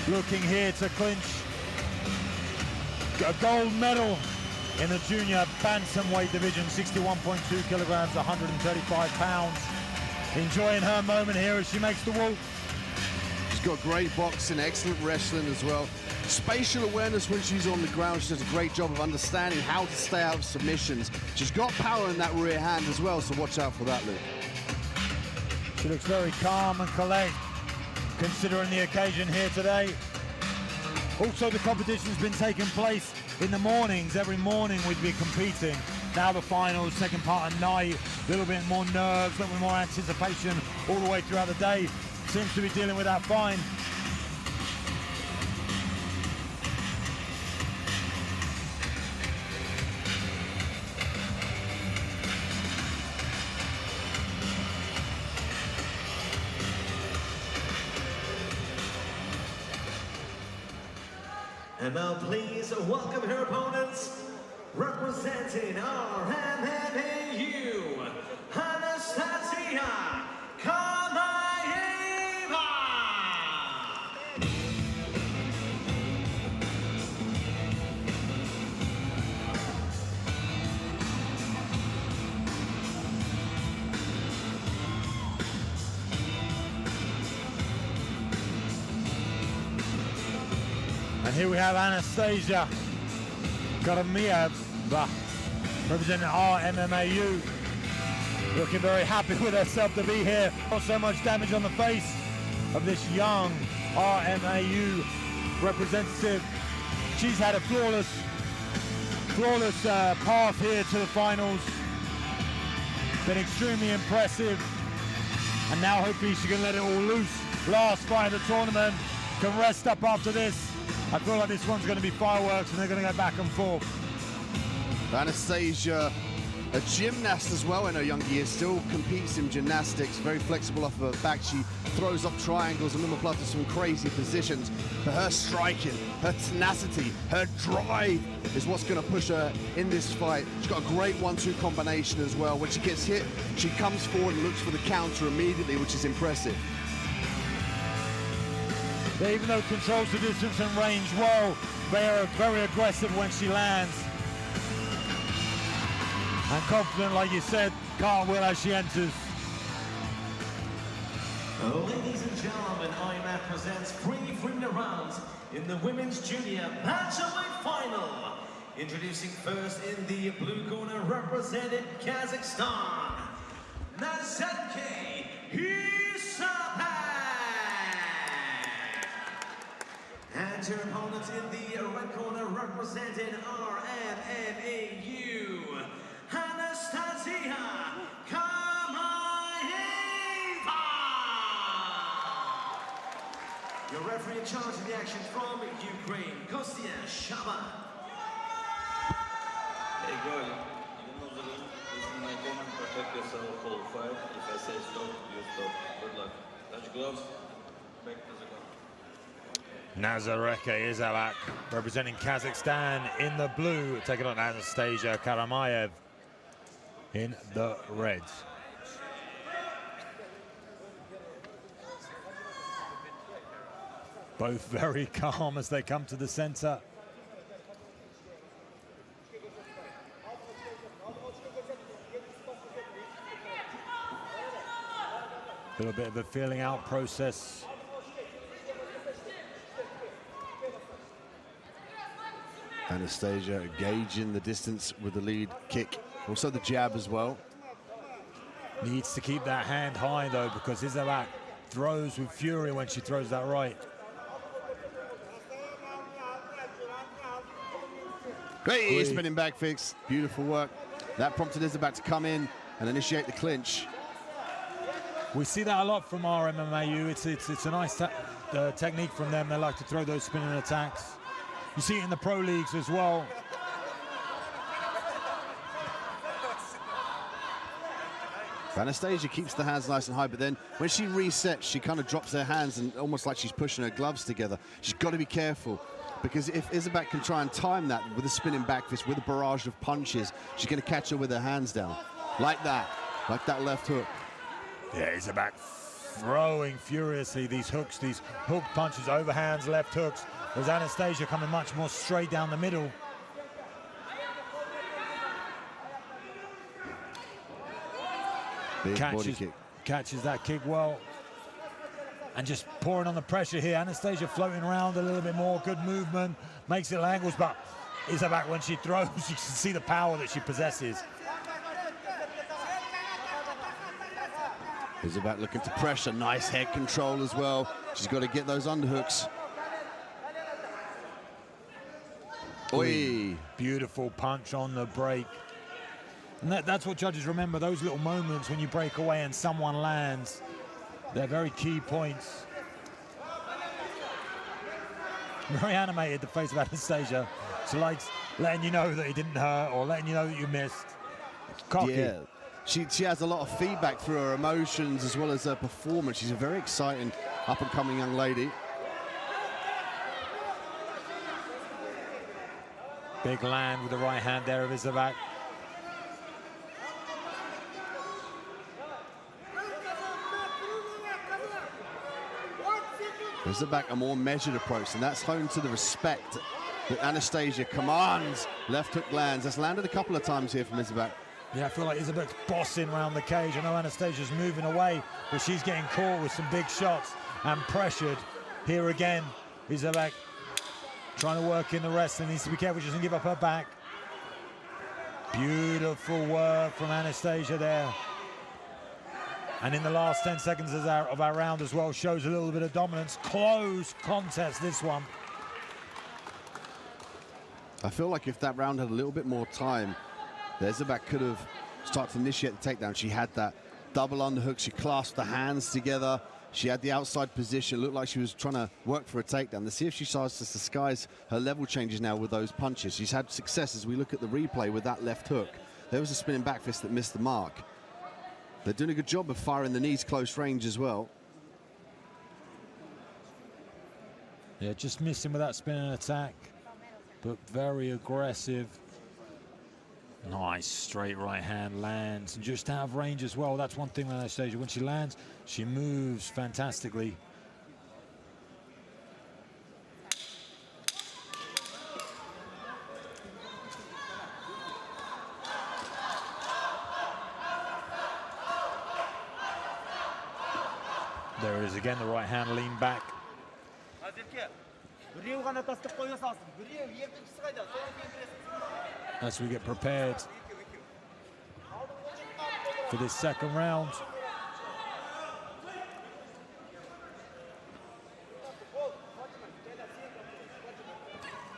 looking here to clinch a gold medal in the junior bantamweight division, 61.2 kilograms, 135 pounds. Enjoying her moment here as she makes the walk. She's got great boxing, excellent wrestling as well. Spatial awareness when she's on the ground. She does a great job of understanding how to stay out of submissions. She's got power in that rear hand as well, so watch out for that, Luke. She looks very calm and collected, considering the occasion here today. Also, the competition's been taking place in the mornings. Every morning we'd be competing. Now the finals, second part at night. A little bit more nerves, a little bit more anticipation all the way throughout the day. Seems to be dealing with that fine. And now please welcome her opponents, representing our MMAU, Anastasia Kamaeva. And here we have Anastasia Kamaeva, representing our MMAU, looking very happy with herself to be here. Not so much damage on the face, of this young RMAU representative. She's had a flawless path here to the finals. Been extremely impressive. And now hopefully she can let it all loose. Last fight of the tournament. Can rest up after this. I feel like this one's going to be fireworks and they're going to go back and forth. Anastasia, a gymnast as well in her younger years, still competes in gymnastics, very flexible off of her back. She throws up triangles and omoplata to some crazy positions. But her striking, her tenacity, her drive is what's going to push her in this fight. She's got a great 1-2 combination as well. When she gets hit, she comes forward and looks for the counter immediately, which is impressive. Even though controls the distance and range well, they are very aggressive when she lands. And confident, like you said, cartwheel as she enters. Ladies and gentlemen, IMMAF presents 3 preliminary rounds in the women's junior bantamweight final. Introducing first in the blue corner, representing Kazakhstan, Nazarke Hisapak. And her opponents in the red corner, representing RMMAU, Anastasia Kamaeva. Your referee in charge of the action from Ukraine, Kostya Shaba. Hey girl, you know the rule. This is my comment. Protect yourself whole fight. If I say stop, you stop. Good luck. Touch gloves. Back to the gun. Nazareke Izalak representing Kazakhstan in the blue, taking on Anastasia Karamaev in the reds. Both very calm as they come to the center. A little bit of a feeling out process. Anastasia gauging the distance with the lead kick. Also the jab as well. Needs to keep that hand high though, because Izalak throws with fury when she throws that right. Great spinning back fix. Beautiful work. That prompted Izalak to come in and initiate the clinch. We see that a lot from our MMAU. It's a nice technique from them. They like to throw those spinning attacks. You see it in the pro leagues as well. Anastasia keeps the hands nice and high, but then when she resets, she kind of drops her hands and almost like she's pushing her gloves together. She's got to be careful, because if Izalak can try and time that with a spinning back fist, with a barrage of punches, she's going to catch her with her hands down. Like that left hook. Yeah, Izalak throwing furiously these hooks, these hook punches, overhands, left hooks. There's Anastasia coming much more straight down the middle. Big body kick. Catches that kick well. And just pouring on the pressure here. Anastasia floating around a little bit more. Good movement. Makes it angles, but Izalak, when she throws, you can see the power that she possesses. Izalak looking to pressure. Nice head control as well. She's got to get those underhooks. Oi. Beautiful punch on the break. And that's what judges remember, those little moments when you break away and someone lands. They're very key points. Very animated, the face of Anastasia. She likes letting you know that it didn't hurt or letting you know that you missed. Cocky. Yeah. She has a lot of feedback through her emotions as well as her performance. She's a very exciting up-and-coming young lady. Big land with the right hand there of Izalak. Izalak a more measured approach, and that's home to the respect that Anastasia commands. Left hook lands. That's landed a couple of times here from Izalak. Yeah, I feel like Izalak's bossing around the cage. I know Anastasia's moving away, but she's getting caught with some big shots and pressured. Here again, Izalak trying to work in the wrestling. Needs to be careful, she doesn't give up her back. Beautiful work from Anastasia there. And in the last 10 seconds of our round as well, shows a little bit of dominance. Close contest, this one. I feel like if that round had a little bit more time, Izabak could have started to initiate the takedown. She had that double underhook. She clasped the hands together. She had the outside position. Looked like she was trying to work for a takedown. Let's see if she starts to disguise her level changes now with those punches. She's had success as we look at the replay with that left hook. There was a spinning back fist that missed the mark. They're doing a good job of firing the knees close range as well. Yeah, just missing with that spinning attack, but very aggressive. Nice straight right hand lands, and just out of range as well. That's one thing on that stage. When she lands, she moves fantastically. There it is again, the right hand lean back. As we get prepared for this second round.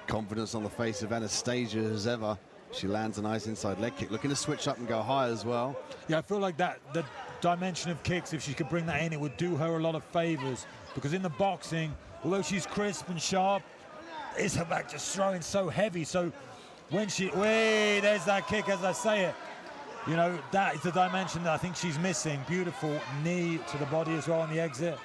Confidence on the face of Anastasia as ever. She lands a nice inside leg kick, looking to switch up and go high as well. Yeah, I feel like that the dimension of kicks, if she could bring that in, it would do her a lot of favors, because in the boxing, although she's crisp and sharp, Izabak just throwing so heavy. So when she, there's that kick as I say it. You know, that is the dimension that I think she's missing. Beautiful knee to the body as well on the exit.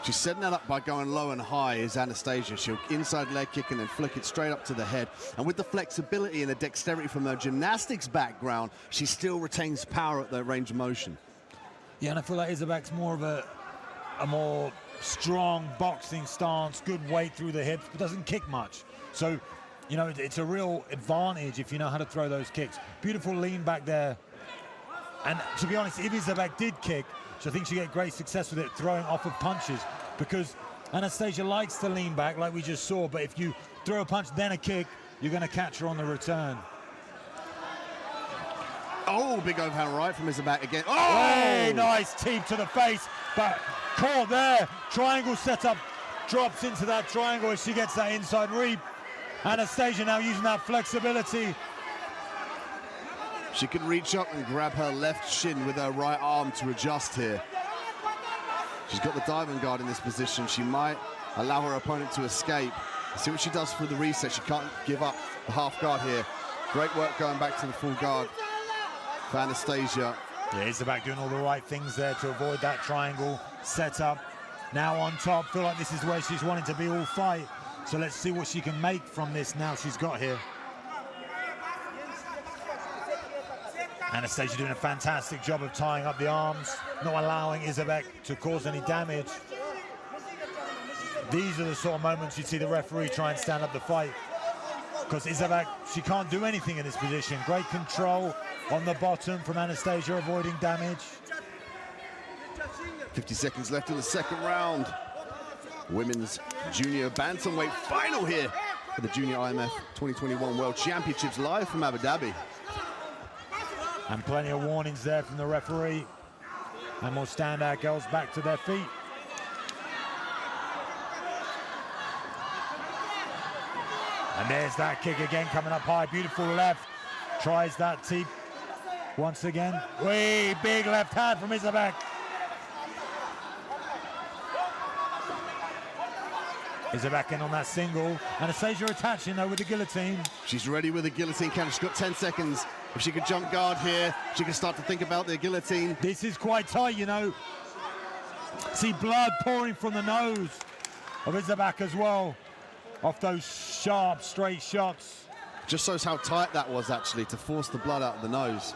She's setting that up by going low and high is Anastasia. She'll inside leg kick and then flick it straight up to the head. And with the flexibility and the dexterity from her gymnastics background, she still retains power at the range of motion. Yeah, and I feel like Izabak's more of a more strong boxing stance, good weight through the hips, but doesn't kick much. So, you know, it's a real advantage if you know how to throw those kicks. Beautiful lean back there. And to be honest, if Izabak did kick, so I think she'd get great success with it, throwing off of punches, because Anastasia likes to lean back like we just saw, but if you throw a punch, then a kick, you're going to catch her on the return. Oh, big overhand right from Izabak again. Oh! Hey, nice teep to the face, but caught there. Triangle setup, drops into that triangle as she gets that inside reap. Anastasia now using that flexibility. She can reach up and grab her left shin with her right arm to adjust here. She's got the diamond guard in this position. She might allow her opponent to escape. See what she does for the reset. She can't give up the half guard here. Great work going back to the full guard for Anastasia. Yeah, Izabak doing all the right things there to avoid that triangle setup. Now on top, feel like this is where she's wanting to be all fight. So let's see what she can make from this now she's got here. Anastasia doing a fantastic job of tying up the arms, not allowing Izabak to cause any damage. These are the sort of moments you'd see the referee try and stand up the fight, because Izabak, she can't do anything in this position. Great control on the bottom from Anastasia, avoiding damage. 50 seconds left in the second round. Women's junior bantamweight final here for the Junior IMMAF 2021 World Championships live from Abu Dhabi. And plenty of warnings there from the referee. And we'll stand our girls back to their feet. And there's that kick again coming up high. Beautiful left. Tries that teep once again. Way big left hand from Izabak. Izabak in on that single. Anastasia attaching though with the guillotine. She's ready with the guillotine counter. She's got 10 seconds. If she could jump guard here, she can start to think about the guillotine. This is quite tight, you know. See blood pouring from the nose of Izabak as well, off those sharp, straight shots. Just shows how tight that was, actually, to force the blood out of the nose.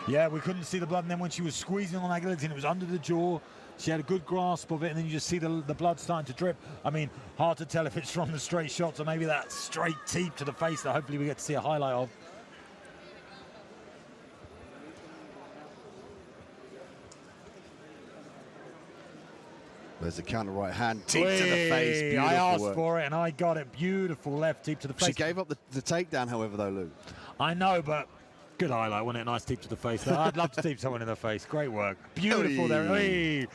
Yeah, we couldn't see the blood, and then when she was squeezing on that guillotine, it was under the jaw. She had a good grasp of it, and then you just see the blood starting to drip. I mean, hard to tell if it's from the straight shots or maybe that straight teep to the face that hopefully we get to see a highlight of. There's a counter right hand, teep to the face. Beautiful I asked work. for it and I got it. Beautiful left teep to the face. She gave up the takedown, however, though, Lou. I know, but Good highlight, wasn't it? Nice teep to the face. I'd love to teep someone in the face. Great work. Beautiful there. Hey.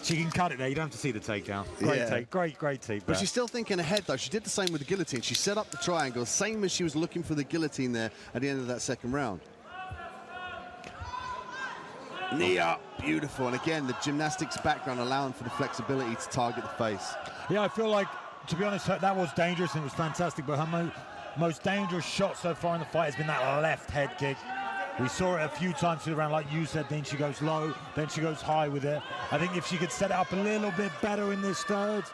She can cut it there. You don't have to see the takedown. Great take. Great teep. But she's still thinking ahead, though. She did the same with the guillotine. She set up the triangle, same as she was looking for the guillotine there at the end of that second round. Knee up. Beautiful. And again, the gymnastics background allowing for the flexibility to target the face. Yeah, I feel like, to be honest, that was dangerous and it was fantastic, but her most dangerous shot so far in the fight has been that left head kick. We saw it a few times through the round, like you said, then she goes low, then she goes high with it. I think if she could set it up a little bit better in this third,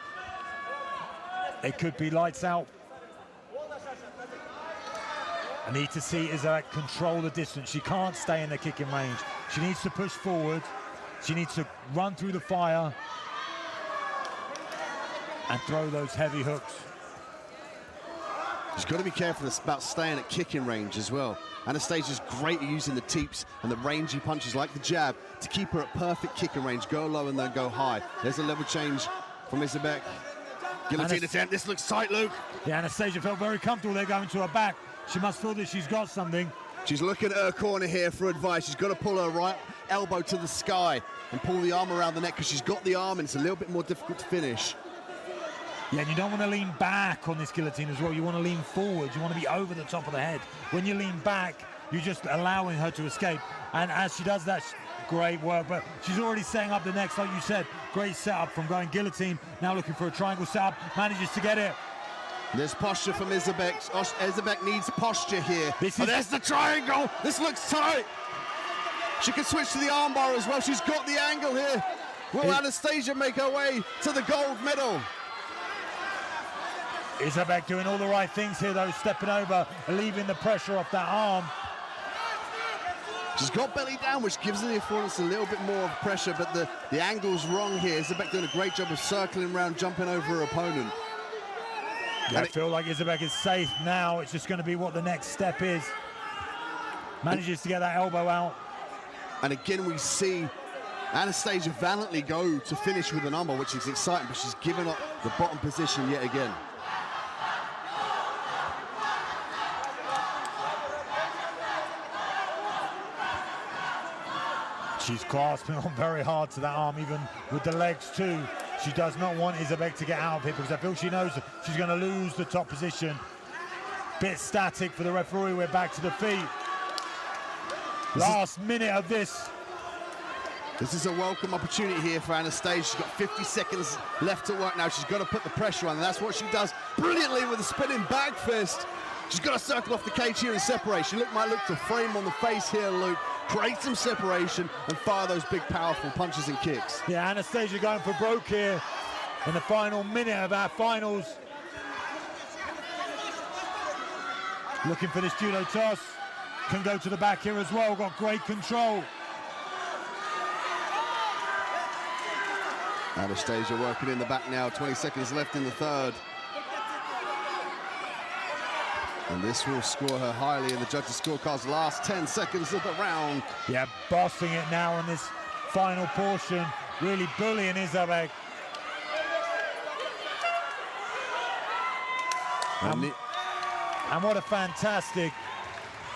it could be lights out. I need to see Izabek control the distance. She can't stay in the kicking range. She needs to push forward. She needs to run through the fire and throw those heavy hooks. She's got to be careful about staying at kicking range as well. Anastasia's great at using the teeps and the rangy punches like the jab to keep her at perfect kicking range. Go low and then go high. There's a level change from Izabek. Guillotine attempt. This looks tight, Luke. Yeah, Anastasia felt very comfortable there going to her back. She must feel that she's got something. She's looking at her corner here for advice. She's got to pull her right elbow to the sky and pull the arm around the neck because she's got the arm and it's a little bit more difficult to finish. Yeah, and you don't want to lean back on this guillotine as well. You want to lean forward. You want to be over the top of the head. When you lean back, you're just allowing her to escape. And as she does that, great work. But she's already setting up the next, like you said. Great setup from going guillotine. Now looking for a triangle setup. Manages to get it. There's posture from Izabek. Izabek needs posture here. There's the triangle. This looks tight. She can switch to the armbar as well. She's got the angle here. Will Anastasia make her way to the gold medal? Izabek doing all the right things here, though, stepping over, leaving the pressure off that arm. She's got belly down, which gives the opponents a little bit more of pressure, but the angle's wrong here. Izabek doing a great job of circling around, jumping over her opponent. Yeah, I feel like Izabek is safe now. It's just going to be what the next step is. Manages to get that elbow out. And again, we see Anastasia valiantly go to finish with an armbar, which is exciting, but she's given up the bottom position yet again. She's clasping on very hard to that arm, even with the legs too. She does not want Izabek to get out of it because I feel she knows she's going to lose the top position. Bit static for the referee. We're back to the feet. Last minute of this. This is a welcome opportunity here for Anastasia. She's got 50 seconds left to work now. She's got to put the pressure on, and that's what she does brilliantly with a spinning back fist. She's got to circle off the cage here and separate. She might look to frame on the face here, Luke. Create some separation and fire those big, powerful punches and kicks. Yeah, Anastasia going for broke here in the final minute of our finals. Looking for this judo toss. Can go to the back here as well. Got great control. Anastasia working in the back now. 20 seconds left in the third. And this will score her highly in the judges' scorecards. Last 10 seconds of the round. Yeah, bossing it now in this final portion. Really bullying Izabek. And what a fantastic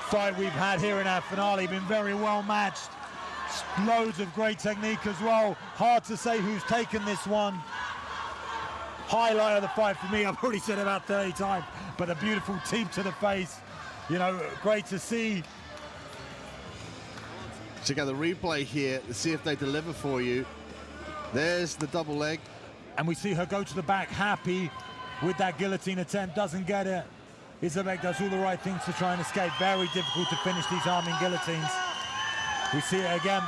fight we've had here in our finale. Been very well matched. Loads of great technique as well. Hard to say who's taken this one. Highlight of the fight for me, I've already said about 30 times, but a beautiful teep to the face. You know, great to see. Check out the replay here to see if they deliver for you. There's the double leg. And we see her go to the back happy with that guillotine attempt, doesn't get it. Izabek does all the right things to try and escape. Very difficult to finish these arming guillotines. We see it again.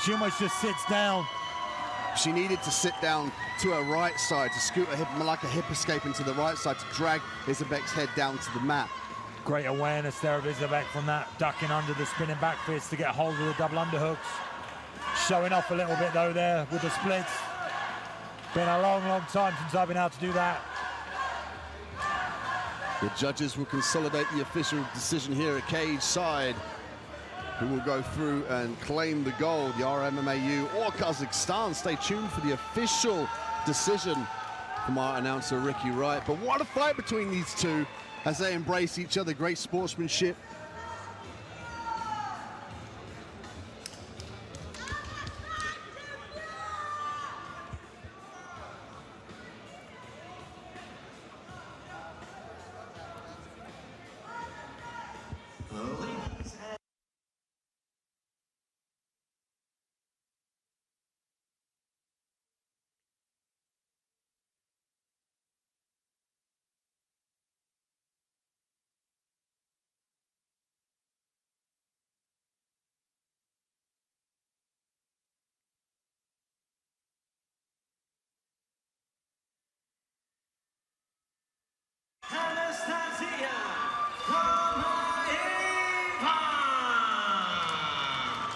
She almost just sits down. She needed to sit down to her right side to scoot her hip, like a hip escape into the right side to drag Izabek's head down to the mat. Great awareness there of Izabek from that ducking under the spinning back fist to get hold of the double underhooks. Showing off a little bit though there with the splits. Been a long, long time since I've been able to do that. The judges will consolidate the official decision here at cage side. Who will go through and claim the gold, the RMMAU or Kazakhstan. Stay tuned for the official decision from our announcer, Ricky Wright. But what a fight between these two as they embrace each other. Great sportsmanship,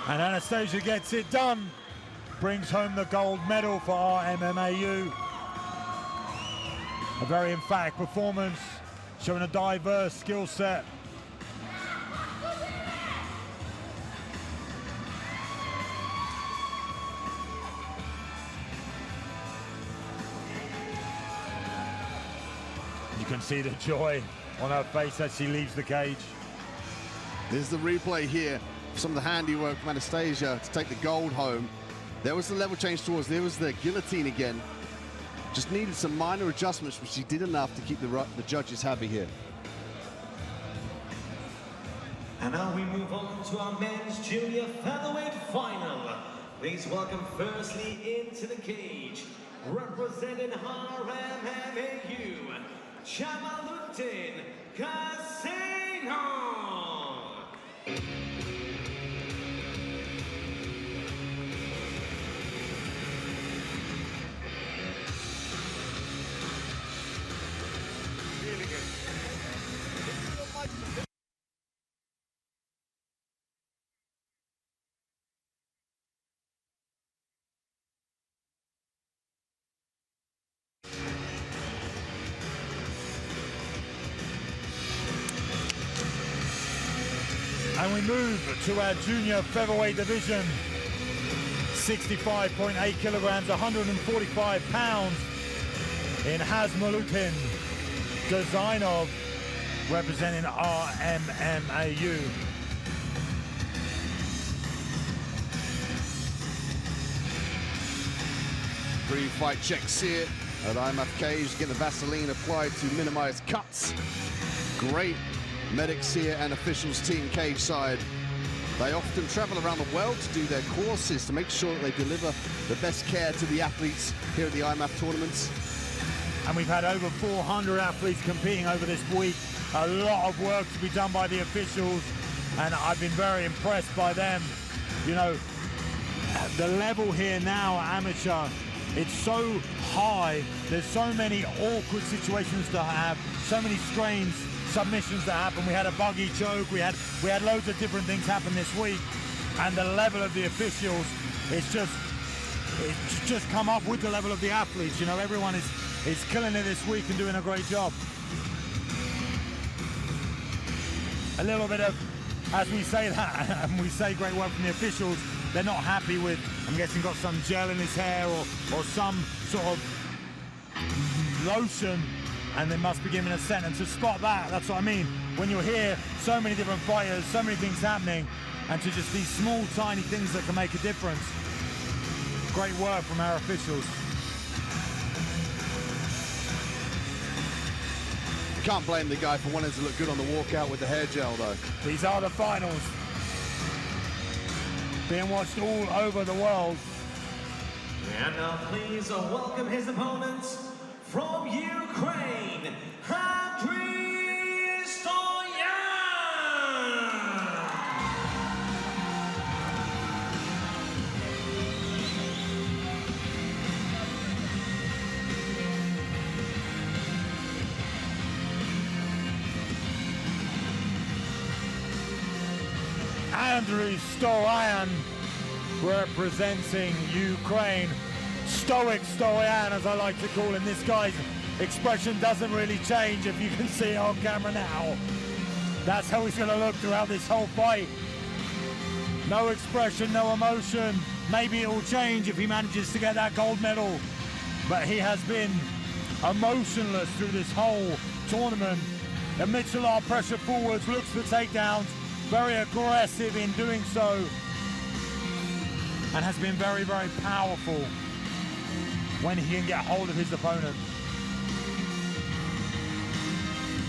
And Anastasia gets it done. Brings home the gold medal for our MMAU. A very emphatic performance, showing a diverse skill set. You can see the joy on her face as she leaves the cage. There's the replay here. Some of the handiwork from Anastasia to take the gold home. There was the level change towards, there was the guillotine again. Just needed some minor adjustments, but she did enough to keep the judges happy here. And now we move on to our men's junior featherweight final. Please welcome firstly into the cage, representing RMMAU, Chamalutin Casino. And we move to our junior featherweight division. 65.8 kilograms, 145 pounds in Hazmalutin Designov, representing RMMAU. Pre-fight checks here at IMMAF cage, get the Vaseline applied to minimize cuts. Great medics here and officials team cage side. They often travel around the world to do their courses to make sure that they deliver the best care to the athletes here at the IMMAF tournaments. And we've had over 400 athletes competing over this week. A lot of work to be done by the officials, and I've been very impressed by them. You know, the level here now, amateur, it's so high. There's so many awkward situations to have, so many strains, submissions that happen. We had a buggy choke, we had loads of different things happen this week, and the level of the officials, it's just come up with the level of the athletes. You know, everyone is killing it this week and doing a great job. A little bit of, as we say that, and we say great work from the officials, they're not happy with, I'm guessing, got some gel in his hair or some sort of lotion, and they must be giving a sentence. To spot that, that's what I mean. When you're here, so many different fighters, so many things happening, and to just these small, tiny things that can make a difference. Great work from our officials. Can't blame the guy for wanting to look good on the walkout with the hair gel, though. These are the finals. Being watched all over the world. And now please welcome his opponents from Ukraine, Stoyan. Andrew Stoyan, representing Ukraine. Stoic Stoyan, as I like to call him. This guy's expression doesn't really change, if you can see it on camera now. That's how he's going to look throughout this whole fight. No expression, no emotion. Maybe it will change if he manages to get that gold medal. But he has been emotionless through this whole tournament. Emits a lot of pressure forwards, looks for takedowns, very aggressive in doing so, and has been very, very powerful when he can get hold of his opponent.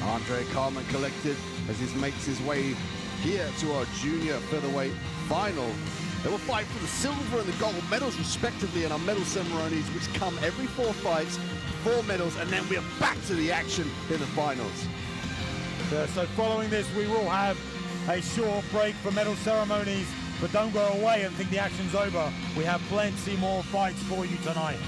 Andre Carmen collected as he makes his way here to our junior featherweight final. They will fight for the silver and the gold medals respectively in our medal ceremonies, which come every 4 fights, 4 medals, and then we are back to the action in the finals. Yeah, so following this, we will have a short break for medal ceremonies, but don't go away and think the action's over. We have plenty more fights for you tonight.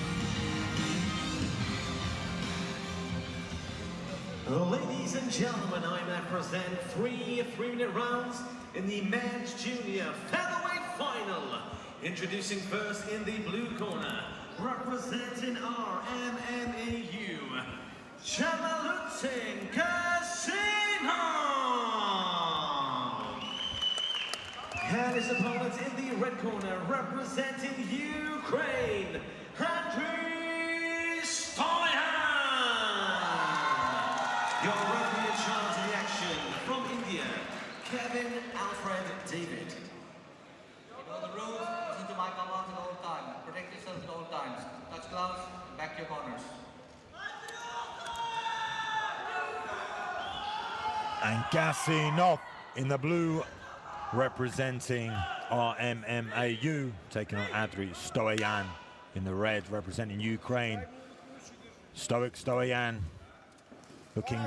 Ladies and gentlemen, I now present three 3-minute rounds in the men's junior featherweight final. Introducing first in the blue corner, representing our MMAU, Chamalutin Casino. And his opponent in the red corner, representing Ukraine, Stoyan. Your referee in charge of the action from India, Kevin Alfred David. You know the rules, listen to my commands at all times. Protect yourself at all times. Touch gloves, back to your corners. And Gasinov in the blue, representing our MMAU, taking on Stoyan in the red, representing Ukraine. Stoyan looking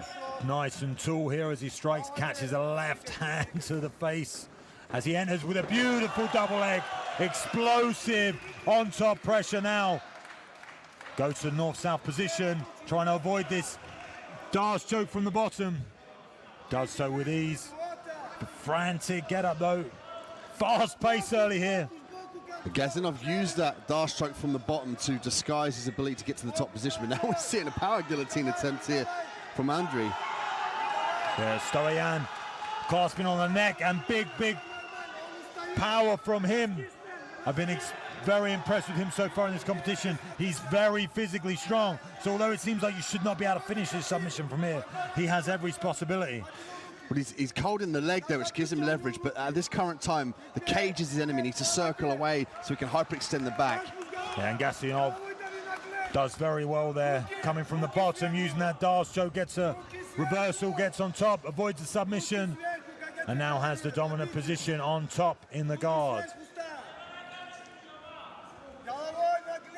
nice and tall here as he strikes, catches a left hand to the face as he enters with a beautiful double leg, explosive on top pressure now. Goes to the north-south position, trying to avoid this Darce choke from the bottom. Does so with ease. The frantic get up though. Fast pace early here. Gazinov used that Darce stroke from the bottom to disguise his ability to get to the top position, but now we're seeing a power guillotine attempt here from Andriy. Yeah, Stoyan clasping on the neck, and big power from him. I've been very impressed with him so far in this competition. He's very physically strong, so although it seems like you should not be able to finish this submission from here, he has every possibility. But he's cold in the leg there, which gives him leverage, but at this current time, the cage is his enemy. He needs to circle away so he can hyperextend the back. Yeah, and Gasinov does very well there, coming from the bottom, using that Darce choke, gets a reversal, gets on top, avoids the submission, and now has the dominant position on top in the guard.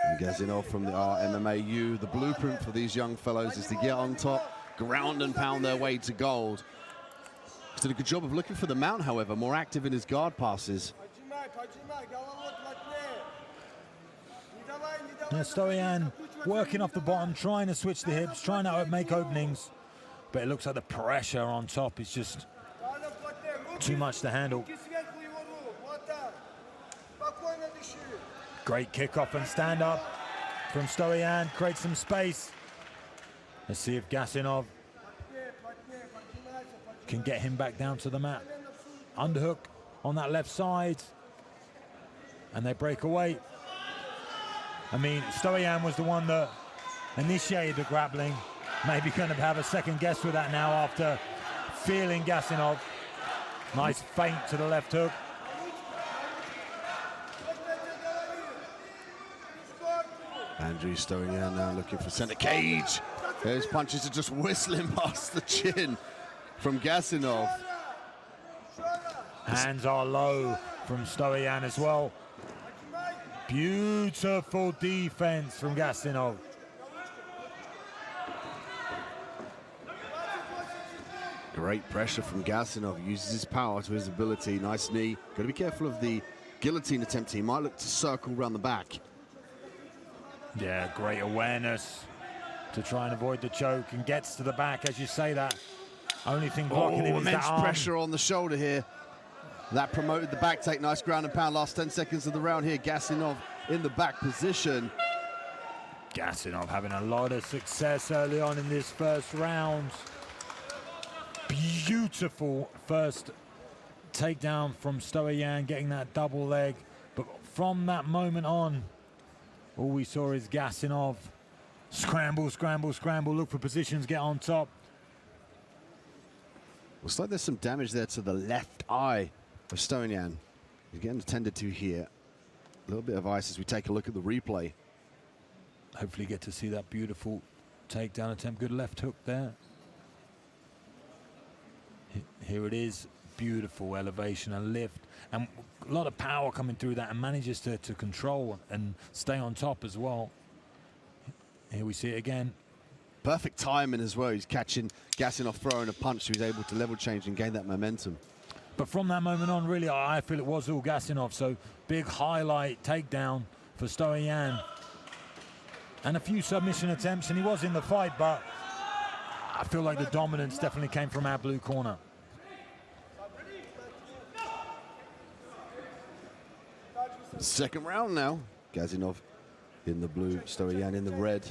And Gazinov from the MMAU, the blueprint for these young fellows is to get on top, ground and pound their way to gold. He's done a good job of looking for the mount, however, more active in his guard passes. Yeah, Stoyan working off the bottom, trying to switch the hips, trying to make openings, but it looks like the pressure on top is just too much to handle. Great kickoff and stand up from Stoyan, creates some space. Let's see if Gasinov can get him back down to the mat. Underhook on that left side, and they break away. I mean, Stoyan was the one that initiated the grappling. Maybe going to have a second guess with that now after feeling Gasinov. Nice feint to the left hook. Andriy Stoyan now looking for center cage. Those punches are just whistling past the chin from Gasinov. Hands are low from Stoyan as well. Beautiful defense from Gasinov. Great pressure from Gasinov, uses his power to his ability. Nice knee. Got to be careful of the guillotine attempt. He might look to circle around the back. Yeah, great awareness to try and avoid the choke, and gets to the back as you say that. Only thing blocking him is that immense arm. pressure on the shoulder here. That promoted the back take. Nice ground and pound. Last 10 seconds of the round here. Gasinov in the back position. Gasinov having a lot of success early on in this first round. Beautiful first takedown from Stoyan, getting that double leg. But from that moment on, all we saw is Gasinov scramble, look for positions, get on top. Looks like there's some damage there to the left eye of Stoyan. He's getting attended to here. A little bit of ice as we take a look at the replay. Hopefully get to see that beautiful takedown attempt. Good left hook there. Here it is. Beautiful elevation and lift. And a lot of power coming through that, and manages to control and stay on top as well. Here we see it again. Perfect timing as well. He's catching Gasinov throwing a punch, so he's able to level change and gain that momentum. But from that moment on, really, I feel it was all Gasinov. So big highlight takedown for Stoyan. And a few submission attempts, and he was in the fight, but I feel like the dominance definitely came from our blue corner. Second round now. Gazinov in the blue, Stoyan in the red.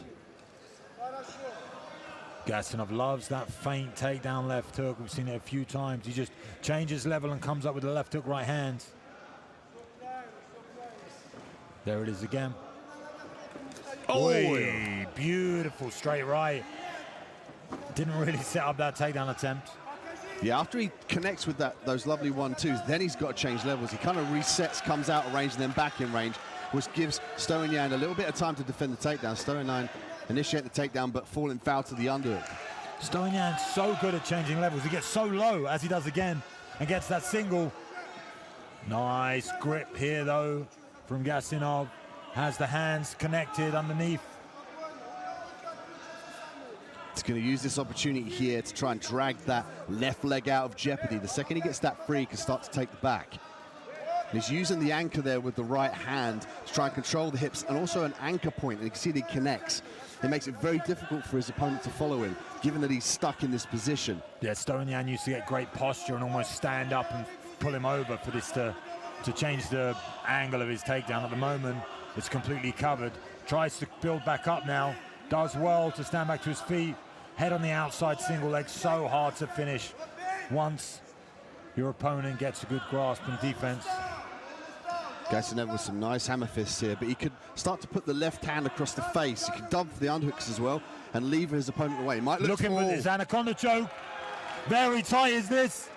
Gazinov loves that feint takedown left hook. We've seen it a few times. He just changes level and comes up with the left hook right hand. There it is again. Oh, beautiful straight right. Didn't really set up that takedown attempt. Yeah, after he connects with those lovely 1-2s, then he's got to change levels. He kind of resets, comes out of range, and then back in range, which gives Stoyan a little bit of time to defend the takedown. Stoyan initiate the takedown, but falling foul to the underhook. Stoyan's so good at changing levels. He gets so low, as he does again, and gets that single. Nice grip here, though, from Gazinov. Has the hands connected underneath. He's going to use this opportunity here to try and drag that left leg out of jeopardy. The second he gets that free, he can start to take the back. And he's using the anchor there with the right hand to try and control the hips, and also an anchor point, and you can see that he connects. It makes it very difficult for his opponent to follow him, given that he's stuck in this position. Yeah, Stoyan used to get great posture and almost stand up and pull him over for this to change the angle of his takedown. At the moment, it's completely covered. Tries to build back up now. Does well to stand back to his feet. Head on the outside single leg, so hard to finish once your opponent gets a good grasp and defense. Gazinov with some nice hammer fists here, but he could start to put the left hand across the face. He could dump for the underhooks as well and leave his opponent away. He might look looking for his anaconda choke. Very tight is this.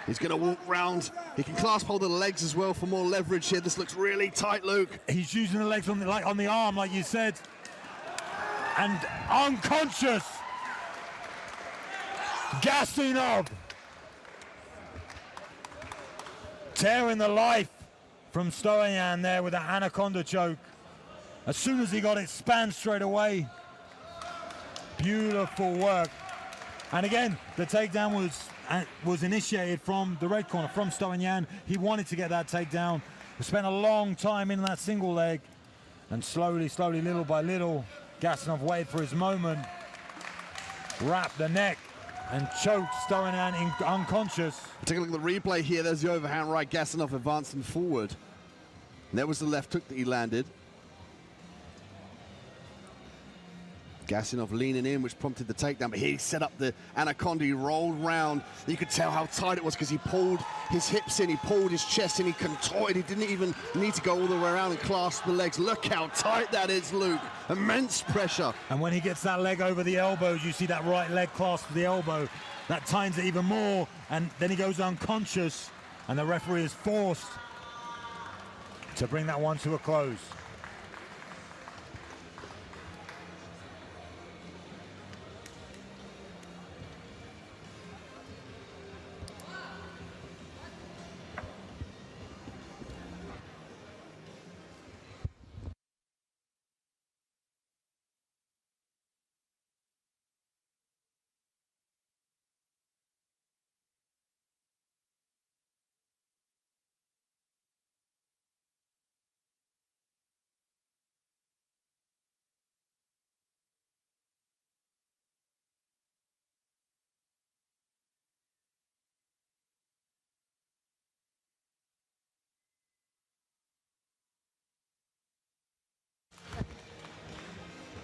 He's going to walk round. He can clasp hold of the legs as well for more leverage here. This looks really tight, Luke. He's using the legs on the arm, like you said. And unconscious. Gazinov tearing the life from Stoyan there with that anaconda choke. As soon as he got it, span straight away. Beautiful work. And again, the takedown was initiated from the red corner, from Stoyan. He wanted to get that takedown. He spent a long time in that single leg. And slowly, little by little, Gazinov waited for his moment, wrapped the neck, and choked Stoyan unconscious. Take a look at the replay here. There's the overhand right. Gazinov advancing forward. And there was the left hook that he landed. Gazinov leaning in, which prompted the takedown, but here he set up the anaconda. He rolled round. You could tell how tight it was because he pulled his hips in, he pulled his chest in, he contorted. He didn't even need to go all the way around and clasp the legs. Look how tight that is, Luke. Immense pressure. And when he gets that leg over the elbows, you see that right leg clasp the elbow. That tightens it even more, and then he goes unconscious, and the referee is forced to bring that one to a close.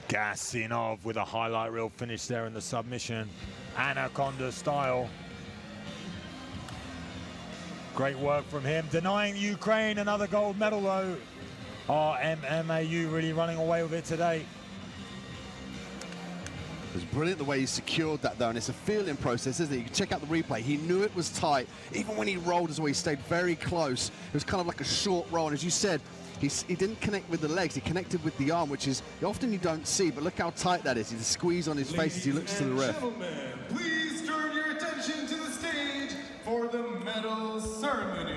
Gazinov with a highlight reel finish there in the submission, anaconda style. Great work from him, denying Ukraine another gold medal though. IMMAF really running away with it today. It was brilliant the way he secured that though, and it's a feeling process, isn't it? You can check out the replay. He knew it was tight. Even when he rolled as well, he stayed very close. It was kind of like a short roll, and as you said, he didn't connect with the legs, he connected with the arm, which is often you don't see, but look how tight that is. He's a squeeze on his face as he looks to the ref. Gentlemen, please turn your attention to the stage for the medal ceremony.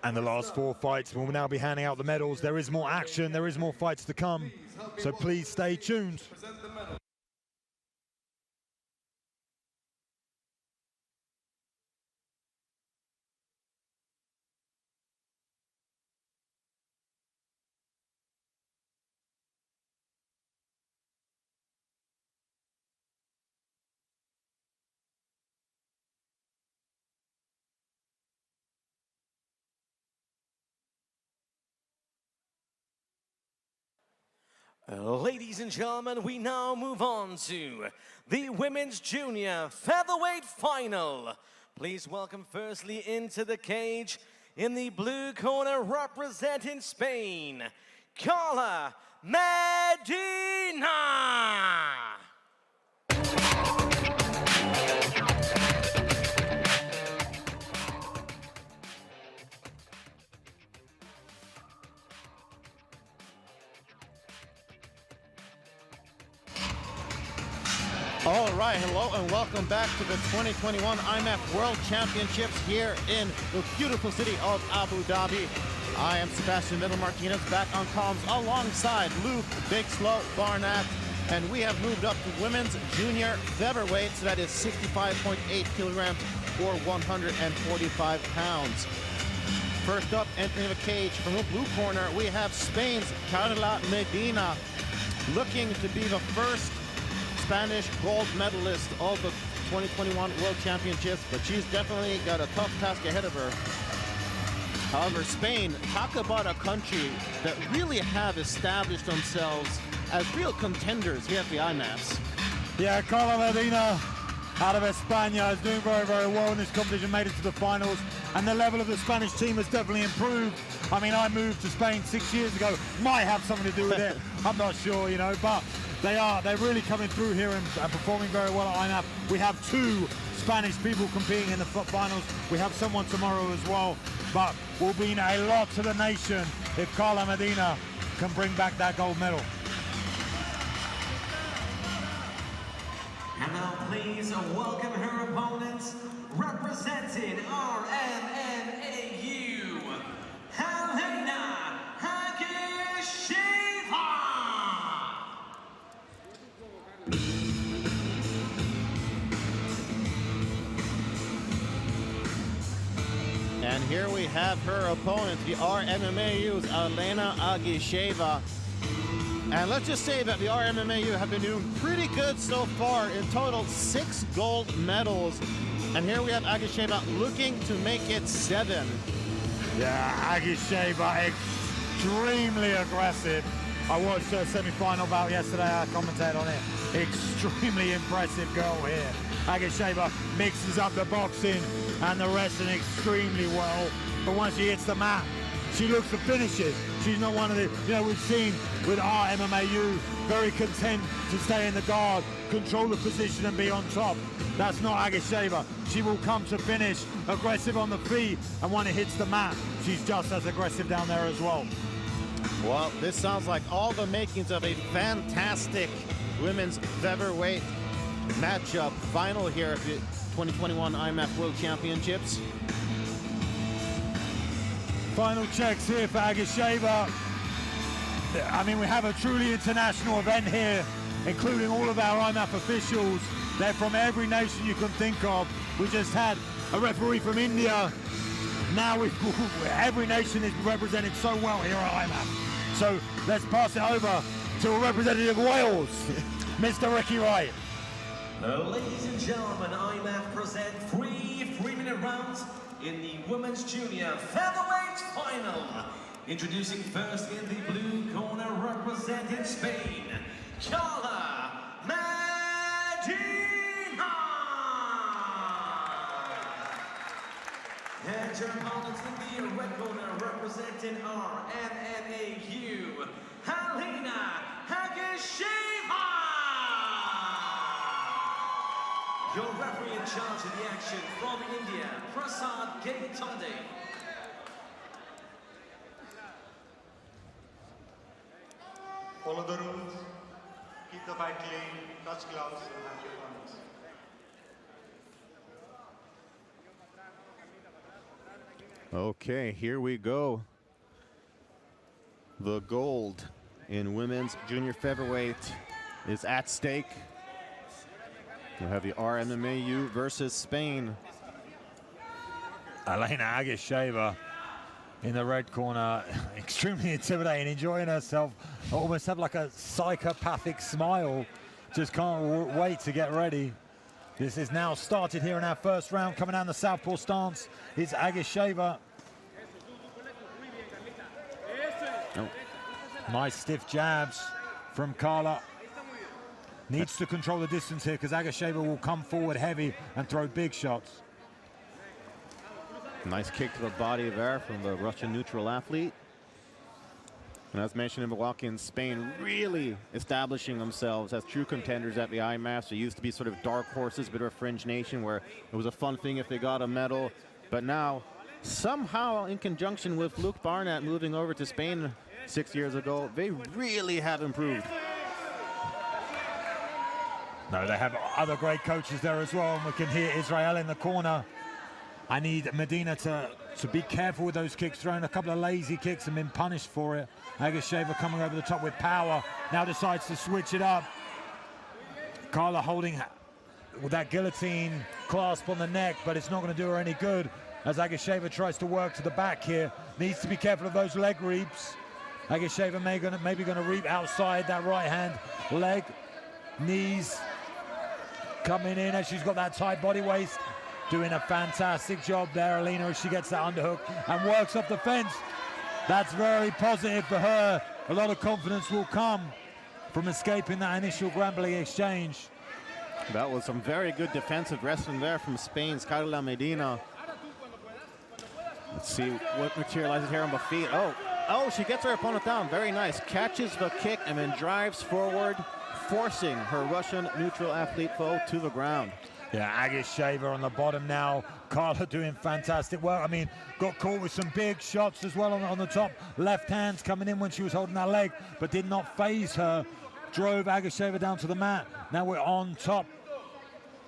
And the last 4 fights, we'll now be handing out the medals. There is more action, there is more fights to come, so please stay tuned. Ladies and gentlemen, we now move on to the women's junior featherweight final. Please welcome firstly into the cage in the blue corner representing Spain, Carla Medina. All right, hello and welcome back to the 2021 IMMAF World Championships here in the beautiful city of Abu Dhabi. I am Sebastian Middle Martinez back on comms alongside Luke Big Slow Barnett, and we have moved up to women's junior featherweight, so that is 65.8 kilograms or 145 pounds. First up, entering the cage from the blue corner, we have Spain's Carla Medina, looking to be the first Spanish gold medalist of the 2021 World Championships, but she's definitely got a tough task ahead of her. However, Spain, talk about a country that really have established themselves as real contenders here at the IMMAFs. Yeah, Carla Medina out of España is doing very, very well in this competition, made it to the finals, and the level of the Spanish team has definitely improved. I mean, I moved to Spain 6 years ago, might have something to do with it, I'm not sure, you know, but they're really coming through here and performing very well at IMMAF. We have 2 Spanish people competing in the finals. We have someone tomorrow as well, but will mean a lot to the nation if Carla Medina can bring back that gold medal. And now please welcome her opponents, representing RMMAU, Helena Agisheva. And here we have her opponent, the RMMAU's Helena Agisheva. And let's just say that the RMMAU have been doing pretty good so far. In total, 6 gold medals. And here we have Agisheva looking to make it 7. Yeah, Agisheva extremely aggressive. I watched her semi-final bout yesterday, I commentated on it. Extremely impressive girl here. Agisheva mixes up the boxing and the wrestling extremely well. But once she hits the mat, she looks for finishes. She's not one of the, you know, we've seen with our MMAU, very content to stay in the guard, control the position and be on top. That's not Agisheva. She will come to finish, aggressive on the feet, and when it hits the mat, she's just as aggressive down there as well. Well, this sounds like all the makings of a fantastic women's featherweight matchup final here at the 2021 IMMAF World Championships. Final checks here for Agisheva. I mean, we have a truly international event here, including all of our IMMAF officials. They're from every nation you can think of. We just had a referee from India. Now every nation is represented so well here at IMMAF. So let's pass it over to a representative of Wales, Mr. Ricky Wright. Ladies and gentlemen, IMMAF present 3 3-minute rounds in the women's junior featherweight final. Introducing first in the blue corner representing Spain, Carla Medina. And your opponents in the red corner representing RMMAU, Helena Agisheva. Your referee in charge of the action from India, Prasad Gaitonde. Follow the rules, keep the fight clean, touch gloves, and have your opponents. Okay, here we go. The gold in women's junior featherweight is at stake. We'll have the RMMAU versus Spain. Helena Agisheva in the red corner, extremely intimidating, enjoying herself, almost have like a psychopathic smile. Just can't wait to get ready. This is now started here in our first round. Coming down the southpaw stance is Agisheva. Oh. Nice stiff jabs from Carla. Needs to control the distance here because Agisheva will come forward heavy and throw big shots. Nice kick to the body there from the Russian neutral athlete. And as mentioned in Milwaukee and Spain, really establishing themselves as true contenders at the IMMAF. They used to be sort of dark horses, bit of a fringe nation where it was a fun thing if they got a medal. But now, somehow in conjunction with Luke Barnett moving over to Spain 6 years ago, they really have improved. No, they have other great coaches there as well. And we can hear Israel in the corner. I need Medina to be careful with those kicks, throwing a couple of lazy kicks and been punished for it. Agisheva coming over the top with power, now decides to switch it up. Carla holding with that guillotine clasp on the neck, but it's not going to do her any good as Agisheva tries to work to the back here. Needs to be careful of those leg reaps. Agisheva maybe going to reap outside that right hand leg. Knees coming in as she's got that tight body waist. Doing a fantastic job there, Alina, as she gets that underhook and works off the fence. That's very positive for her. A lot of confidence will come from escaping that initial Grambling exchange. That was some very good defensive wrestling there from Spain's Carla Medina. Let's see what materializes here on the feet. Oh, she gets her opponent down. Very nice. Catches the kick and then drives forward, forcing her Russian neutral athlete foe to the ground. Yeah, Agisheva on the bottom now. Carla doing fantastic work. I mean, got caught with some big shots as well on the top. Left hands coming in when she was holding that leg, but did not phase her. Drove Agisheva down to the mat. Now we're on top.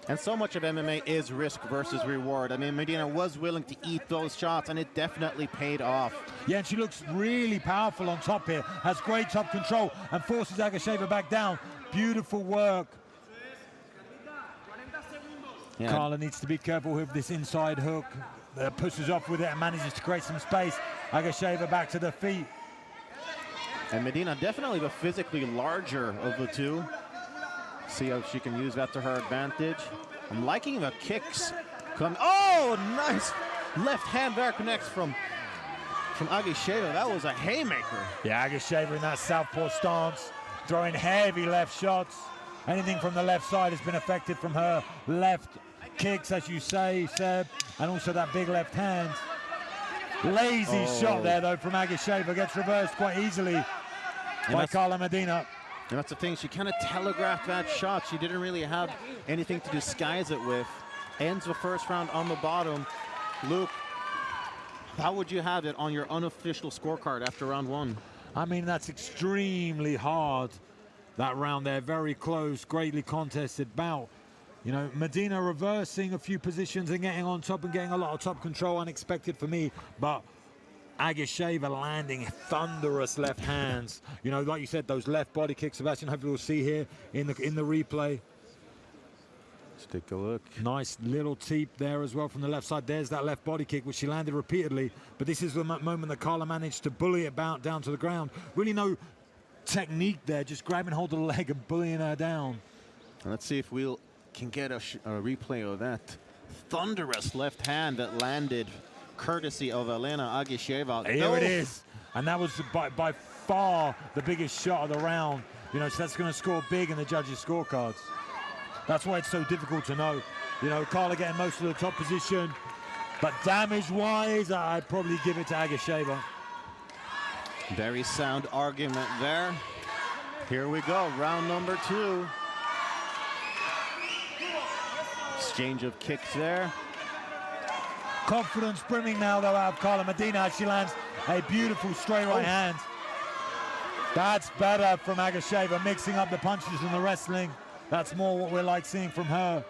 And so much of MMA is risk versus reward. I mean, Medina was willing to eat those shots, and it definitely paid off. Yeah, and she looks really powerful on top here. Has great top control and forces Agisheva back down. Beautiful work. Yeah. Carla needs to be careful with this inside hook. Pushes off with it and manages to create some space. Agisheva back to the feet. And Medina definitely the physically larger of the two. See how she can use that to her advantage. I'm liking the kicks. Oh, nice left hand there connects from Agisheva. That was a haymaker. Yeah, Agisheva in that southpaw stance, throwing heavy left shots. Anything from the left side has been affected from her left kicks, as you say, Seb, and also that big left hand. Lazy shot there, though, from Agisheva. Gets reversed quite easily by Carla Medina. And that's the thing, she kind of telegraphed that shot. She didn't really have anything to disguise it with. Ends the first round on the bottom. Luke, how would you have it on your unofficial scorecard after round one? I mean, that's extremely hard. That round there, very close, greatly contested bout. You know, Medina reversing a few positions and getting on top and getting a lot of top control, unexpected for me, but Agisheva landing thunderous left hands. You know, like you said, those left body kicks, Sebastian, hopefully we'll see here in the replay. Let's take a look. Nice little teep there as well from the left side. There's that left body kick, which she landed repeatedly, but this is the moment that Carla managed to bully it down to the ground. Really no technique there, just grabbing hold of the leg and bullying her down. Let's see if we can get a replay of that thunderous left hand that landed courtesy of Elena Agisheva. Here it is, and that was by far the biggest shot of the round. You know, so that's going to score big in the judges' scorecards. That's why it's so difficult to know. You know, Carla getting most of the top position, but damage-wise, I'd probably give it to Agisheva. Very sound argument there. Here we go, round number 2. Exchange of kicks there. Confidence brimming now, though, out of Carla Medina as she lands a beautiful straight right hand. That's better from Agisheva, mixing up the punches and the wrestling. That's more what we like seeing from her.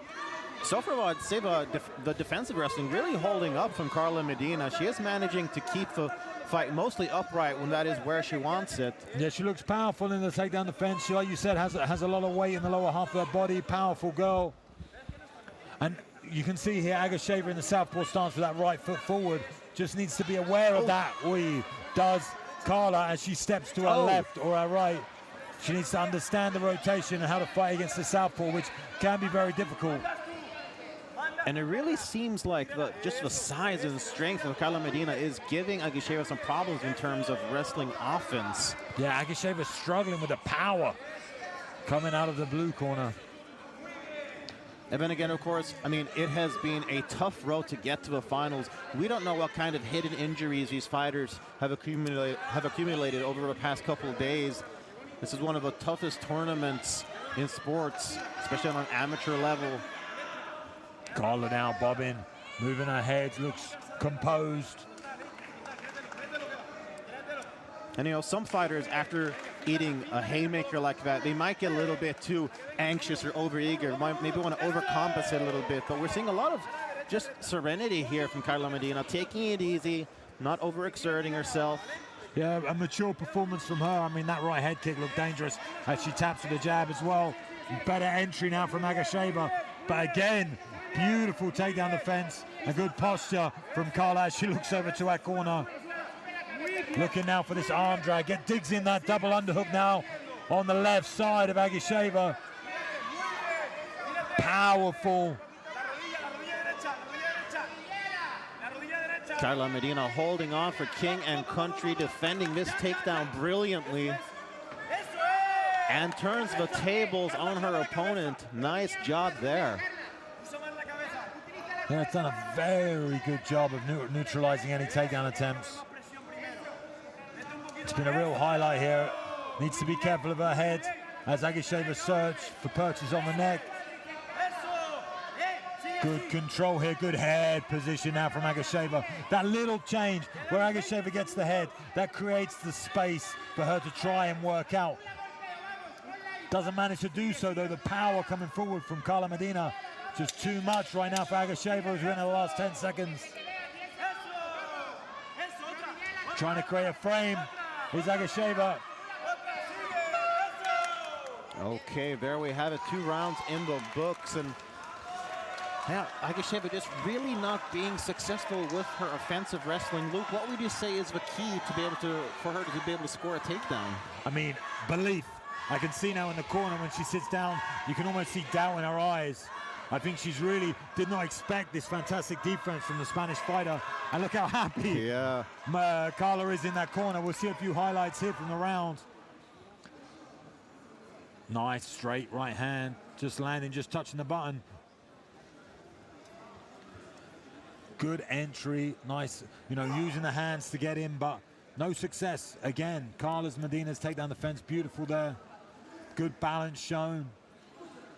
So far, I'd say the defensive wrestling really holding up from Carla Medina. She is managing to keep the fight mostly upright when that is where she wants it. Yeah, she looks powerful in the takedown defense. She, like you said, has a lot of weight in the lower half of her body. Powerful girl. And you can see here Agisheva in the southpaw stance with that right foot forward. Just needs to be aware of that. Does Carla as she steps to her left or her right. She needs to understand the rotation and how to fight against the southpaw, which can be very difficult. And it really seems like just the size and strength of Carla Medina is giving Agisheva some problems in terms of wrestling offense. Yeah, Agisheva struggling with the power coming out of the blue corner. And then again, of course, I mean, it has been a tough road to get to the finals. We don't know what kind of hidden injuries these fighters have accumulated over the past couple of days. This is one of the toughest tournaments in sports, especially on an amateur level. Carla now bobbing, moving her head, looks composed. And you know, some fighters, after eating a haymaker like that, they might get a little bit too anxious or overeager, might maybe want to overcompensate a little bit. But we're seeing a lot of just serenity here from Carla Medina, taking it easy, not overexerting herself. Yeah, a mature performance from her. I mean, that right head kick looked dangerous as she taps with the jab as well. Better entry now from Agisheva. But again, beautiful takedown defense, a good posture from Carla as she looks over to her corner. Looking now for this arm drag. Digs in that double underhook now on the left side of Agisheva. Powerful. Carla Medina holding on for king and country, defending this takedown brilliantly. And turns the tables on her opponent. Nice job there. Yeah, it's done a very good job of neutralizing any takedown attempts. It's been a real highlight here. Needs to be careful of her head as Agisheva search for perches on the neck. Good control here, good head position now from Agisheva. That little change where Agisheva gets the head, that creates the space for her to try and work out. Doesn't manage to do so though. The power coming forward from Carla Medina, just too much right now for Agisheva as we're in the last 10 seconds. Trying to create a frame is Agisheva. Okay, there we have it, 2 rounds in the books, and yeah, Agisheva just really not being successful with her offensive wrestling. Luke, what would you say is the key to be able to, for her to be able to score a takedown? I mean, belief. I can see now in the corner when she sits down, you can almost see doubt in her eyes. I think she's really did not expect this fantastic defense from the Spanish fighter. And look how happy Carla is in that corner. We'll see a few highlights here from the round. Nice straight right hand, just landing, just touching the button. Good entry, nice, you know, using the hands to get in, but no success. Again, Carla Medina's takedown defense, beautiful there. Good balance shown,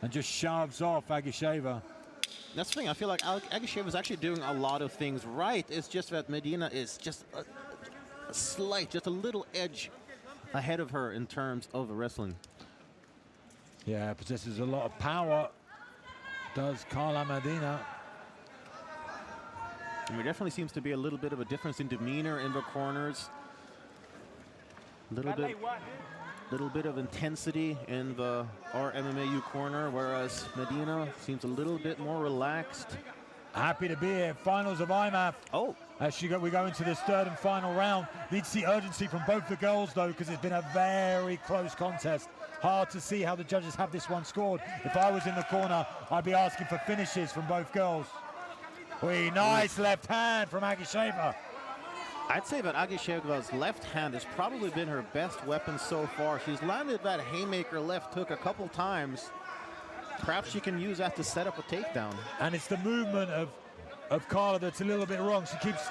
and just shoves off Agisheva. That's the thing, I feel like Agisheva is actually doing a lot of things right. It's just that Medina is just a slight, just a little edge ahead of her in terms of the wrestling. Yeah, possesses a lot of power, does Carla Medina. And there definitely seems to be a little bit of a difference in demeanor in the corners. Little bit of intensity in the RMMAU corner, whereas Medina seems a little bit more relaxed. Happy to be here. Finals of IMMAF. Oh. As we go into this third and final round. Need to see urgency from both the girls, though, because it's been a very close contest. Hard to see how the judges have this one scored. If I was in the corner, I'd be asking for finishes from both girls. Nice left hand from Agisheva. I'd say that Agisheva's left hand has probably been her best weapon so far. She's landed that haymaker left hook a couple times. Perhaps she can use that to set up a takedown. And it's the movement of Carla that's a little bit wrong. She keeps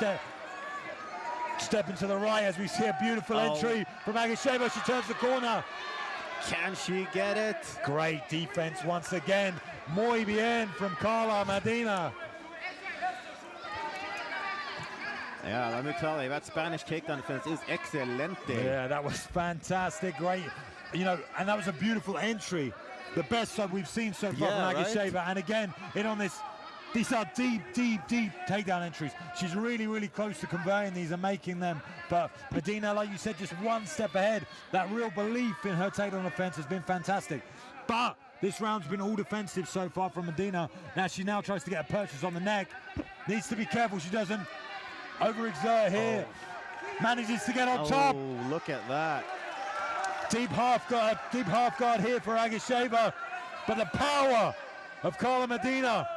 stepping to the right as we see a beautiful entry from Agisheva. She turns the corner. Can she get it? Great defense once again. Muy bien from Carla Medina. Yeah, let me tell you, that Spanish takedown defense is excelente. Yeah, that was fantastic, great. You know, and that was a beautiful entry. The best side we've seen so far from Agisheva. Right? And again, these are deep takedown entries. She's really close to converting these and making them. But Medina, like you said, just one step ahead. That real belief in her takedown offense has been fantastic. But this round's been all defensive so far from Medina. Now she tries to get a purchase on the neck. Needs to be careful she doesn't overexert here. Manages to get on top. Oh, look at that. Deep half guard here for Agisheva. But the power of Carla Medina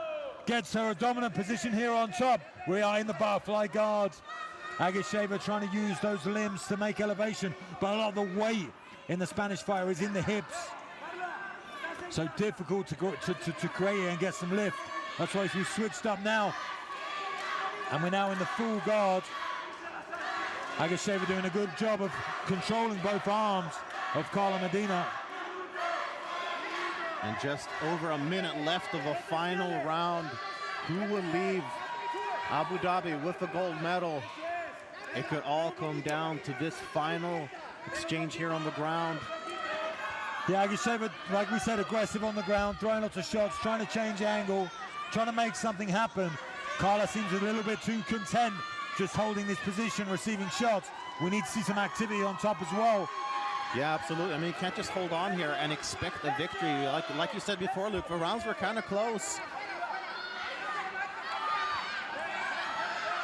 gets her a dominant position here on top. We are in the butterfly guards. Agisheva trying to use those limbs to make elevation, but a lot of the weight in the Spanish fighter is in the hips. So difficult to create it and get some lift. That's why we've switched up now. And we're now in the full guard. Agisheva doing a good job of controlling both arms of Carla Medina. And just over a minute left of a final round. Who will leave Abu Dhabi with the gold medal? It could all come down to this final exchange here on the ground. Yeah, Agisheva, like we said, aggressive on the ground, throwing lots of shots, trying to change angle, trying to make something happen. Carla seems a little bit too content just holding this position, receiving shots. We need to see some activity on top as well. Yeah, absolutely. I mean, you can't just hold on here and expect a victory. Like you said before, Luke, the rounds were kind of close.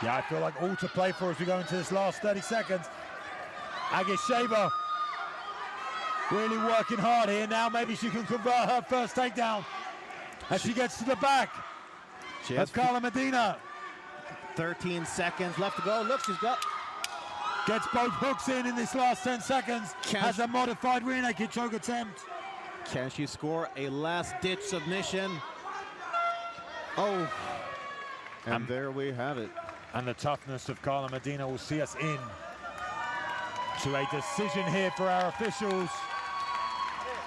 Yeah, I feel like all to play for as we go into this last 30 seconds. Agisheva really working hard here. Now maybe she can convert her first takedown as she gets to the back of Carla Medina. 13 seconds left to go. Look, she's got... Gets both hooks in this last 10 seconds. Has a modified rear naked choke attempt. Can she score a last-ditch submission? Oh. And there we have it. And the toughness of Carla Medina will see us in to a decision here for our officials.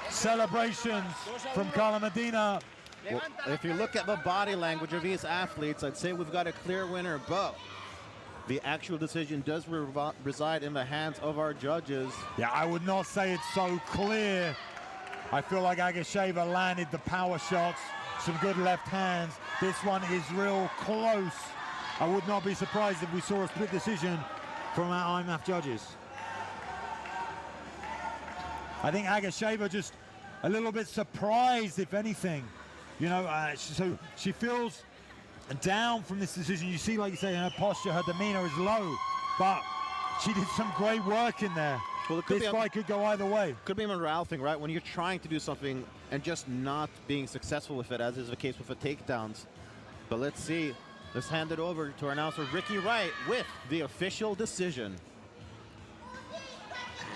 Celebrations from Carla Medina. Well, if you look at the body language of these athletes, I'd say we've got a clear winner, but the actual decision does reside in the hands of our judges. Yeah, I would not say it's so clear. I feel like Agisheva landed the power shots, some good left hands. This one is real close. I would not be surprised if we saw a split decision from our IMMAF judges. I think Agisheva just a little bit surprised, if anything. You know, so she feels down from this decision. You see, like you say, her posture, her demeanor is low, but she did some great work in there. Well, this fight could go either way. Could be a morale thing, right? When you're trying to do something and just not being successful with it, as is the case with the takedowns. But let's see. Let's hand it over to our announcer, Ricky Wright, with the official decision.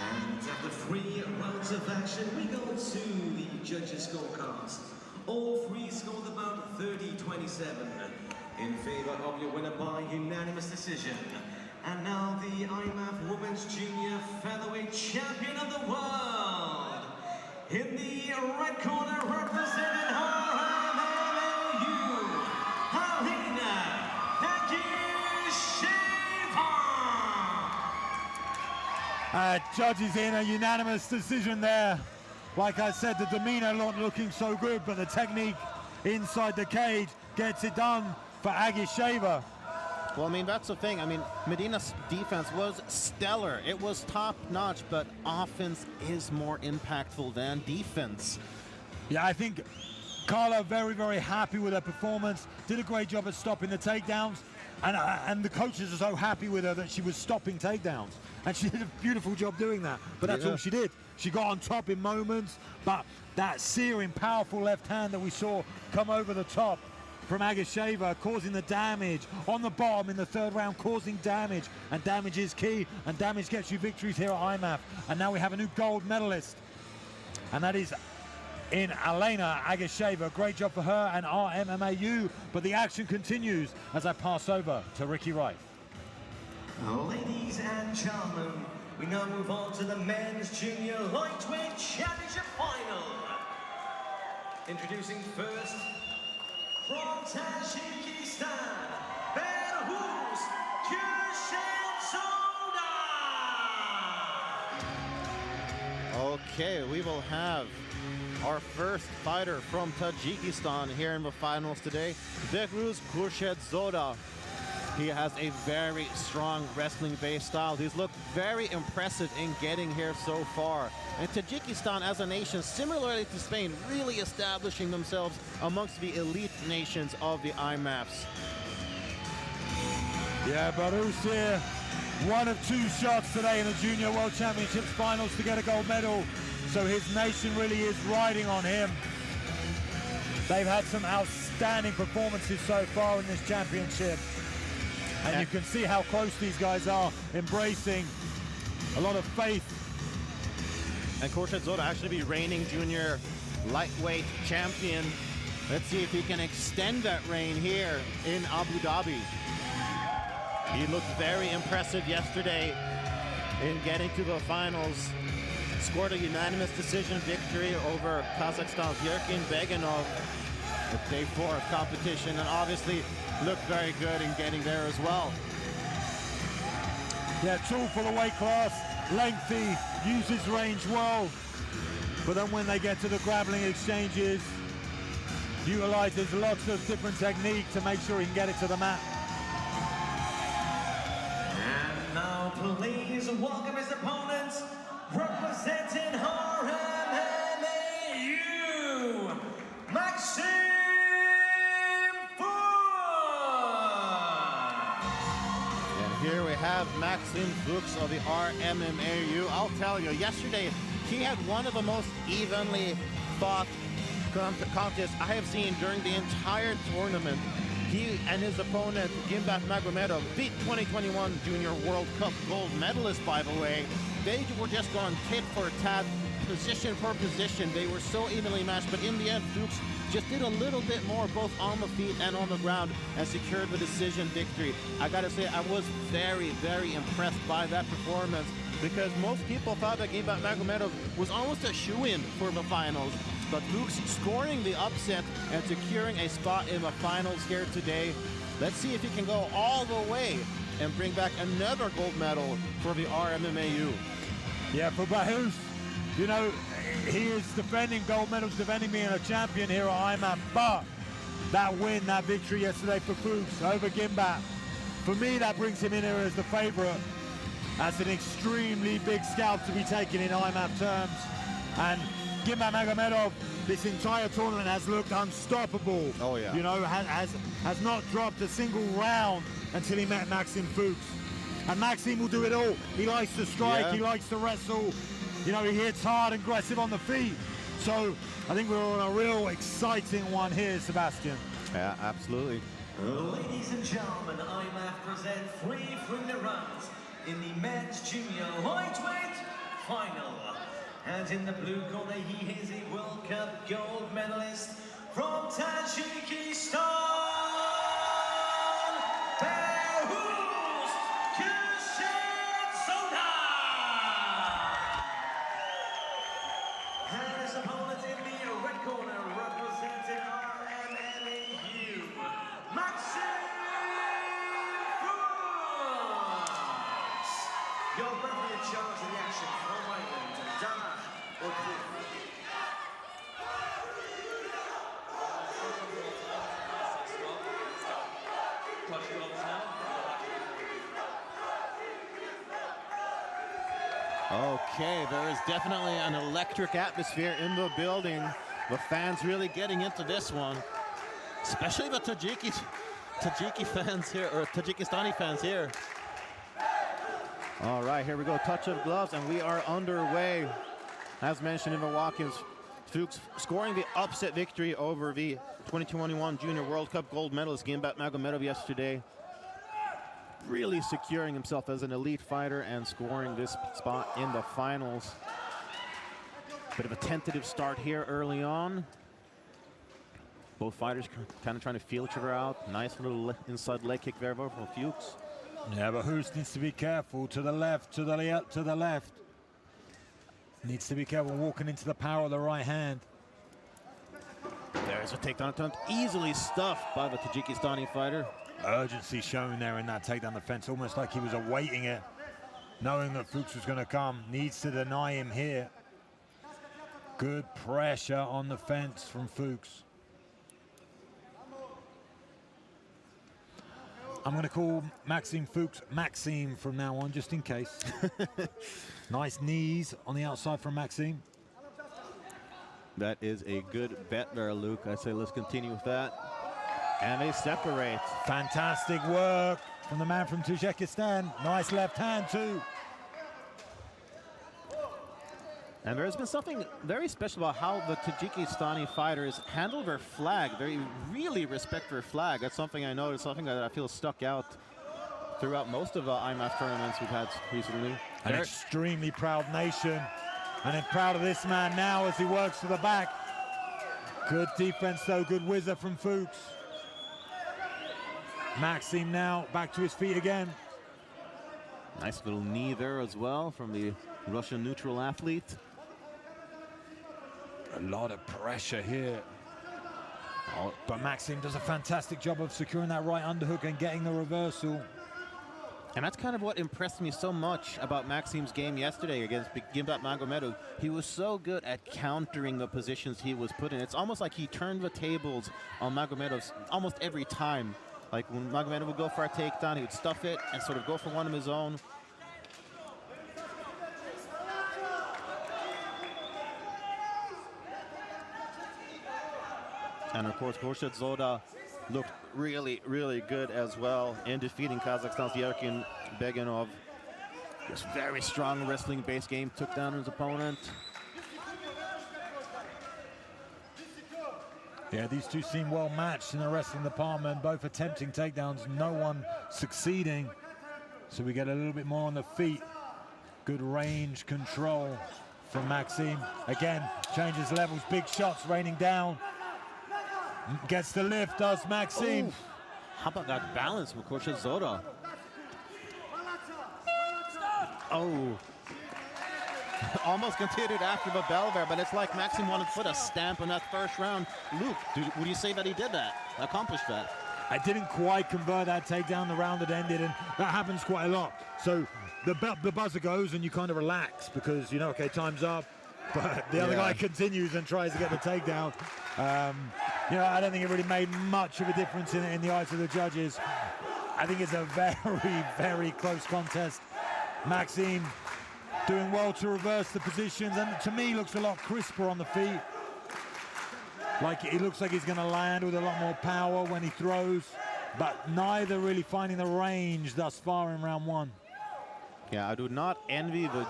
And after 3 rounds of action, we go to the judges' scorecards. All 3 scored about 30-27 in favor of your winner by unanimous decision. And now the IMMAF Women's Junior Featherweight Champion of the World. In the red corner, representing her judges in a unanimous decision there. Like I said, the demeanor not looking so good, but the technique inside the cage gets it done for Agisheva. Well, I mean, that's the thing. I mean, Medina's defense was stellar. It was top-notch, but offense is more impactful than defense. Yeah, I think Carla very, very happy with her performance. Did a great job at stopping the takedowns. And the coaches are so happy with her that she was stopping takedowns. And she did a beautiful job doing that. But that's all she did. She got on top in moments, but that searing, powerful left hand that we saw come over the top from Agisheva, causing the damage on the bottom in the 3rd round, causing damage. And damage is key, and damage gets you victories here at IMMAF. And now we have a new gold medalist, and that is in Elena Agisheva. Great job for her and RMMAU, but the action continues as I pass over to Ricky Wright. Ladies and gentlemen, we now move on to the Men's Junior Lightweight Championship Final. Introducing first, from Tajikistan, Belarus, Okay, we will have our first fighter from Tajikistan here in the finals today, Behruz Khurshedzoda. He has a very strong wrestling-based style. He's looked very impressive in getting here so far. And Tajikistan as a nation, similarly to Spain, really establishing themselves amongst the elite nations of the IMMAFs. Yeah, Behruz here, 1 of 2 shots today in the Junior World Championships finals to get a gold medal. So his nation really is riding on him. They've had some outstanding outstanding performances so far in this championship. And you can see how close these guys are, embracing a lot of faith. And Khorshid actually be reigning junior lightweight champion. Let's see if he can extend that reign here in Abu Dhabi. He looked very impressive yesterday in getting to the finals. Scored a unanimous decision victory over Kazakhstan's Yerkin Beganov at day 4 of competition, and obviously looked very good in getting there as well. Yeah, tall for the weight class, lengthy, uses range well, but then when they get to the grappling exchanges, utilizes lots of different technique to make sure he can get it to the mat. And now please welcome his opponents, representing RMMAU, Maxim Fuchs! And here we have Maxim Fuchs of the RMMAU. I'll tell you, yesterday he had one of the most evenly fought contests I have seen during the entire tournament. He and his opponent, Gimbaf Magomedov, the 2021 Junior World Cup gold medalist, by the way. They were just going tit for tat, position for position. They were so evenly matched, but in the end, Fuchs just did a little bit more, both on the feet and on the ground, and secured the decision victory. I gotta say, I was very, very impressed by that performance, because most people thought that Gimbaf Magomedov was almost a shoo-in for the finals. But Fuchs scoring the upset and securing a spot in the finals here today. Let's see if he can go all the way and bring back another gold medal for the RMMAU. Yeah, for Bahus, you know, he is defending gold medals, defending being a champion here at IMMAF, but that win, that victory yesterday for Fuchs over Gimbaf, for me, that brings him in here as the favorite. That's an extremely big scalp to be taken in IMMAF terms. And Gimbaf Magomedov, this entire tournament has looked unstoppable. Oh yeah. You know, has not dropped a single round until he met Maxim Fuchs. And Maxim will do it all. He likes to strike, he likes to wrestle. You know, he hits hard and aggressive on the feet. So I think we're on a real exciting one here, Sebastian. Yeah, absolutely. Ladies and gentlemen, IMMAF present 3 friendly rounds in the men's junior lightweight final. And in the blue corner, he is a World Cup gold medalist from Tajikistan, and his opponent in the red corner, representing RMMAU, Maxim Fuchs. Your referee in charge of the action from Whittington, Dana. Okay, there is definitely an electric atmosphere in the building. The fans really getting into this one, especially the Tajiki fans here, or Tajikistani fans here. All right, here we go, touch of gloves, and we are underway. As mentioned in the walk-ins, Fuchs scoring the upset victory over the 2021 Junior World Cup gold medalist Gimbaf Magomedov yesterday. Really securing himself as an elite fighter and scoring this spot in the finals. Bit of a tentative start here early on. Both fighters kind of trying to feel each other out. Nice little inside leg kick there from Fuchs. Yeah, but Hus needs to be careful. To the left, to the left. Needs to be careful walking into the power of the right hand. There's a takedown attempt, easily stuffed by the Tajikistani fighter. Urgency shown there in that takedown defense, almost like he was awaiting it, knowing that Fuchs was going to come. Needs to deny him here. Good pressure on the fence from Fuchs. I'm going to call Maxim Fuchs Maxime from now on, just in case. Nice knees on the outside from Maxime. That is a good bet there, Luke. I say let's continue with that. And they separate. Fantastic work from the man from Tajikistan. Nice left hand too. And there's been something very special about how the Tajikistani fighters handle their flag. They really respect their flag. That's something I noticed, something that I feel stuck out throughout most of the IMMAF tournaments we've had recently. An extremely proud nation, and I'm proud of this man now as he works to the back. Good defense though, good whizzer from Fuchs. Maxim now back to his feet again. Nice little knee there as well from the Russian neutral athlete. A lot of pressure here. Oh, but Maxim does a fantastic job of securing that right underhook and getting the reversal. And that's kind of what impressed me so much about Maxim's game yesterday against Gimbat Magomedov. He was so good at countering the positions he was put in. It's almost like he turned the tables on Magomedov almost every time. Like when Magomedov would go for a takedown, he would stuff it and sort of go for one of his own. And of course, Khurshid Zoda looked really, really good as well in defeating Kazakhstan's Yerkin Beginov. Just very strong wrestling base game, took down his opponent. Yeah, these two seem well matched in the wrestling department, both attempting takedowns, no one succeeding. So we get a little bit more on the feet. Good range control from Maxim. Again, changes levels, big shots raining down. Gets the lift, does Maxim. Ooh. How about that balance from Khurshid Zoda? Oh. Almost continued after the bell there, but it's like Maxim wanted to put a stamp on that first round. Luke, would you say that he did that, accomplished that? I didn't quite convert that takedown the round that ended, and that happens quite a lot. So the buzzer goes and you kind of relax because, you know, okay, time's up. But the other guy continues and tries to get the takedown. You know, I don't think it really made much of a difference in the eyes of the judges. I think it's a very, very close contest. Maxim doing well to reverse the positions, and to me looks a lot crisper on the feet. Like it looks like he's going to land with a lot more power when he throws, but neither really finding the range thus far in round one. Yeah, I do not envy the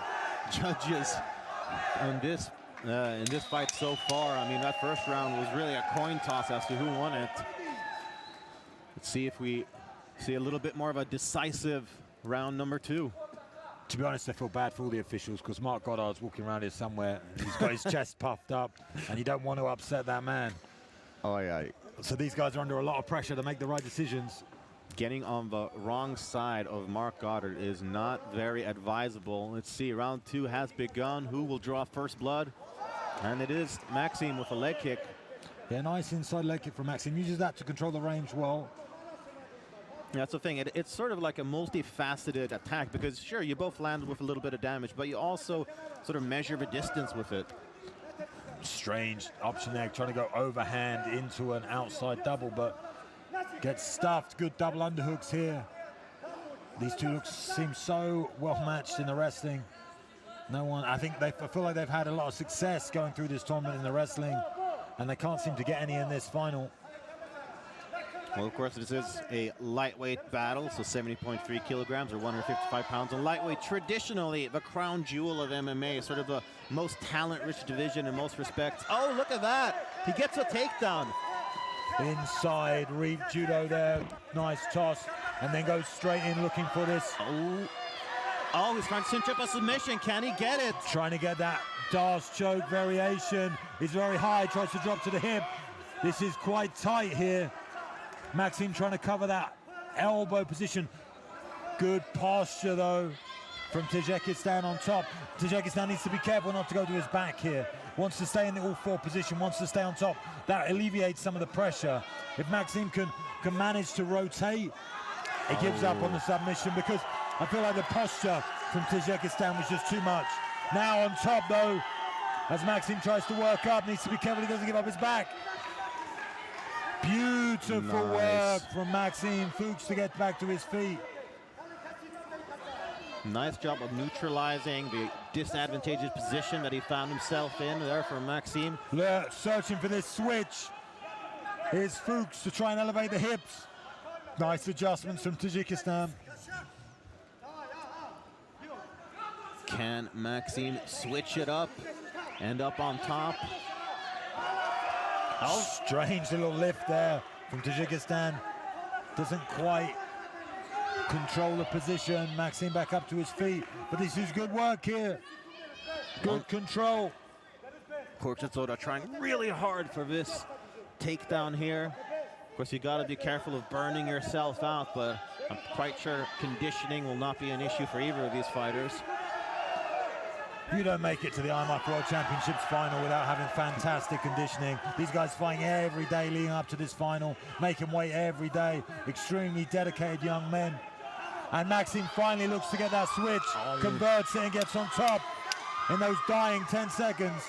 judges in this fight so far. I mean, that first round was really a coin toss as to who won it. Let's see if we see a little bit more of a decisive round number two. To be honest, I feel bad for all the officials because Mark Goddard's walking around here somewhere. He's got his chest puffed up, and you don't want to upset that man. Oh, yeah. So these guys are under a lot of pressure to make the right decisions. Getting on the wrong side of Mark Goddard is not very advisable. Let's see, round two has begun. Who will draw first blood? And it is Maxim with a leg kick. Yeah, nice inside leg kick from Maxim. Uses that to control the range well. Yeah, that's the thing. It's sort of like a multifaceted attack because, sure, you both land with a little bit of damage, but you also sort of measure the distance with it. Strange option there, trying to go overhand into an outside double, but gets stuffed. Good double underhooks here. These two seem so well matched in the wrestling. No one, I feel like they've had a lot of success going through this tournament in the wrestling, and they can't seem to get any in this final. Well, of course, this is a lightweight battle, so 70.3 kilograms or 155 pounds. And lightweight, traditionally, the crown jewel of MMA, sort of the most talent-rich division in most respects. Oh, look at that. He gets a takedown. Inside read judo there. Nice toss. And then goes straight in looking for this. Oh, he's trying to cinch up a submission. Can he get it? Trying to get that Dars choke variation. He's very high, tries to drop to the hip. This is quite tight here. Maxim trying to cover that elbow position. Good posture, though, from Tajikistan on top. Tajikistan needs to be careful not to go to his back here. Wants to stay in the all-four position, wants to stay on top. That alleviates some of the pressure. If Maxim can manage to rotate, he gives up on the submission because I feel like the posture from Tajikistan was just too much. Now on top, though, as Maxim tries to work up, needs to be careful he doesn't give up his back. Beautiful work from Maxim Fuchs to get back to his feet. Nice job of neutralizing the disadvantageous position that he found himself in there from Maxim. Searching for this switch. Here's Fuchs to try and elevate the hips. Nice adjustments from Tajikistan. Can Maxim switch it up? End up on top? Oh, strange little lift there from Tajikistan. Doesn't quite control the position. Maxim back up to his feet. But this is good work here. Good control. Kushadzora trying really hard for this takedown here. Of course, you got to be careful of burning yourself out, but I'm quite sure conditioning will not be an issue for either of these fighters. You don't make it to the IMMAF World Championships final without having fantastic conditioning. These guys fighting every day leading up to this final, making weight every day. Extremely dedicated young men. And Maxim finally looks to get that switch, converts it and gets on top in those dying 10 seconds.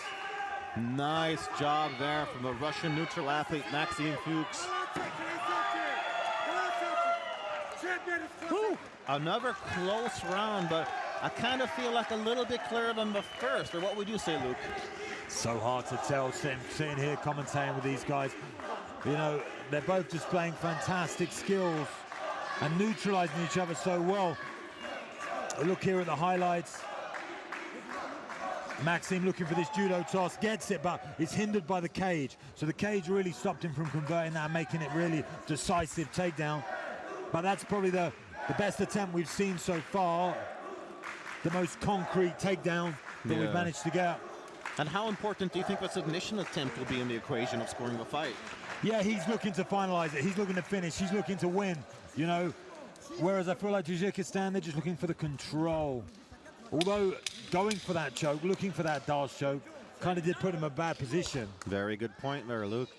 Nice job there from the Russian neutral athlete, Maxim Fuchs. Whew, another close round, but I kind of feel like a little bit clearer than the first. Or what would you say, Luke? So hard to tell, sitting here commentating with these guys. You know, they're both displaying fantastic skills and neutralizing each other so well. Look here at the highlights. Maxim looking for this judo toss, gets it, but is hindered by the cage. So the cage really stopped him from converting that, making it really decisive takedown. But that's probably the best attempt we've seen so far. The most concrete takedown that we've managed to get. And how important do you think the submission attempt will be in the equation of scoring the fight? Yeah, he's looking to finalize it. He's looking to finish. He's looking to win, you know. Whereas I feel like Tajikistan, they're just looking for the control. Although going for that choke, looking for that Dars choke, kind of did put him in a bad position. Very good point there, Luke.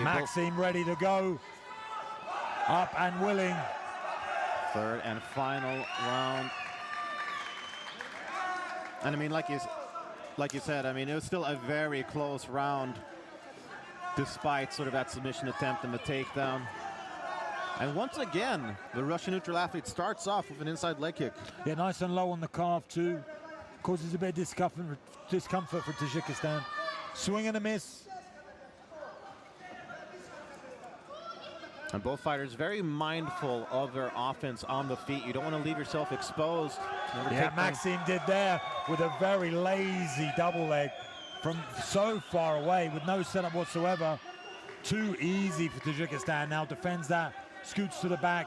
Maxim ready to go. Up and willing. Third and final round. And I mean, like you said, I mean, it was still a very close round despite sort of that submission attempt and the takedown. And once again, the Russian neutral athlete starts off with an inside leg kick. Yeah, nice and low on the calf too. Causes a bit of discomfort for Tajikistan. Swing and a miss. And both fighters very mindful of their offense on the feet. You don't want to leave yourself exposed. Yeah, Maxim did there with a very lazy double leg from so far away with no setup whatsoever. Too easy for Tajikistan. Now defends that, scoots to the back.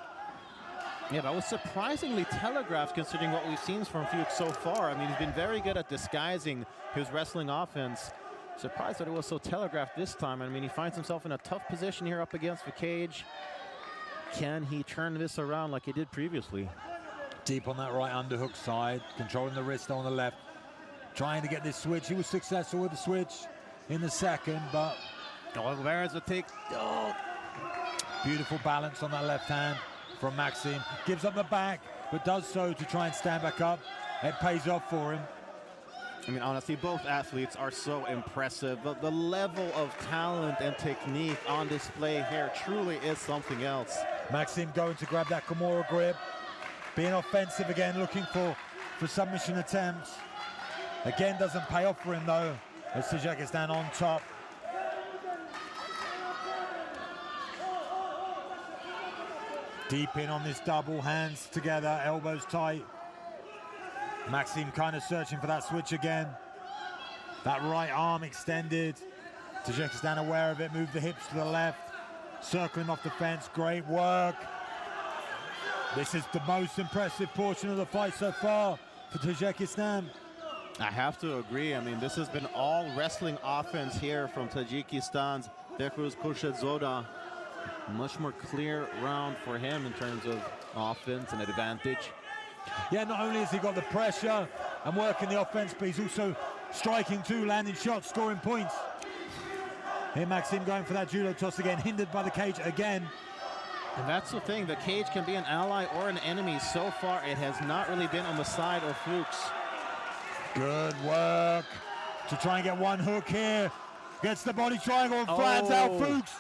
Yeah, that was surprisingly telegraphed considering what we've seen from Fuchs so far. I mean, he's been very good at disguising his wrestling offense. Surprised that it was so telegraphed this time. I mean, he finds himself in a tough position here up against the cage. Can he turn this around like he did previously? Deep on that right underhook side, controlling the wrist on the left. Trying to get this switch. He was successful with the switch in the second, but... Oh, there's a take. Oh. Beautiful balance on that left hand from Maxim. Gives up the back, but does so to try and stand back up. It pays off for him. I mean, honestly, both athletes are so impressive. The level of talent and technique on display here truly is something else. Maxim going to grab that Kimura grip. Being offensive again, looking for submission attempts. Again, doesn't pay off for him, though, as Tajikistan on top. Deep in on this double, hands together, elbows tight. Maxim kind of searching for that switch again. That right arm extended. Tajikistan aware of it, move the hips to the left. Circling off the fence, great work. This is the most impressive portion of the fight so far for Tajikistan. I have to agree. I mean, this has been all wrestling offense here from Tajikistan's Behruz Kushadzora. Much more clear round for him in terms of offense and advantage. Yeah, not only has he got the pressure and working the offense, but he's also striking too, landing shots, scoring points. Here Maxim going for that judo toss again, hindered by the cage again. And that's the thing, the cage can be an ally or an enemy. So far, it has not really been on the side of Fuchs. Good work to try and get one hook here. Gets the body triangle and flattens out Fuchs.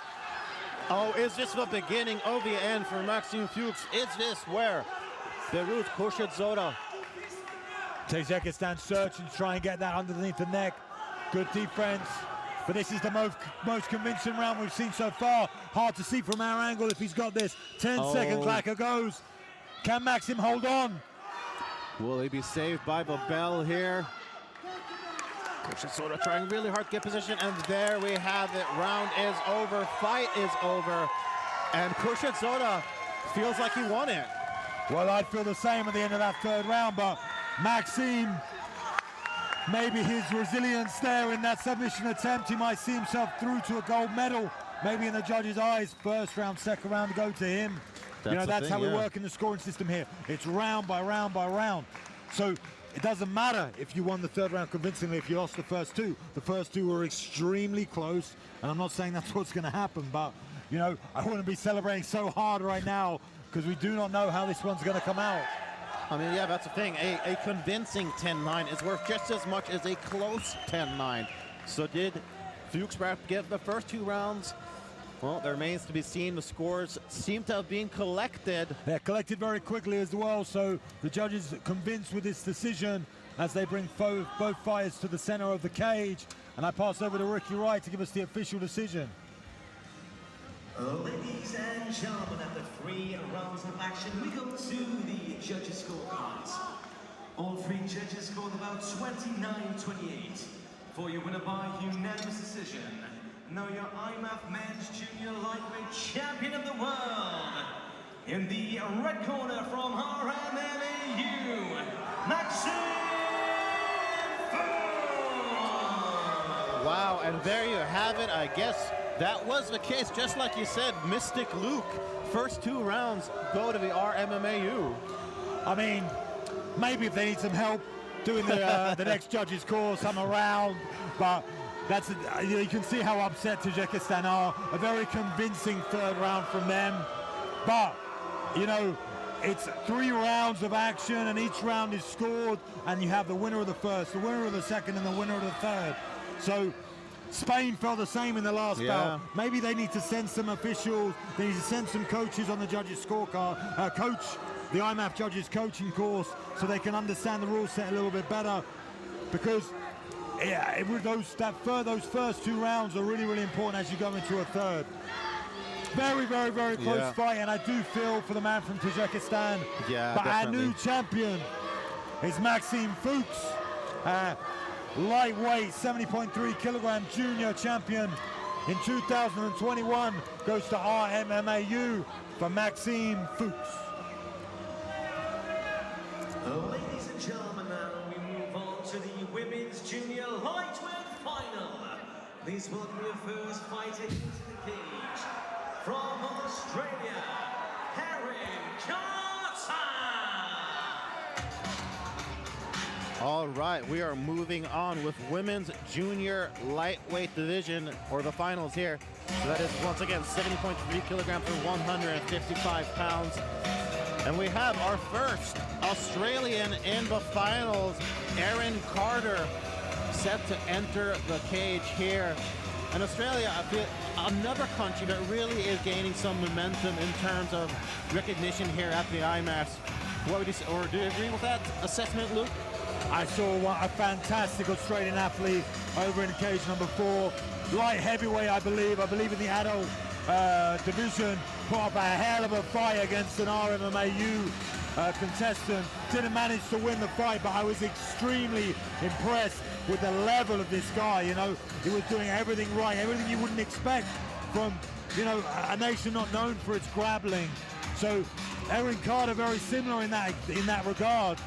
Oh, is this the beginning of the end for Maxim Fuchs? Is this where Behruz Kushadzora? Tajikistan searching to try and get that underneath the neck. Good defense. But this is the most convincing round we've seen so far. Hard to see from our angle if he's got this. 10 second clacker goes. Can Maxim hold on? Will he be saved by the bell here? Sesanova trying really hard to get position, and there we have it. Round is over, fight is over, and Sesanova feels like he won it. Well, I'd feel the same at the end of that third round, but Maxime, maybe his resilience there in that submission attempt, he might see himself through to a gold medal, maybe in the judges' eyes. First round, second round to go to him. That's how we work in the scoring system here. It's round by round by round. So it doesn't matter if you won the third round convincingly, if you lost the first two. The first two were extremely close, and I'm not saying that's what's going to happen, but, I wouldn't be celebrating so hard right now because we do not know how this one's going to come out. I mean, yeah, that's the thing. A convincing 10-9 is worth just as much as a close 10-9. So did Fuchs get the first two rounds? Well, there remains to be seen. The scores seem to have been collected. They're collected very quickly as well, so the judges convinced with this decision as they bring both fighters to the center of the cage. And I pass over to Ricky Wright to give us the official decision. Ladies and gentlemen, after 3 rounds of action, we go to the judges' scorecards. All 3 judges scored about 29-28 for your winner by unanimous decision. Now your IMMAF Men's Junior Lightweight Champion of the World. In the red corner from RMMAU, Maxime Fuchs! Wow, and there you have it. I guess that was the case, just like you said, Mystic Luke. First 2 rounds go to the RMMAU. I mean, maybe if they need some help doing the next judges' course, I'm around, but you can see how upset Tajikistan are. A very convincing third round from them. But, it's 3 rounds of action, and each round is scored, and you have the winner of the first, the winner of the second, and the winner of the third. So Spain felt the same in the last bout. Maybe they need to send some officials, they need to send some coaches on the judges' scorecard, coach the IMMAF judges coaching course, so they can understand the rule set a little bit better, because those first 2 rounds are really, really important as you go into a third. Very, very, very close fight, and I do feel for the man from Tajikistan. Yeah, but definitely. Our new champion is Maxime Fuchs, lightweight, 70.3 kilogram junior champion in 2021, goes to RMMAU for Maxime Fuchs. Ladies and gentlemen, now we move on to the women's junior lightweight final. Please welcome your first fighter into the cage. From Australia, All right, we are moving on with women's junior lightweight division, or the finals here. So that is, once again, 70.3 kilograms or 155 pounds. And we have our first Australian in the finals, Erin Carter, set to enter the cage here. And Australia, I feel, another country that really is gaining some momentum in terms of recognition here at the IMMAF. What would you say, or do you agree with that assessment, Luke? I saw a fantastic Australian athlete over in cage number 4. Light heavyweight, I believe in the adult division. Put up a hell of a fight against an RMMAU contestant. Didn't manage to win the fight, but I was extremely impressed with the level of this guy. You know, he was doing everything right, everything you wouldn't expect from, you know, a nation not known for its grappling. So Erin Carter very similar in that regard.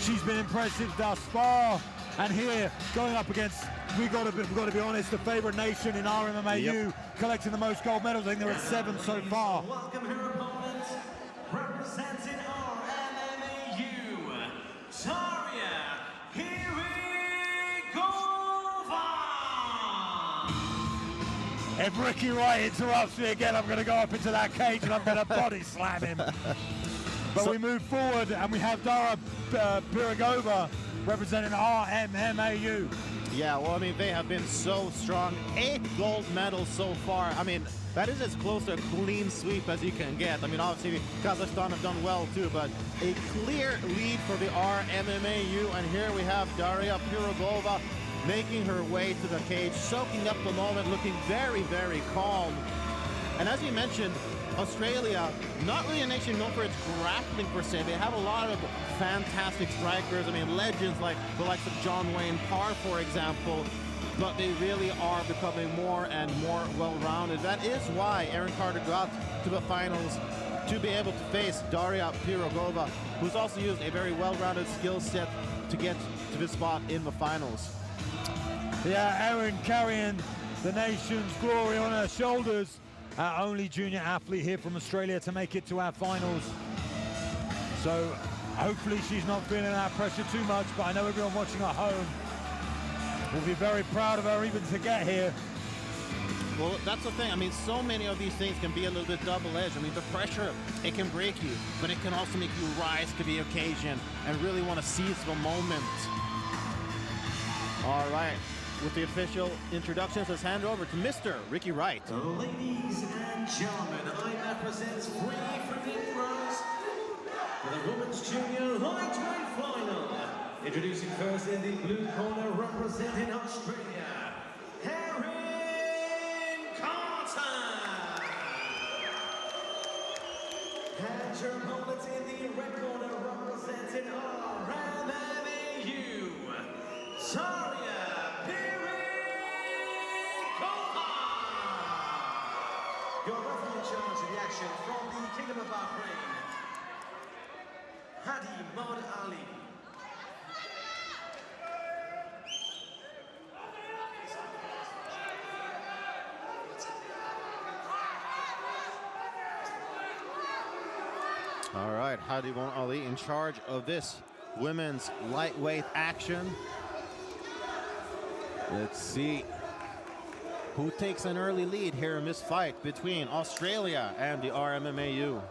She's been impressive thus far, and here going up against, we've got to be honest, the favorite nation in RMMAU, collecting the most gold medals. I think they're at 7 so far. Welcome her opponent, representing RMMAU, Daria Pirigova. If Ricky Wright interrupts me again, I'm going to go up into that cage and I'm going to body slam him. But we move forward and we have Daria Pirigova representing RMMAU. Yeah, well, I mean, they have been so strong. 8 gold medals so far. I mean, that is as close to a clean sweep as you can get. I mean, obviously, Kazakhstan have done well too, but a clear lead for the RMMAU. And here we have Daria Pirigova making her way to the cage, soaking up the moment, looking very, very calm. And as you mentioned, Australia, not really a nation known for its grappling per se. They have a lot of fantastic strikers. I mean, legends like the likes of John Wayne Parr, for example. But they really are becoming more and more well-rounded. That is why Erin Carter got to the finals, to be able to face Daria Pirogova, who's also used a very well-rounded skill set to get to this spot in the finals. Yeah, Erin carrying the nation's glory on her shoulders. Our only junior athlete here from Australia to make it to our finals. So hopefully she's not feeling that pressure too much, but I know everyone watching at home will be very proud of her even to get here. Well, that's the thing. I mean, so many of these things can be a little bit double-edged. I mean, the pressure, it can break you, but it can also make you rise to the occasion and really want to seize the moment. All right, with the official introductions, let's hand over to Mr. Ricky Wright. Ladies and gentlemen, IMMAF presents 3 freaking rounds for the women's junior lightweight final. Introducing first in the blue corner, representing Australia, Erin Carter. And her opponent in the red corner, representing RMMAU, Daria Pirogova. Your referee in charge of the action from the Kingdom of Bahrain, Hadi Mod Ali. All right, Hadi Mod Ali in charge of this women's lightweight action. Let's see who takes an early lead here in this fight between Australia and the RMMAU.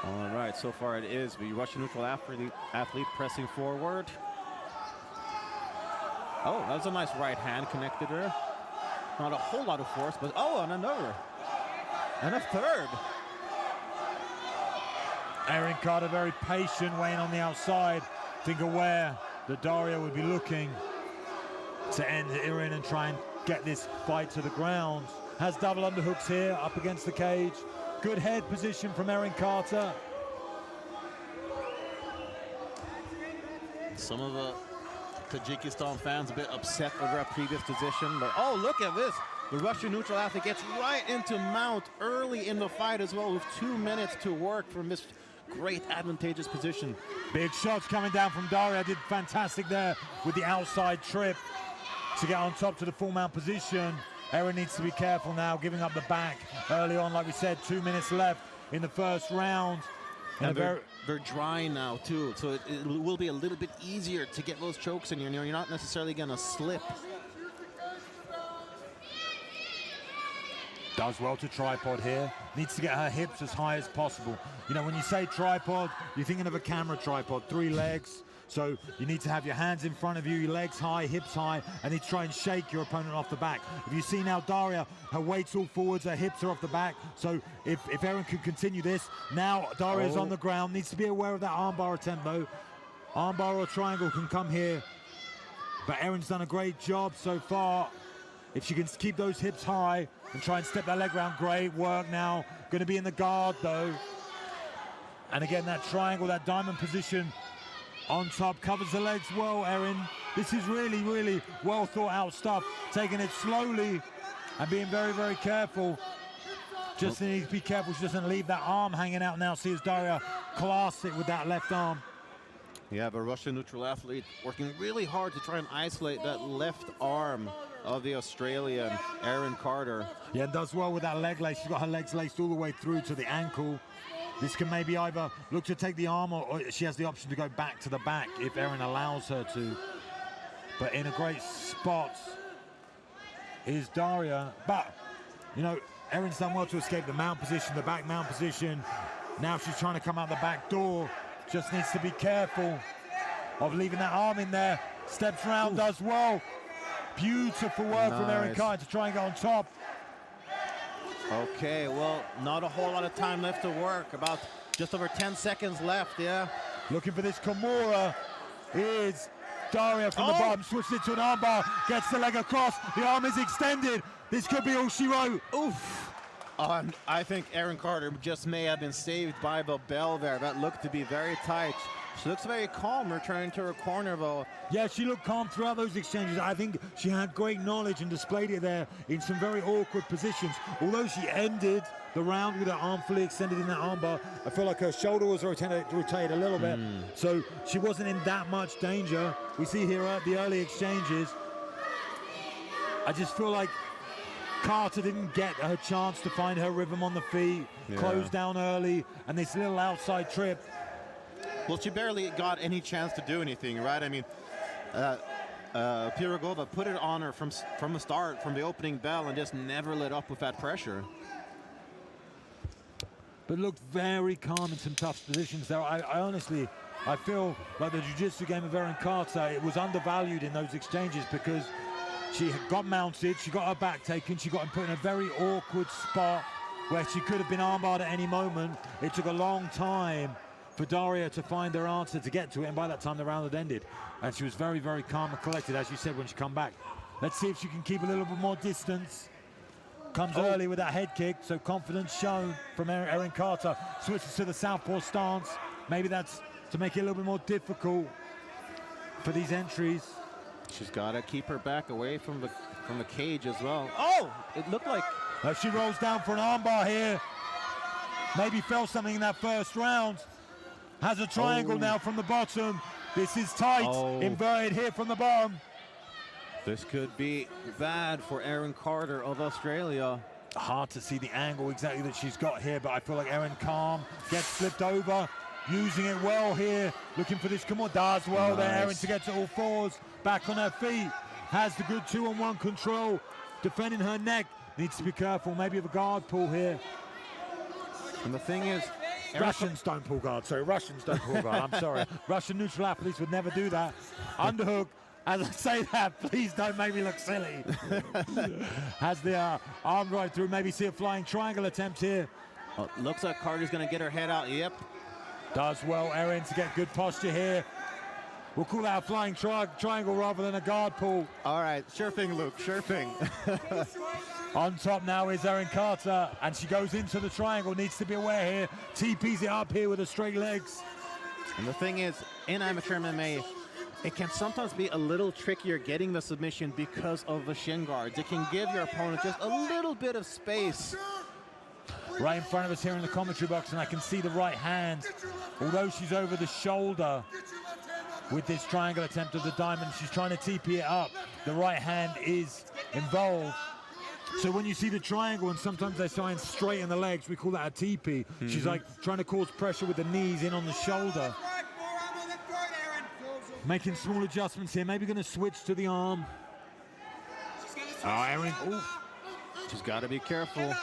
All right, so far it is the Russian neutral athlete pressing forward. Oh, that was a nice right hand connected there. Not a whole lot of force, but oh, and another. And a third. Erin Carter very patient, weighing on the outside. I think aware that Daria would be looking to end Erin and try and get this fight to the ground. Has double underhooks here up against the cage. Good head position from Erin Carter. Some of the Tajikistan fans a bit upset over a previous position, but oh, look at this. The Russian neutral athlete gets right into mount early in the fight as well, with 2 minutes to work from this great advantageous position. Big shots coming down from Daria. Did fantastic there with the outside trip to get on top to the full mount position. Erin needs to be careful now, giving up the back early on. Like we said, 2 minutes left in the first round. And they're dry now too, so it will be a little bit easier to get those chokes in. You're not necessarily going to slip. Does well to tripod here. Needs to get her hips as high as possible. You know, when you say tripod, you're thinking of a camera tripod, 3 legs. So you need to have your hands in front of you, your legs high, hips high, and need to try and shake your opponent off the back. If you see now Daria, her weight's all forwards, her hips are off the back. So if Erin can continue this, now Daria's on the ground, needs to be aware of that armbar attempt though. Armbar or triangle can come here. But Erin's done a great job so far. If she can keep those hips high and try and step that leg round, great work now. Going to be in the guard though. And again, that triangle, that diamond position on top, covers the legs well, Erin. This is really, really well thought out stuff. Taking it slowly and being very, very careful. Just needs to be careful she doesn't leave that arm hanging out now. See as Daria clasp it with that left arm. Yeah, the Russian neutral athlete working really hard to try and isolate that left arm of the Australian Erin Carter. Yeah, and does well with that leg lace. She's got her legs laced all the way through to the ankle. This can maybe either look to take the arm or she has the option to go back to the back if Erin allows her to. But in a great spot is Daria. But, you know, Erin's done well to escape the mount position, the back mount position. Now she's trying to come out the back door. Just needs to be careful of leaving that arm in there. Steps round, does well. Beautiful work from Erin Carter to try and get on top. Okay, well, not a whole lot of time left to work. About just over 10 seconds left, yeah. Looking for this Kimura is Daria from the bottom, switched it to an armbar, gets the leg across, the arm is extended. This could be all she wrote. Oof. I think Erin Carter just may have been saved by the bell there. That looked to be very tight. She looks very calm returning to her corner, though. Yeah, she looked calm throughout those exchanges. I think she had great knowledge and displayed it there in some very awkward positions. Although she ended the round with her arm fully extended in that armbar, I feel like her shoulder was rotated a little bit. So she wasn't in that much danger. We see here at the early exchanges. I just feel like Carter didn't get her chance to find her rhythm on the feet, close down early, and this little outside trip. Well, she barely got any chance to do anything, right? I mean, Pirogova put it on her from the start, from the opening bell, and just never let up with that pressure. But looked very calm in some tough positions there. I honestly, I feel like the jiu-jitsu game of Erin Carter, it was undervalued in those exchanges because she got mounted, she got her back taken, she got put in a very awkward spot where she could have been armbarred at any moment. It took a long time for Daria to find her answer, to get to it, and by that time the round had ended. And she was very, very calm and collected, as you said, when she come back. Let's see if she can keep a little bit more distance. Comes early with that head kick, so confidence shown from Erin Carter. Switches to the southpaw stance. Maybe that's to make it a little bit more difficult for these entries. She's got to keep her back away from the cage as well. Oh, it looked like... She rolls down for an armbar here. Maybe felt something in that first round. Has a triangle now from the bottom. This is tight. Inverted here from the bottom. This could be bad for Erin Carter of Australia. Hard to see the angle exactly that she's got here, but I feel like Erin calm, gets flipped over, using it well here, looking for this, does well there, Erin to get to all fours, back on her feet, has the good 2-on-1 control, defending her neck, needs to be careful, maybe of a guard pull here. And the thing is, Russians don't pull guard, Russians don't pull guard, I'm sorry. Russian neutral athletes would never do that. Underhook. As I say that, please don't make me look silly. Has the arm right through, maybe see a flying triangle attempt here. Looks like Carter's going to get her head out, yep. Does well, Erin, to get good posture here. We'll call that a flying triangle rather than a guard pull. All right, sure thing, Luke, sure thing. On top now is Erin Carter, and she goes into the triangle, needs to be aware here. TPs it up here with the straight legs. And the thing is, in amateur MMA, it can sometimes be a little trickier getting the submission because of the shin guards. It can give your opponent just a little bit of space. Right in front of us here in the commentary box, and I can see the right hand. Although she's over the shoulder with this triangle attempt of the diamond, she's trying to TP it up. The right hand is involved. So when you see the triangle, and sometimes they sign straight in the legs, we call that a TP. She's like trying to cause pressure with the knees in on the shoulder. Making small adjustments here, maybe going to switch to the arm. Erin. She's got to be careful.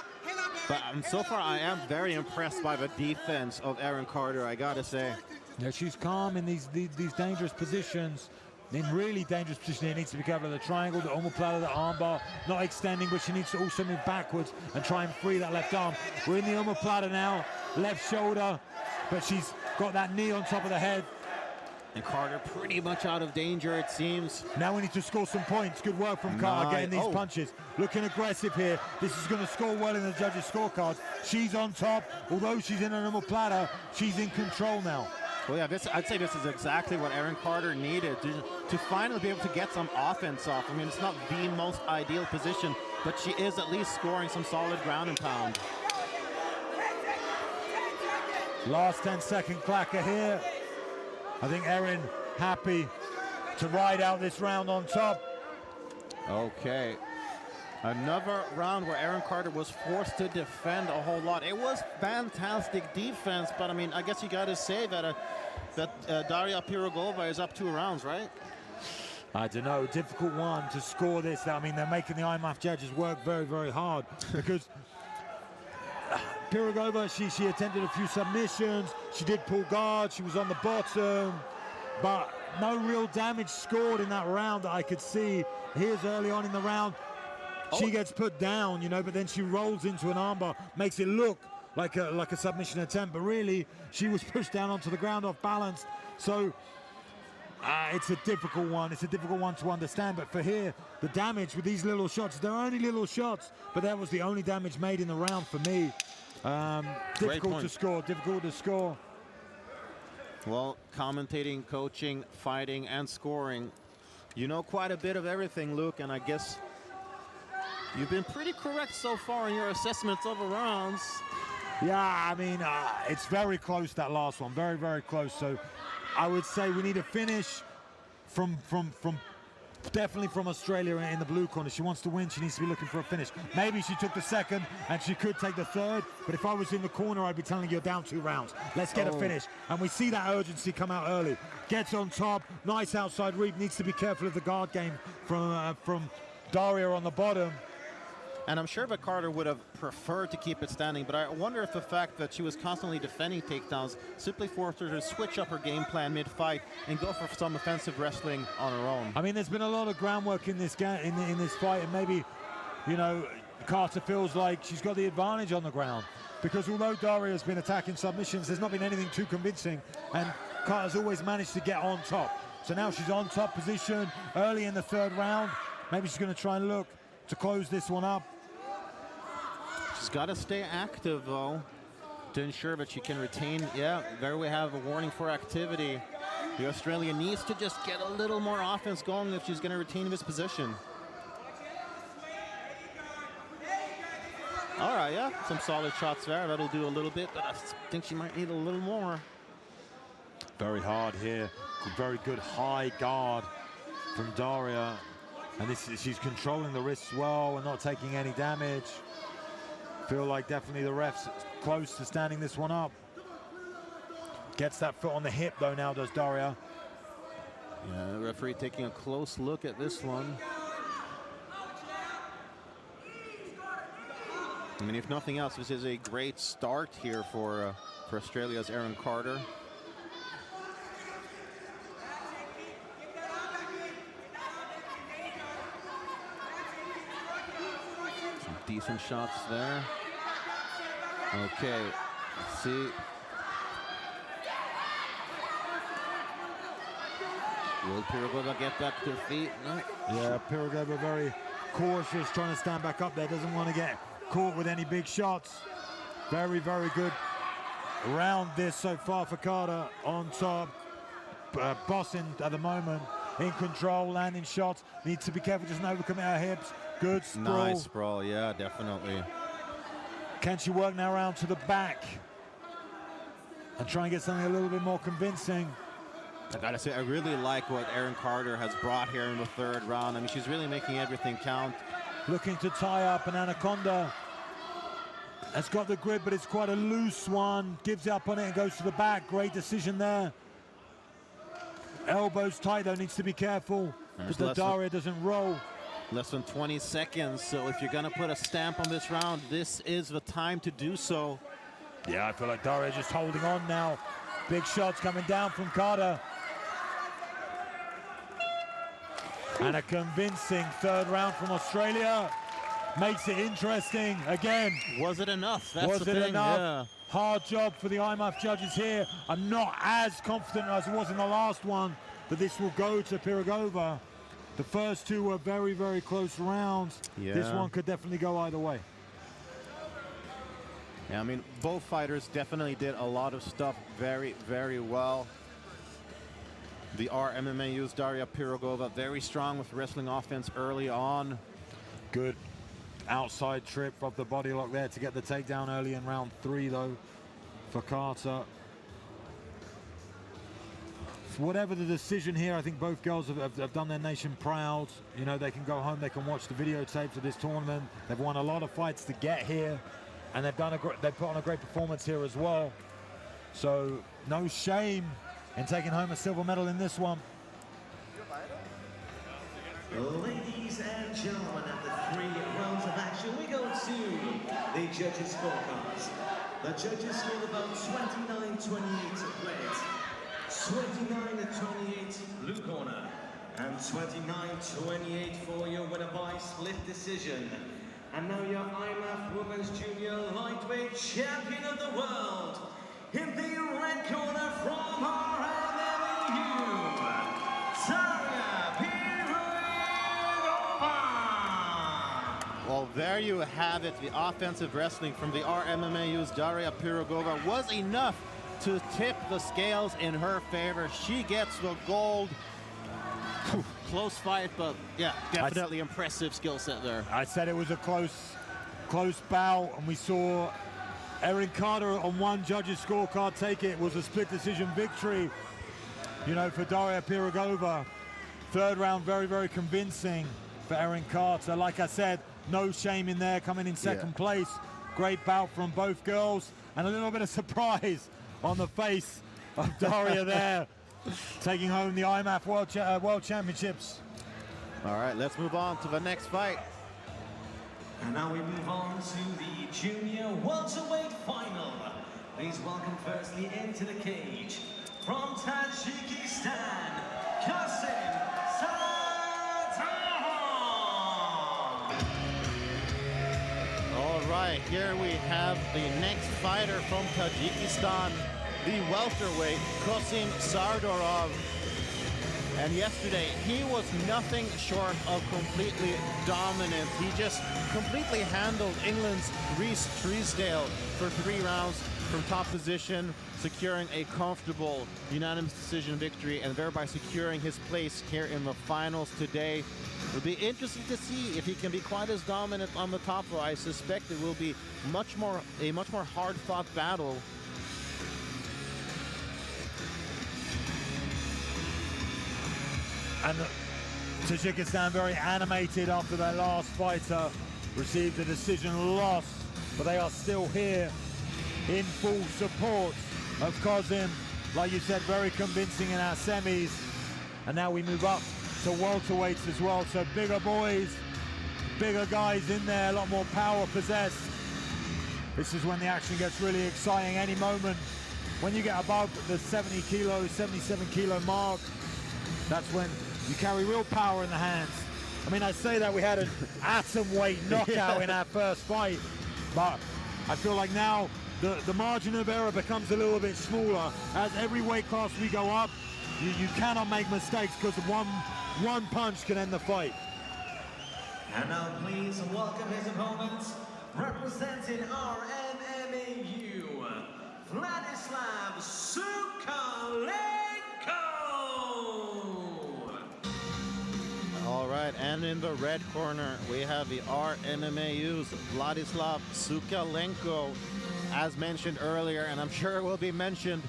But so far, I am very impressed by the defense of Erin Carter, I got to say. Yeah, she's calm in these dangerous positions. In really dangerous position here, needs to be careful of the triangle, the omoplata, the armbar, not extending, but she needs to also move backwards and try and free that left arm. We're in the omoplata now, left shoulder, but she's got that knee on top of the head. And Carter pretty much out of danger, it seems. Now we need to score some points. Good work from Carter getting these punches. Looking aggressive here. This is going to score well in the judges' scorecards. She's on top. Although she's in an omoplata, she's in control now. Well, yeah, I'd say this is exactly what Erin Carter needed to finally be able to get some offense off. I mean, it's not the most ideal position, but she is at least scoring some solid ground and pound. Last 10-second clacker here. I think Erin happy to ride out this round on top. Okay. Another round where Erin Carter was forced to defend a whole lot. It was fantastic defense, but I mean, I guess you got to say that Daria Pirogova is up 2 rounds, right? I don't know, difficult one to score this. I mean, they're making the IMMAF judges work very, very hard because Pirogova, she attempted a few submissions. She did pull guard. She was on the bottom, but no real damage scored in that round that I could see. Here's early on in the round. She gets put down, you know, but then she rolls into an armbar, makes it look like a submission attempt, but really she was pushed down onto the ground off balance. So It's a difficult one. It's a difficult one to understand. But for here, the damage with these little shots, they're only little shots, but that was the only damage made in the round for me. Difficult to score, difficult to score. Well, commentating, coaching, fighting, and scoring, you know quite a bit of everything, Luke, and I guess you've been pretty correct so far in your assessments of the rounds. Yeah, I mean, it's very close, that last one, very, very close. So I would say we need a finish from definitely from Australia in the blue corner. She wants to win, she needs to be looking for a finish. Maybe she took the second and she could take the third, but if I was in the corner, I'd be telling you you're down 2 rounds. Let's get a finish. And we see that urgency come out early. Gets on top, nice outside reap, needs to be careful of the guard game from Daria on the bottom. And I'm sure that Carter would have preferred to keep it standing, but I wonder if the fact that she was constantly defending takedowns simply forced her to switch up her game plan mid-fight and go for some offensive wrestling on her own. I mean, there's been a lot of groundwork in this in this fight, and maybe, you know, Carter feels like she's got the advantage on the ground, because although Daria has been attacking submissions, there's not been anything too convincing, and Carter's always managed to get on top. So now she's on top position early in the 3rd round. Maybe she's going to try and look to close this one up. She's got to stay active, though, to ensure that she can retain. Yeah, there we have a warning for activity. The Australian needs to just get a little more offense going if she's going to retain this position. All right, yeah, some solid shots there. That'll do a little bit, but I think she might need a little more. Very hard here. Very good high guard from Daria. And she's controlling the wrists well and not taking any damage. Feel like definitely the ref's close to standing this one up. Gets that foot on the hip though now, does Daria. Yeah, the referee taking a close look at this one. I mean, if nothing else, this is a great start here for Australia's Erin Carter. Some decent shots there. Okay, let's see. Will Pirogova get back to her feet? No. Yeah, Pirogova very cautious, trying to stand back up there. Doesn't want to get caught with any big shots. Very, very good round this so far for Carter. On top, bossing at the moment. In control, landing shots. Needs to be careful, just not overcoming her hips. Good sprawl. Nice sprawl, yeah, definitely. Can she work now around to the back and try and get something a little bit more convincing? I gotta say, I really like what Erin Carter has brought here in the 3rd round. I mean, she's really making everything count. Looking to tie up an anaconda. Has got the grip, but it's quite a loose one. Gives up on it and goes to the back. Great decision there. Elbows tight though, needs to be careful that the Daria doesn't roll. Less than 20 seconds, so if you're gonna put a stamp on this round, this is the time to do so. Yeah, I feel like Daria just holding on now. Big shots coming down from Carter. And a convincing 3rd round from Australia. Makes it interesting again. Was it enough? That's was the it thing. enough? Yeah. Hard job for the IMMAF judges here. I'm not as confident as I was in the last one that this will go to Pirogova. The first 2 were very, very close rounds. Yeah. This one could definitely go either way. Yeah, I mean, both fighters definitely did a lot of stuff very, very well. The RMMAU's Daria Pirogova, very strong with wrestling offense early on. Good outside trip of the body lock there to get the takedown early in round 3 though for Carter. Whatever the decision here, I think both girls have done their nation proud. You know, they can go home, they can watch the videotapes of this tournament. They've won a lot of fights to get here, and they've put on a great performance here as well. So no shame in taking home a silver medal in this one. Ladies and gentlemen, after 3 rounds of action, we go to the judges' scorecards. The judges scored about 29-28 red, 29-28 blue corner, and 29-28 for your winner by split decision. And now your IMMAF Women's Junior Lightweight Champion of the World, in the red corner from RMMAU, you have it. The offensive wrestling from the RMMAU's Daria Pirogova was enough to tip the scales in her favor. She gets the gold. Close fight, but yeah, definitely impressive skill set there. I said it was a close bout, and we saw Erin Carter on one judge's scorecard take it. It was a split decision victory, you know, for Daria Pirogova. Third round, very, very convincing for Erin Carter. Like I said, no shame in there, coming in second place. Great bout from both girls, and a little bit of surprise on the face of Daria there, taking home the IMMAF World Championships. All right, let's move on to the next fight. And now we move on to the junior welterweight final. Please welcome firstly into the cage from Tajikistan, Qasim Sardorov. All right, here we have the next fighter from Tajikistan, the welterweight Qasim Sardorov. And yesterday, he was nothing short of completely dominant. He just completely handled England's Reece Treesdale for 3 rounds from top position, securing a comfortable unanimous decision victory and thereby securing his place here in the finals today. It'll be interesting to see if he can be quite as dominant on the top row. I suspect it will be a much more hard-fought battle. And Tajikistan very animated after their last fighter received a decision loss, but they are still here in full support of Qasim. Like you said, very convincing in our semis. And now we move up to welterweights as well. So bigger boys, bigger guys in there, a lot more power possessed. This is when the action gets really exciting. Any moment when you get above the 70 kilo, 77 kilo mark, that's when you carry real power in the hands. I mean, I say that we had an atom weight knockout in our first fight, but I feel like now the margin of error becomes a little bit smaller. As every weight class we go up, you cannot make mistakes because one punch can end the fight. And now please welcome his opponents, representing RMMAU, Vladislav Sukalenko. All right, and in the red corner, we have the RMMAU's Vladislav Sukalenko. As mentioned earlier, and I'm sure it will be mentioned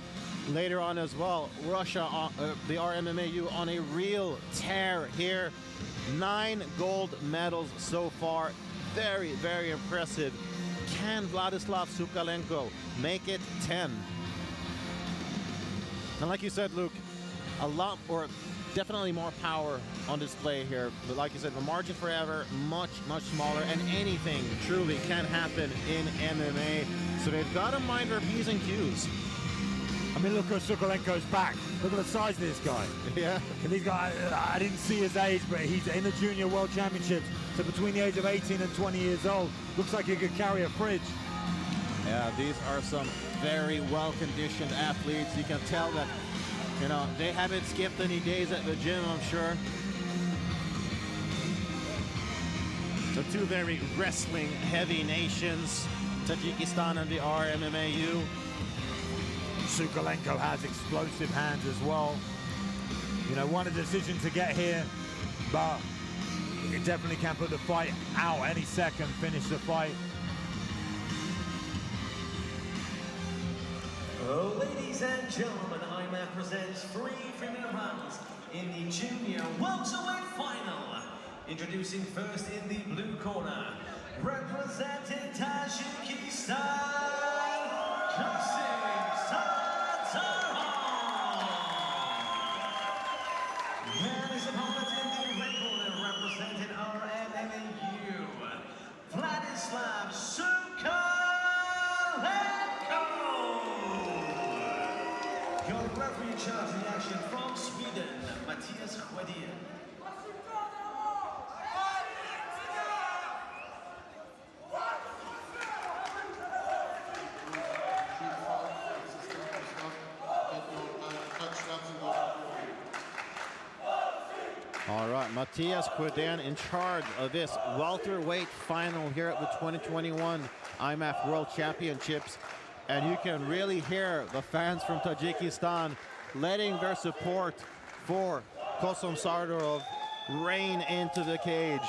later on as well, Russia, the RMMAU on a real tear here. 9 gold medals so far. Very, very impressive. Can Vladislav Sukalenko make it 10? And like you said, Luke, a lot more, definitely more power on display here. But like you said, the margin for error much, much smaller, and anything truly can happen in MMA. So they've got to mind their P's and Q's. I mean, look at Sukalenko's back. Look at the size of this guy. Yeah. And these guys, I didn't see his age, but he's in the Junior World Championships. So between the age of 18 and 20 years old, looks like he could carry a fridge. Yeah, these are some very well-conditioned athletes. You can tell that, you know, they haven't skipped any days at the gym, I'm sure. So 2 very wrestling-heavy nations, Tajikistan and the RMMAU. Sukalenko has explosive hands as well. You know, won a decision to get here, but it definitely can put the fight out any second, finish the fight. Oh, ladies and gentlemen, IMMAF presents 3 3-minute rounds in the junior welterweight final. Introducing first in the blue corner, representing Tajikistan, Qasim Sardorov. And his opponent in the red corner, representing RMMAU, Vladislav Sukalenko. Your referee in charge of the action from Sweden, Matthias Huedier. All right, Matthias Queden in charge of this welterweight final here at the 2021 IMMAF World Championships. And you can really hear the fans from Tajikistan letting their support for Kosom Sardorov rain into the cage.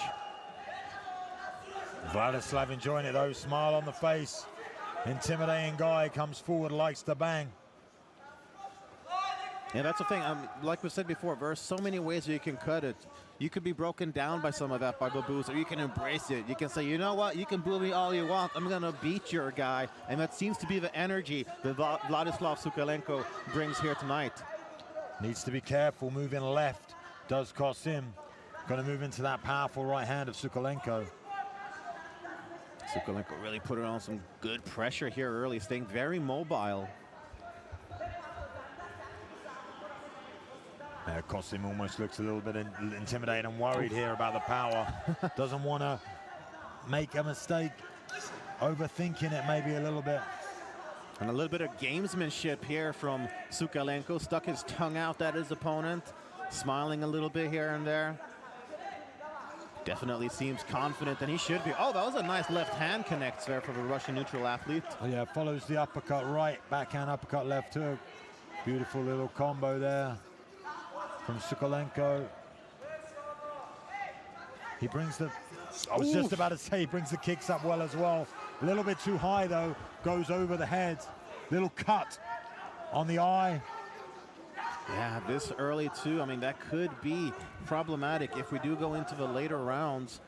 Vladislav enjoying it though, smile on the face. Intimidating guy, comes forward, likes to bang. Yeah, that's the thing. Like we said before, there are so many ways you can cut it. You could be broken down by some of that, by the boos, or you can embrace it. You can say, you know what, you can boo me all you want. I'm going to beat your guy. And that seems to be the energy that Vladislav Sukalenko brings here tonight. Needs to be careful, moving left. Does cost him. Going to move into that powerful right hand of Sukalenko. Sukalenko really put on some good pressure here early, staying very mobile. Kosim almost looks a little bit intimidated and worried here about the power. Doesn't want to make a mistake. Overthinking it maybe a little bit. And a little bit of gamesmanship here from Sukalenko. Stuck his tongue out at his opponent. Smiling a little bit here and there. Definitely seems confident, and he should be. Oh, that was a nice left hand connect there for the Russian neutral athlete. Oh yeah, follows the uppercut right, backhand uppercut left hook. Beautiful little combo there from Sukalenko. He brings the, I was just about to say, he brings the kicks up well as well. A little bit too high though, goes over the head. Little cut on the eye. Yeah, this early too. I mean, that could be problematic if we do go into the later rounds.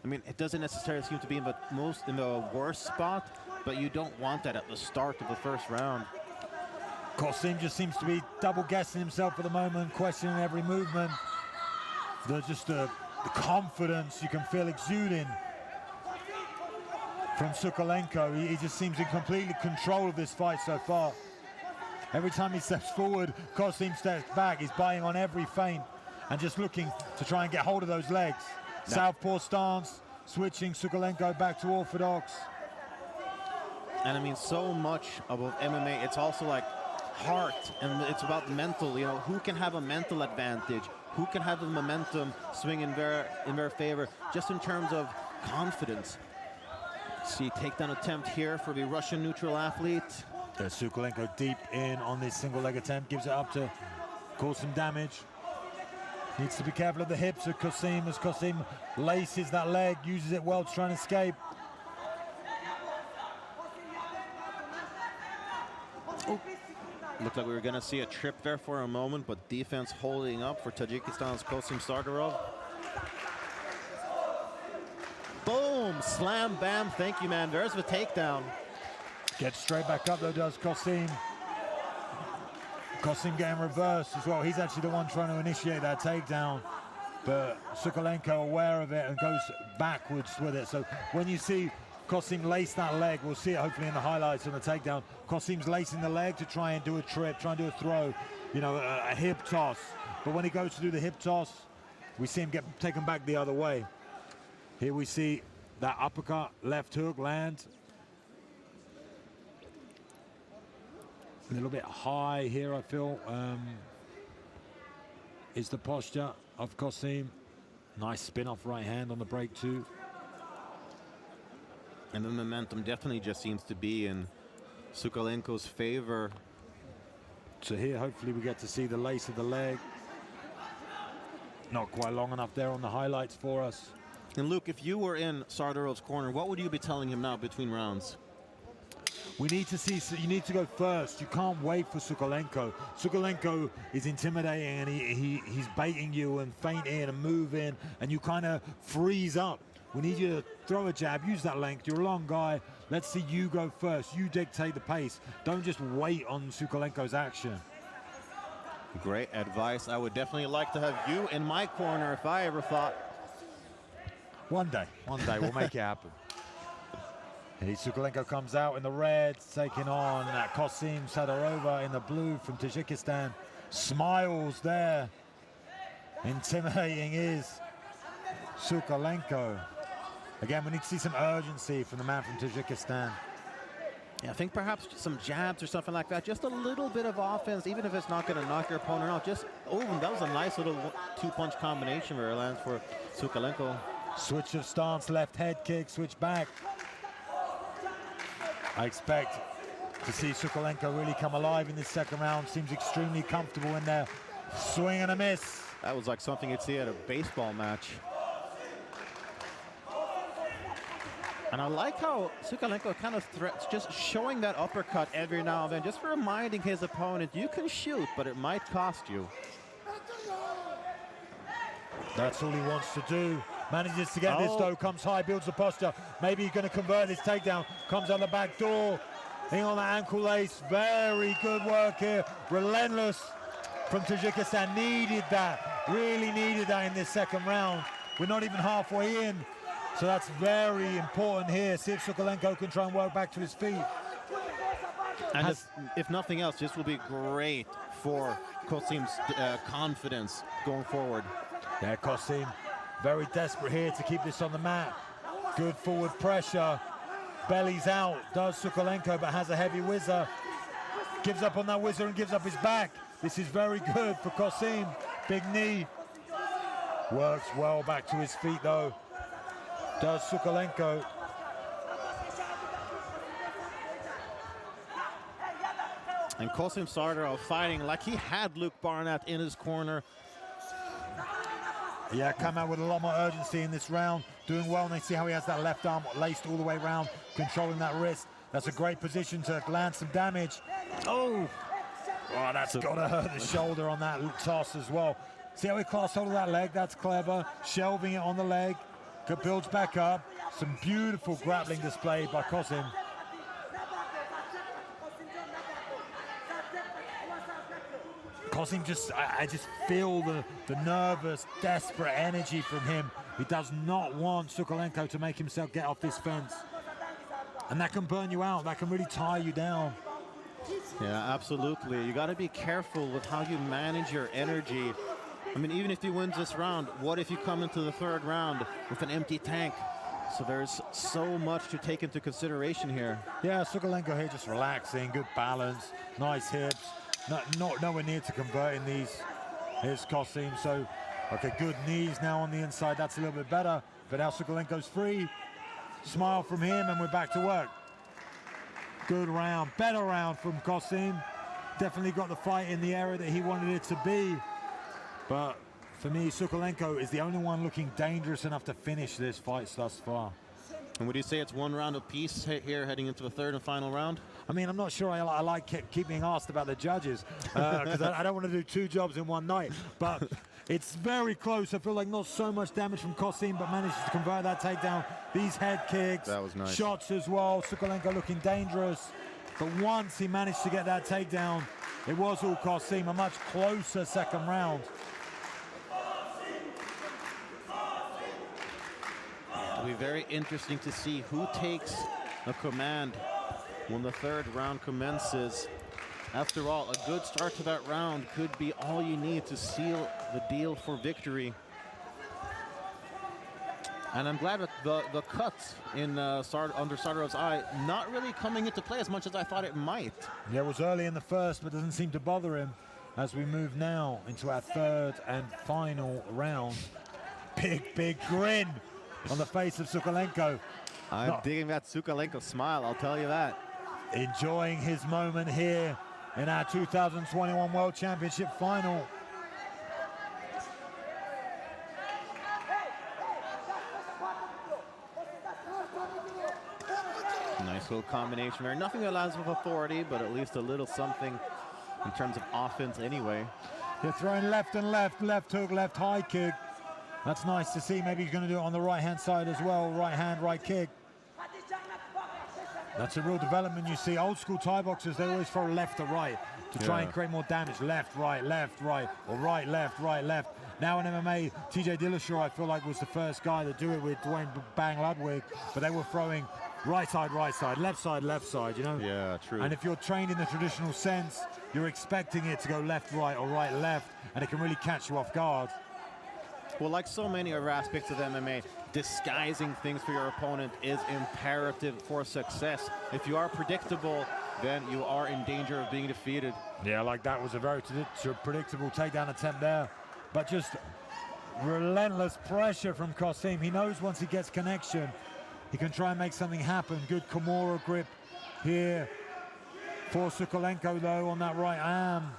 I mean, it doesn't necessarily seem to be in the worst spot, but you don't want that at the start of the first round. Kosim just seems to be double guessing himself at the moment, questioning every movement. Just the confidence you can feel exuding from Sukalenko. He just seems in complete control of this fight so far. Every time he steps forward, Kosim steps back. He's biting on every feint and just looking to try and get hold of those legs. No. Southpaw stance, switching Sukalenko back to orthodox. And I mean, so much about MMA, it's also like heart, and it's about mental. You know, who can have a mental advantage? Who can have the momentum swing in their favor, just in terms of confidence. See, takedown attempt here for the Russian neutral athlete. Sukalenko deep in on this single leg attempt, gives it up to cause some damage. Needs to be careful of the hips of Kosim as Kosim laces that leg, uses it well to try and escape. Oh. Looked like we were going to see a trip there for a moment, but defense holding up for Tajikistan's Kosim Sardorov. Boom! Slam, bam, thank you, man. There's the takedown. Gets straight back up though, does Kosim. Kosim getting reversed as well. He's actually the one trying to initiate that takedown, but Sukalenko aware of it and goes backwards with it. So when you see Kosim lace that leg, we'll see it hopefully in the highlights on the takedown. Kosim's lacing the leg to try and do a trip, try and do a throw, you know, a hip toss. But when he goes to do the hip toss, we see him get taken back the other way. Here we see that uppercut, left hook land. A little bit high here, I feel, is the posture of Kosim. Nice spin-off right hand on the break too. And the momentum definitely just seems to be in Sukalenko's favor. So here, hopefully we get to see the lace of the leg. Not quite long enough there on the highlights for us. And Luke, if you were in Sardorov's corner, what would you be telling him now between rounds? We need to see, you need to go first. You can't wait for Sukalenko. Sukalenko is intimidating and he's baiting you and feinting and moving, and you kind of freeze up. We need you to throw a jab, use that length. You're a long guy. Let's see you go first. You dictate the pace. Don't just wait on Sukalenko's action. Great advice. I would definitely like to have you in my corner if I ever fought. One day we'll make it happen. Sukalenko comes out in the red, taking on Kosim Sardorova in the blue from Tajikistan. Smiles there. Intimidating is Sukalenko. Again, we need to see some urgency from the man from Tajikistan. Yeah, I think perhaps some jabs or something like that. Just a little bit of offense, even if it's not going to knock your opponent out. Just, oh, that was a nice little two-punch combination where it lands for Sokolenko. Switch of stance, left head kick, switch back. I expect to see Sokolenko really come alive in this second round. Seems extremely comfortable in there. Swing and a miss. That was like something you'd see at a baseball match. And I like how Sokolenko kind of threats, just showing that uppercut every now and then, just reminding his opponent, you can shoot, but it might cost you. That's all he wants to do. Manages to get this though, comes high, builds the posture. Maybe he's going to convert this takedown. Comes on the back door, hang on that ankle lace. Very good work here. Relentless from Tajikistan. Needed that, really needed that in this second round. We're not even halfway in. So that's very important here. See if Sokolenko can try and work back to his feet. And if nothing else, this will be great for Kosim's confidence going forward. Yeah, Kosim, very desperate here to keep this on the mat. Good forward pressure. Belly's out, does Sokolenko, but has a heavy whizzer. Gives up on that whizzer and gives up his back. This is very good for Kosim. Big knee. Works well back to his feet though. Does Sokolenko. And Kosim Sardorov fighting like he had Luke Barnett in his corner. Yeah, come out with a lot more urgency in this round. Doing well, and they see how he has that left arm laced all the way around, controlling that wrist. That's a great position to land some damage. Oh, that's got to hurt the shoulder on that toss as well. See how he crossed hold of that leg? That's clever. Shelving it on the leg. Builds back up. Some beautiful grappling display by Kosim. Kosim I just feel the nervous, desperate energy from him. He does not want Sokolenko to make himself get off this fence. And that can burn you out. That can really tie you down. Yeah, absolutely. You got to be careful with how you manage your energy. I mean, even if he wins this round, what if you come into the third round with an empty tank? So there's so much to take into consideration here. Yeah, Sokolenko here just relaxing, good balance, nice hips. Nowhere near to converting these. Here's Kosim, so okay, good knees now on the inside. That's a little bit better, but now Sokolenko's free. Smile from him, and we're back to work. Good round, better round from Kosim. Definitely got the fight in the area that he wanted it to be. But for me, Sokolenko is the only one looking dangerous enough to finish this fight thus far. And would you say it's one round apiece here heading into the third and final round? I mean, I'm not sure I like keep being asked about the judges because I don't want to do two jobs in one night. But it's very close. I feel like not so much damage from Kosim, but manages to convert that takedown. These head kicks, that was nice. Shots as well. Sokolenko looking dangerous. But once he managed to get that takedown, it was all Kosim. A much closer second round. It'll be very interesting to see who takes the command when the third round commences. After all, a good start to that round could be all you need to seal the deal for victory. And I'm glad that the cuts in under Sardorov's eye not really coming into play as much as I thought it might. Yeah, it was early in the first, but doesn't seem to bother him as we move now into our third and final round. Big grin on the face of Sokolenko. I'm digging that Sokolenko smile, I'll tell you that. Enjoying his moment here in our 2021 World Championship final. Nice little combination there. Nothing that lands with authority, but at least a little something in terms of offense anyway. They're throwing left and left hook, left high kick. That's nice to see. Maybe he's going to do it on the right-hand side as well. Right hand, right kick. That's a real development. You see old school Thai boxers, they always throw left to right to try and create more damage. Left, right, or right, left. Now in MMA, TJ Dillashaw, I feel like, was the first guy to do it with Dwayne Bang Ludwig, but they were throwing right side, left side, you know? Yeah, true. And if you're trained in the traditional sense, you're expecting it to go left, right, or right, left, and it can really catch you off guard. Well, like so many other aspects of MMA, disguising things for your opponent is imperative for success. If you are predictable, then you are in danger of being defeated. Yeah, like that was a very predictable takedown attempt there, but just relentless pressure from Qasim. He knows once he gets connection, he can try and make something happen. Good Kimura grip here for Sokolenko, though, on that right arm.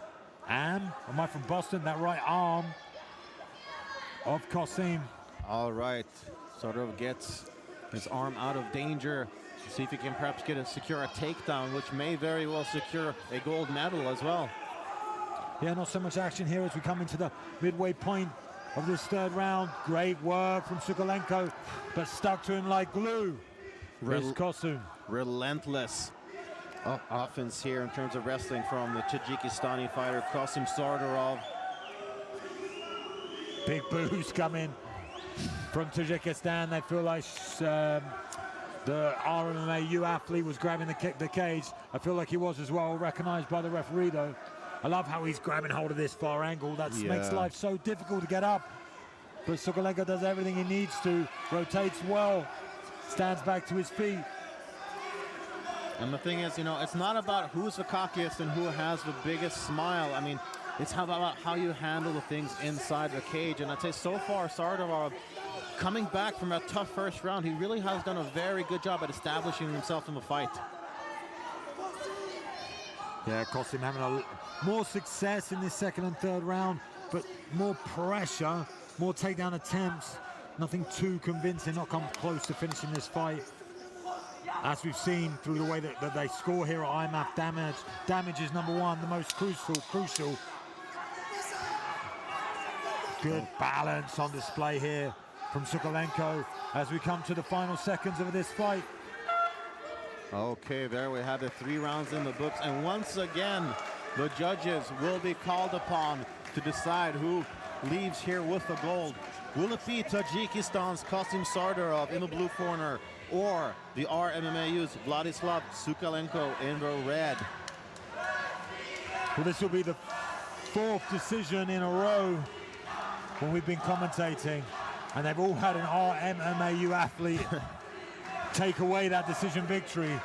Am I from Boston? That right arm of Qasim. All right, Sardorov gets his arm out of danger. See if he can perhaps secure a takedown, which may very well secure a gold medal as well. Yeah, not so much action here as we come into the midway point of this third round. Great work from Sokolenko, but stuck to him like glue. Qasim. Relentless offense here in terms of wrestling from the Tajikistani fighter Qasim Sardorov. Big boos coming from Tajikistan. They feel like the RMMAU athlete was grabbing the cage. I feel like he was as well, recognized by the referee though. I love how he's grabbing hold of this far angle. That makes life so difficult to get up. But Sokolenko does everything he needs to, rotates well, stands back to his feet. And the thing is, you know, it's not about who's the cockiest and who has the biggest smile. I mean, it's about how you handle the things inside the cage. And I'd say so far, Sardorov, coming back from a tough first round, he really has done a very good job at establishing himself in the fight. Yeah, Qasim having more success in this second and third round, but more pressure, more takedown attempts. Nothing too convincing, not come close to finishing this fight. As we've seen through the way that they score here at IMMAF, damage is number one, the most crucial. Good balance on display here from Sokolenko as we come to the final seconds of this fight. Okay, there we have the 3 rounds in the books, and once again, the judges will be called upon to decide who leaves here with the gold. Will it be Tajikistan's Qasim Sardorov in the blue corner, or the RMMAU's Vladislav Sokolenko in the red? Well, this will be the 4th decision in a row when we've been commentating, and they've all had an RMMAU athlete take away that decision victory.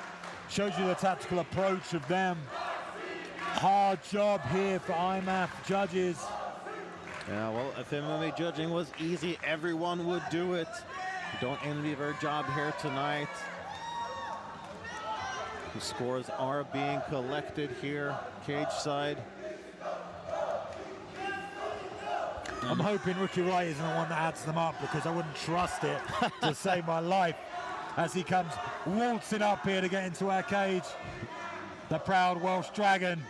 Shows you the tactical approach of them. Hard job here for IMMAF judges. Yeah, well, if MMA judging was easy, everyone would do it. Don't envy their job here tonight. The scores are being collected here, cage side. I'm hoping Ricky Wright isn't the one that adds them up, because I wouldn't trust it to save my life as he comes waltzing up here to get into our cage. The proud Welsh Dragon,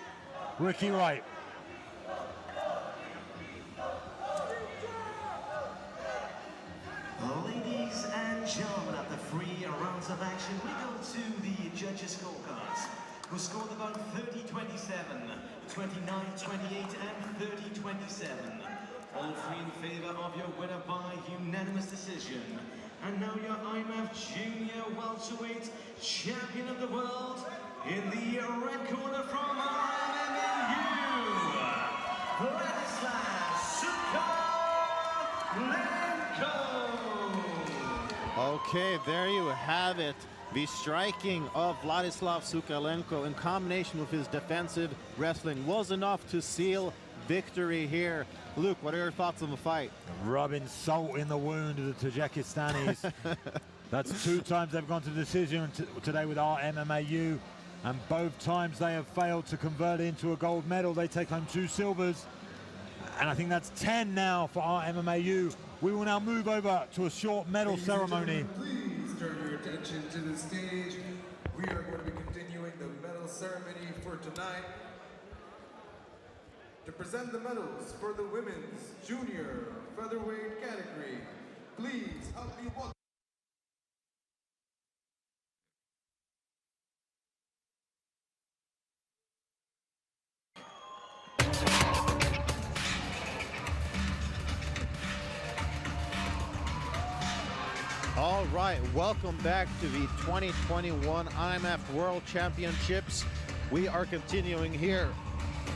Ricky Wright. Ladies and gentlemen, after 3 rounds of action, we go to the judges' scorecards, who scored about 30-27, 29-28, and 30-27. All 3 in favor of your winner by unanimous decision. And now your IMMAF Junior Welterweight Champion of the World, in the red corner from IMMAU, Vladislav Sokolenko. Okay, there you have it. The striking of Vladislav Sokolenko in combination with his defensive wrestling was enough to seal victory here. Luke, what are your thoughts on the fight? Rubbing salt in the wound of the Tajikistanis. That's 2 times they've gone to decision today with RMMAU, and both times they have failed to convert it into a gold medal. They take home 2 silvers, and I think that's 10 now for RMMAU. We will now move over to a short medal ceremony. Please turn your attention to the stage. We are going to be continuing the medal ceremony for tonight. To present the medals for the women's junior featherweight category, please help me welcome. All right, welcome back to the 2021 IMMAF World Championships. We are continuing here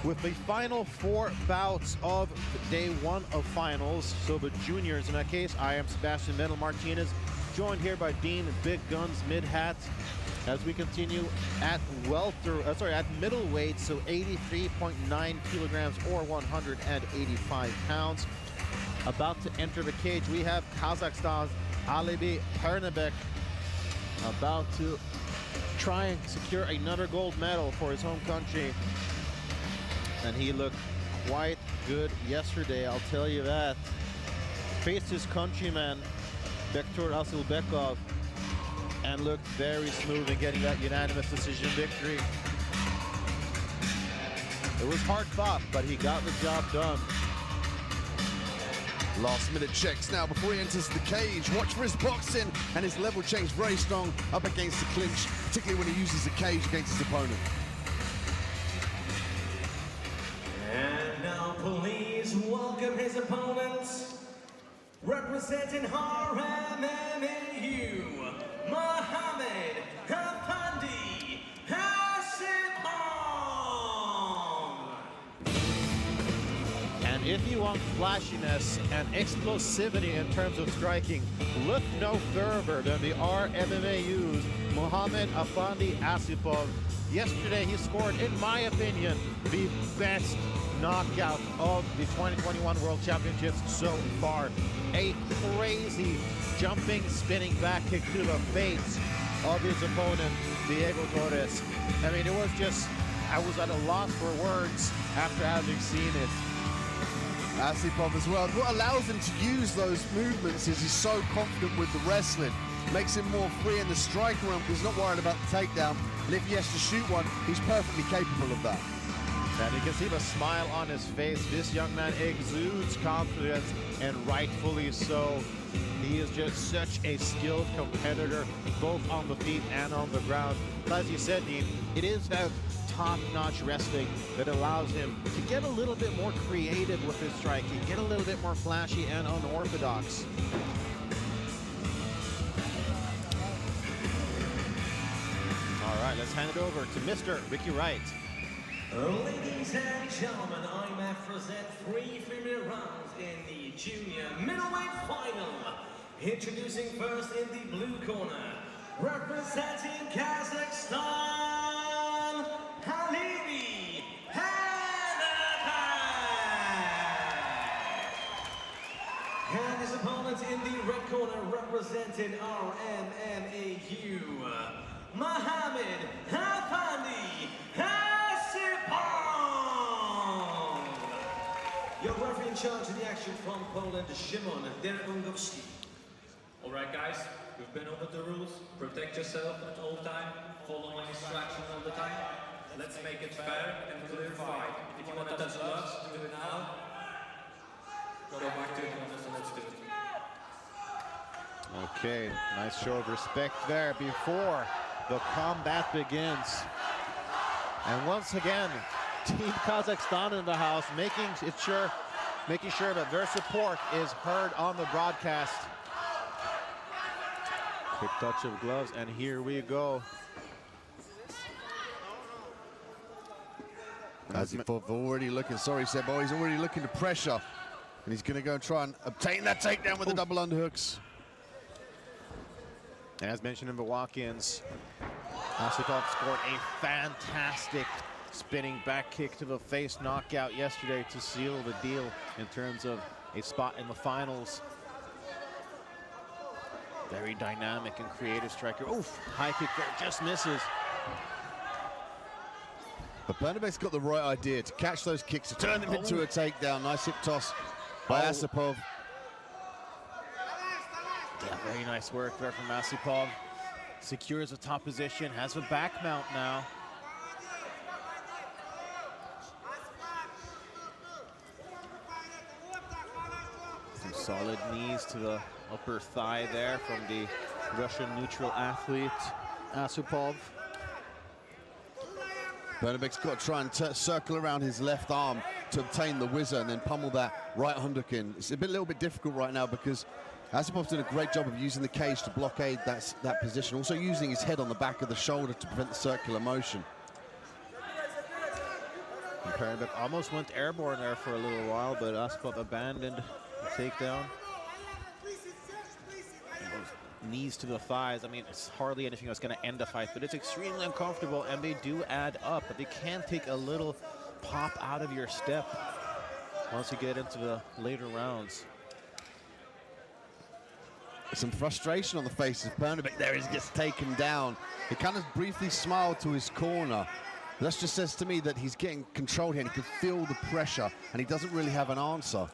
with the final 4 bouts of day 1 of finals. So the juniors, in that case, I am Sebastian Metal Martinez, joined here by Dean Big Guns Mid-Hat, as we continue at middleweight, so 83.9 kilograms or 185 pounds. About to enter the cage, we have Kazakhstan's Alibi Pernebek, about to try and secure another gold medal for his home country. And he looked quite good yesterday, I'll tell you that. Faced his countryman, Bektur Asilbekov, and looked very smooth in getting that unanimous decision victory. It was hard fought, but he got the job done. Last minute checks now before he enters the cage. Watch for his boxing, and his level change very strong up against the clinch, particularly when he uses the cage against his opponent. And now please welcome his opponents, representing RMMAU, Mohammed Hapandi Hasipong. And if you want flashiness and explosivity in terms of striking, look no further than the RMMAU's Mohammed Afandi Asipov. Yesterday he scored, in my opinion, the best knockout of the 2021 World Championships so far. A crazy jumping, spinning back kick to the face of his opponent, Diego Torres. I mean, it was just, I was at a loss for words after having seen it. Asipov as well. What allows him to use those movements is he's so confident with the wrestling. Makes him more free in the striking realm because he's not worried about the takedown. And if he has to shoot one, he's perfectly capable of that. And you can see the smile on his face. This young man exudes confidence, and rightfully so. He is just such a skilled competitor, both on the feet and on the ground. As you said, Dean, it is that top-notch wrestling that allows him to get a little bit more creative with his striking, get a little bit more flashy and unorthodox. All right, let's hand it over to Mr. Ricky Wright. Ladies and gentlemen, IMMAF present 3 3-minute rounds in the junior middleweight final. Introducing first in the blue corner, representing Kazakhstan, Halimi Hanabay. And his opponent in the red corner, representing RMMAU, Mohammed Hapandi Hasipong. Your referee in charge of the action from Poland, Szymon Derungowski. All right, guys, we've been over the rules. Protect yourself at all time. Follow my instructions all the time. Let's make it fair and clear fight. If you want to touch gloves, do it now. Go back to it and let's do it. Okay, nice show of respect there before the combat begins. And once again, Team Kazakhstan in the house, making sure that their support is heard on the broadcast. Quick touch of gloves, and here we go. Azizov already looking, sorry Sebo, he's already looking to pressure. And he's going to go and try and obtain that takedown with the double underhooks. As mentioned in the walk-ins, Azizov scored a fantastic spinning back kick to the face knockout yesterday to seal the deal in terms of a spot in the finals. Very dynamic and creative striker. Oof, high kick there, just misses. But Bernabek's got the right idea to catch those kicks, to turn them into a takedown. Nice hip toss by Asipov. Yeah, very nice work there from Asipov. Secures a top position, has a back mount now. Some solid knees to the upper thigh there from the Russian neutral athlete, Asipov. Bernabek's got to try and circle around his left arm to obtain the whizzer and then pummel that right underhook in. It's a little bit difficult right now because Asipov's done a great job of using the cage to blockade that position, also using his head on the back of the shoulder to prevent the circular motion. Pernabek almost went airborne there for a little while, but Azizov abandoned the takedown. Knees to the thighs. I mean, it's hardly anything that's going to end the fight, but it's extremely uncomfortable, and they do add up. But they can take a little pop out of your step once you get into the later rounds. Some frustration on the face of Pernabek there as he gets taken down. He kind of briefly smiled to his corner. That just says to me that he's getting control here and he can feel the pressure, and he doesn't really have an answer.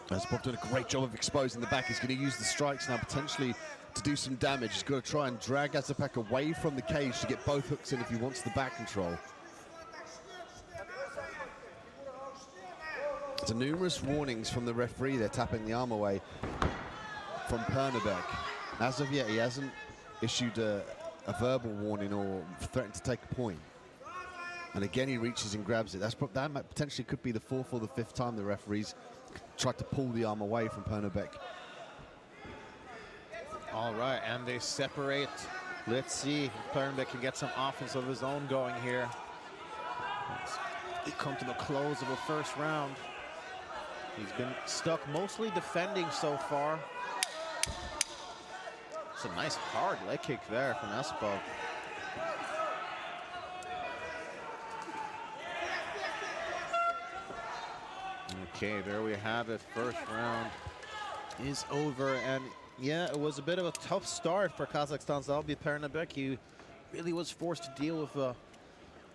Azizov doing a great job of exposing the back. He's going to use the strikes now potentially to do some damage. He's got to try and drag Azizov away from the cage to get both hooks in if he wants the back control. There's numerous warnings from the referee. They're tapping the arm away from Pernabek. As of yet, he hasn't issued a verbal warning or threatened to take a point. And again, he reaches and grabs it. That potentially could be the 4th or the 5th time the referees tried to pull the arm away from Pernabek. All right, and they separate. Let's see if Pernabek can get some offense of his own going here. They come to the close of the first round. He's been stuck mostly defending so far. It's a nice hard leg kick there from Azizov. Okay, there we have it. First round is over, and yeah, it was a bit of a tough start for Kazakhstan's Albi Pernabek. He really was forced to deal with the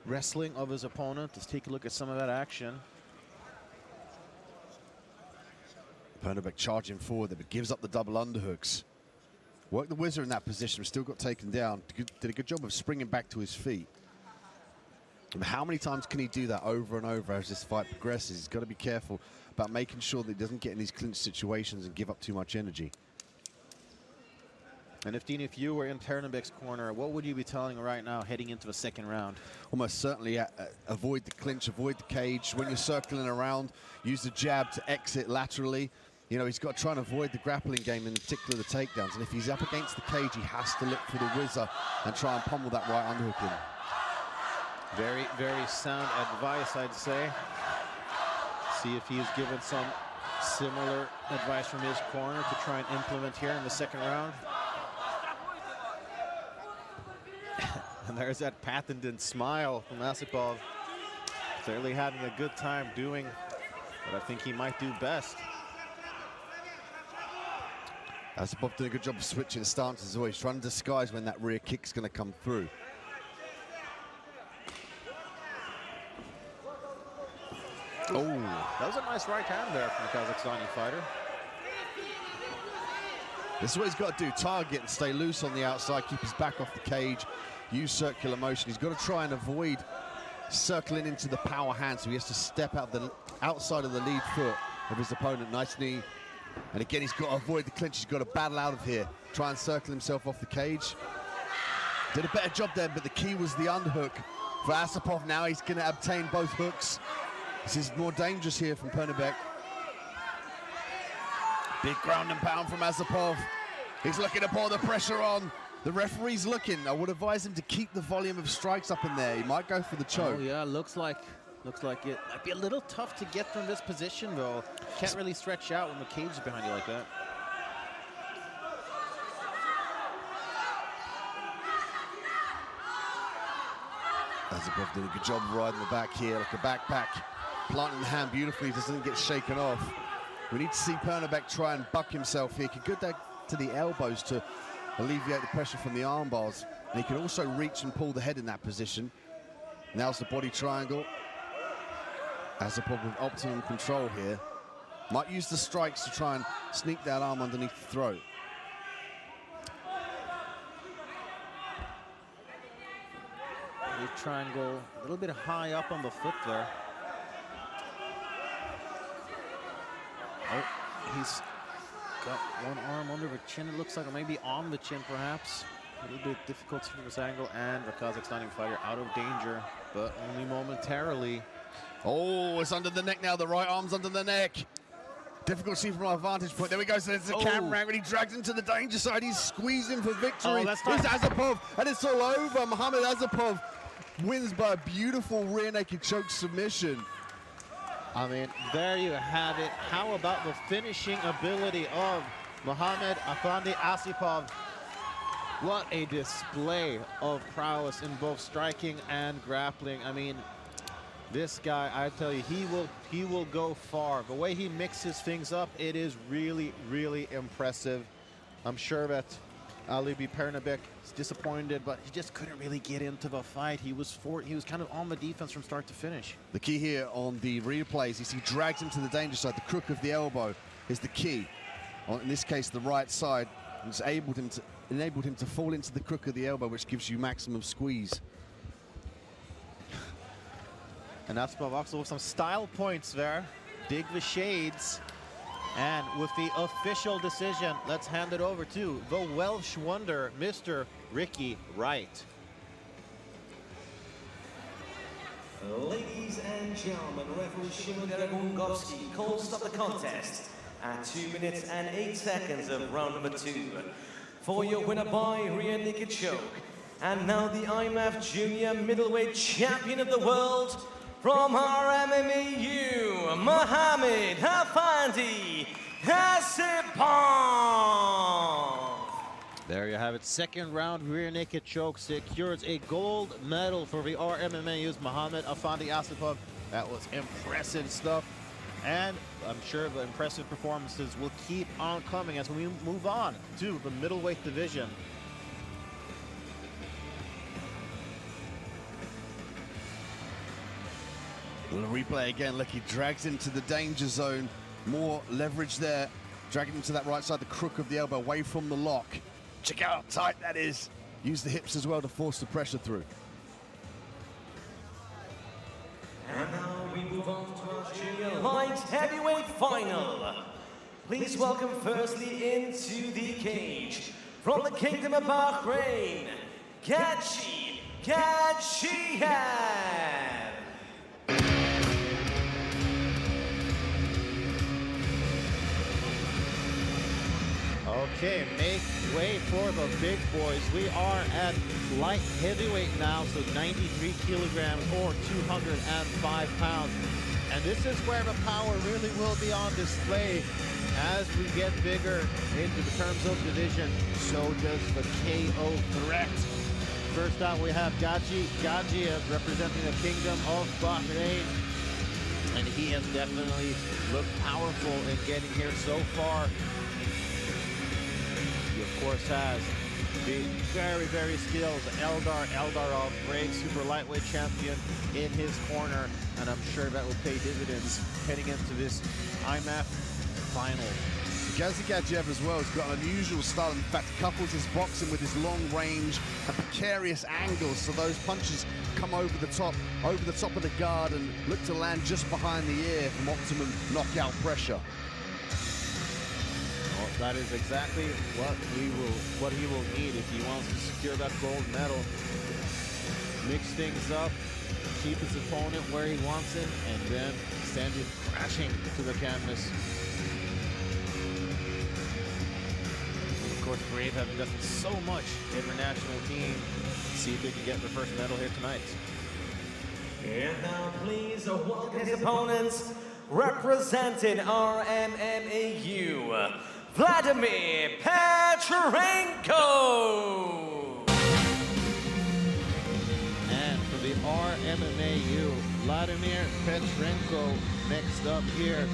wrestling of his opponent. Let's take a look at some of that action. Pernabek charging forward, but gives up the double underhooks. Worked the whizzer in that position, still got taken down. Did a good job of springing back to his feet. And how many times can he do that over and over as this fight progresses? He's got to be careful about making sure that he doesn't get in these clinch situations and give up too much energy. And if you were in Pernabek's corner, what would you be telling right now heading into the second round? Almost certainly avoid the clinch, avoid the cage. When you're circling around, use the jab to exit laterally. You know, he's got to try and avoid the grappling game, in particular the takedowns. And if he's up against the cage, he has to look for the whizzer and try and pummel that right underhook in. Very, very sound advice, I'd say. See if he's given some similar advice from his corner to try and implement here in the second round. And there's that patented smile from Azizov. Clearly having a good time doing what I think he might do best. Azizov doing a good job of switching the stances as well. He's trying to disguise when that rear kick's going to come through. Oh, that was a nice right hand there from the Kazakhstani fighter. This is what he's got to do, target and stay loose on the outside, keep his back off the cage, use circular motion. He's got to try and avoid circling into the power hand, so he has to step out the outside of the lead foot of his opponent. Nice knee. And again, he's got to avoid the clinch. He's got to battle out of here, try and circle himself off the cage. Did a better job there, but the key was the underhook. For Azizov now, he's going to obtain both hooks. This is more dangerous here from Pernabek. Big ground and pound from Azizov. He's looking to pour the pressure on. The referee's looking. I would advise him to keep the volume of strikes up in there. He might go for the choke. Oh yeah, looks like it might be a little tough to get from this position though. Can't really stretch out when the cage is behind you like that. Azizov did a good job of riding the back here, like a backpack. Planting the hand beautifully, doesn't get shaken off. We need to see Pernabek try and buck himself here. He could go to the elbows to alleviate the pressure from the arm bars. And he can also reach and pull the head in that position. Now's the body triangle. Azizov with optimum control here. Might use the strikes to try and sneak that arm underneath the throat. They try and go a little bit high up on the foot there. Oh, he's got one arm under the chin, it looks like, or maybe on the chin perhaps. A little bit difficult from this angle, and the Kazakhstani fighter out of danger, but only momentarily. Oh, it's under the neck now. The right arm's under the neck. Difficult to see from our vantage point. There we go. So there's the camera angle. He drags into the danger side. He's squeezing for victory. It's Azizov, and it's all over. Muhammad Azizov wins by a beautiful rear naked choke submission. I mean, there you have it. How about the finishing ability of Muhammad Afandi Asipov? What a display of prowess in both striking and grappling. I mean, this guy, I tell you, he will go far. The way he mixes things up, it is really, really impressive. I'm sure that Ali Pernabek is disappointed, but he just couldn't really get into the fight. He was kind of on the defense from start to finish. The key here on the replays is he drags him to the danger side. The crook of the elbow is the key. In this case, the right side, has enabled him to fall into the crook of the elbow, which gives you maximum squeeze. And that's also with some style points there. Dig the shades. And with the official decision, let's hand it over to the Welsh wonder, Mr. Ricky Wright. Ladies and gentlemen, referee Szymon Deragungowski calls stop the contest at 2 minutes and 8 seconds of round number 2. For your winner by rear naked choke. And now the IMMAF Junior Middleweight Champion of the World, from our MMAU, Mohammed Afandi Asipov. There you have it. Second round rear naked choke secures a gold medal for the RMMAU's Mohammed Afandi Asipov. That was impressive stuff. And I'm sure the impressive performances will keep on coming as we move on to the middleweight division. The replay again, look, he drags him to the danger zone. More leverage there. Dragging him to that right side, the crook of the elbow, away from the lock. Check out how tight that is. Use the hips as well to force the pressure through. And now we move on to our junior light heavyweight final. Please welcome firstly into the cage, from the Kingdom of Bahrain, Agisheva. Okay, make way for the big boys. We are at light heavyweight now, so 93 kilograms or 205 pounds. And this is where the power really will be on display. As we get bigger into the terms of division, so does the KO threat. First out, we have Agisheva representing the Kingdom of Bahrain. And he has definitely looked powerful in getting here so far. He, of course, has the very, very skilled Eldarov, brave super lightweight champion in his corner. And I'm sure that will pay dividends heading into this IMMAF final. Agisheva as well has got an unusual style. In fact, couples his boxing with his long range and precarious angles, so those punches come over the top of the guard and look to land just behind the ear from optimum knockout pressure. Well, that is exactly what he will need if he wants to secure that gold medal. Mix things up, keep his opponent where he wants him, and then send him crashing to the canvas. Of course, Brave have invested so much in their national team. Let's see if they can get their first medal here tonight. And now please welcome his opponents, representing RMMAU, Vladimir Petrenko. And for the RMMAU, Vladimir Petrenko next up here.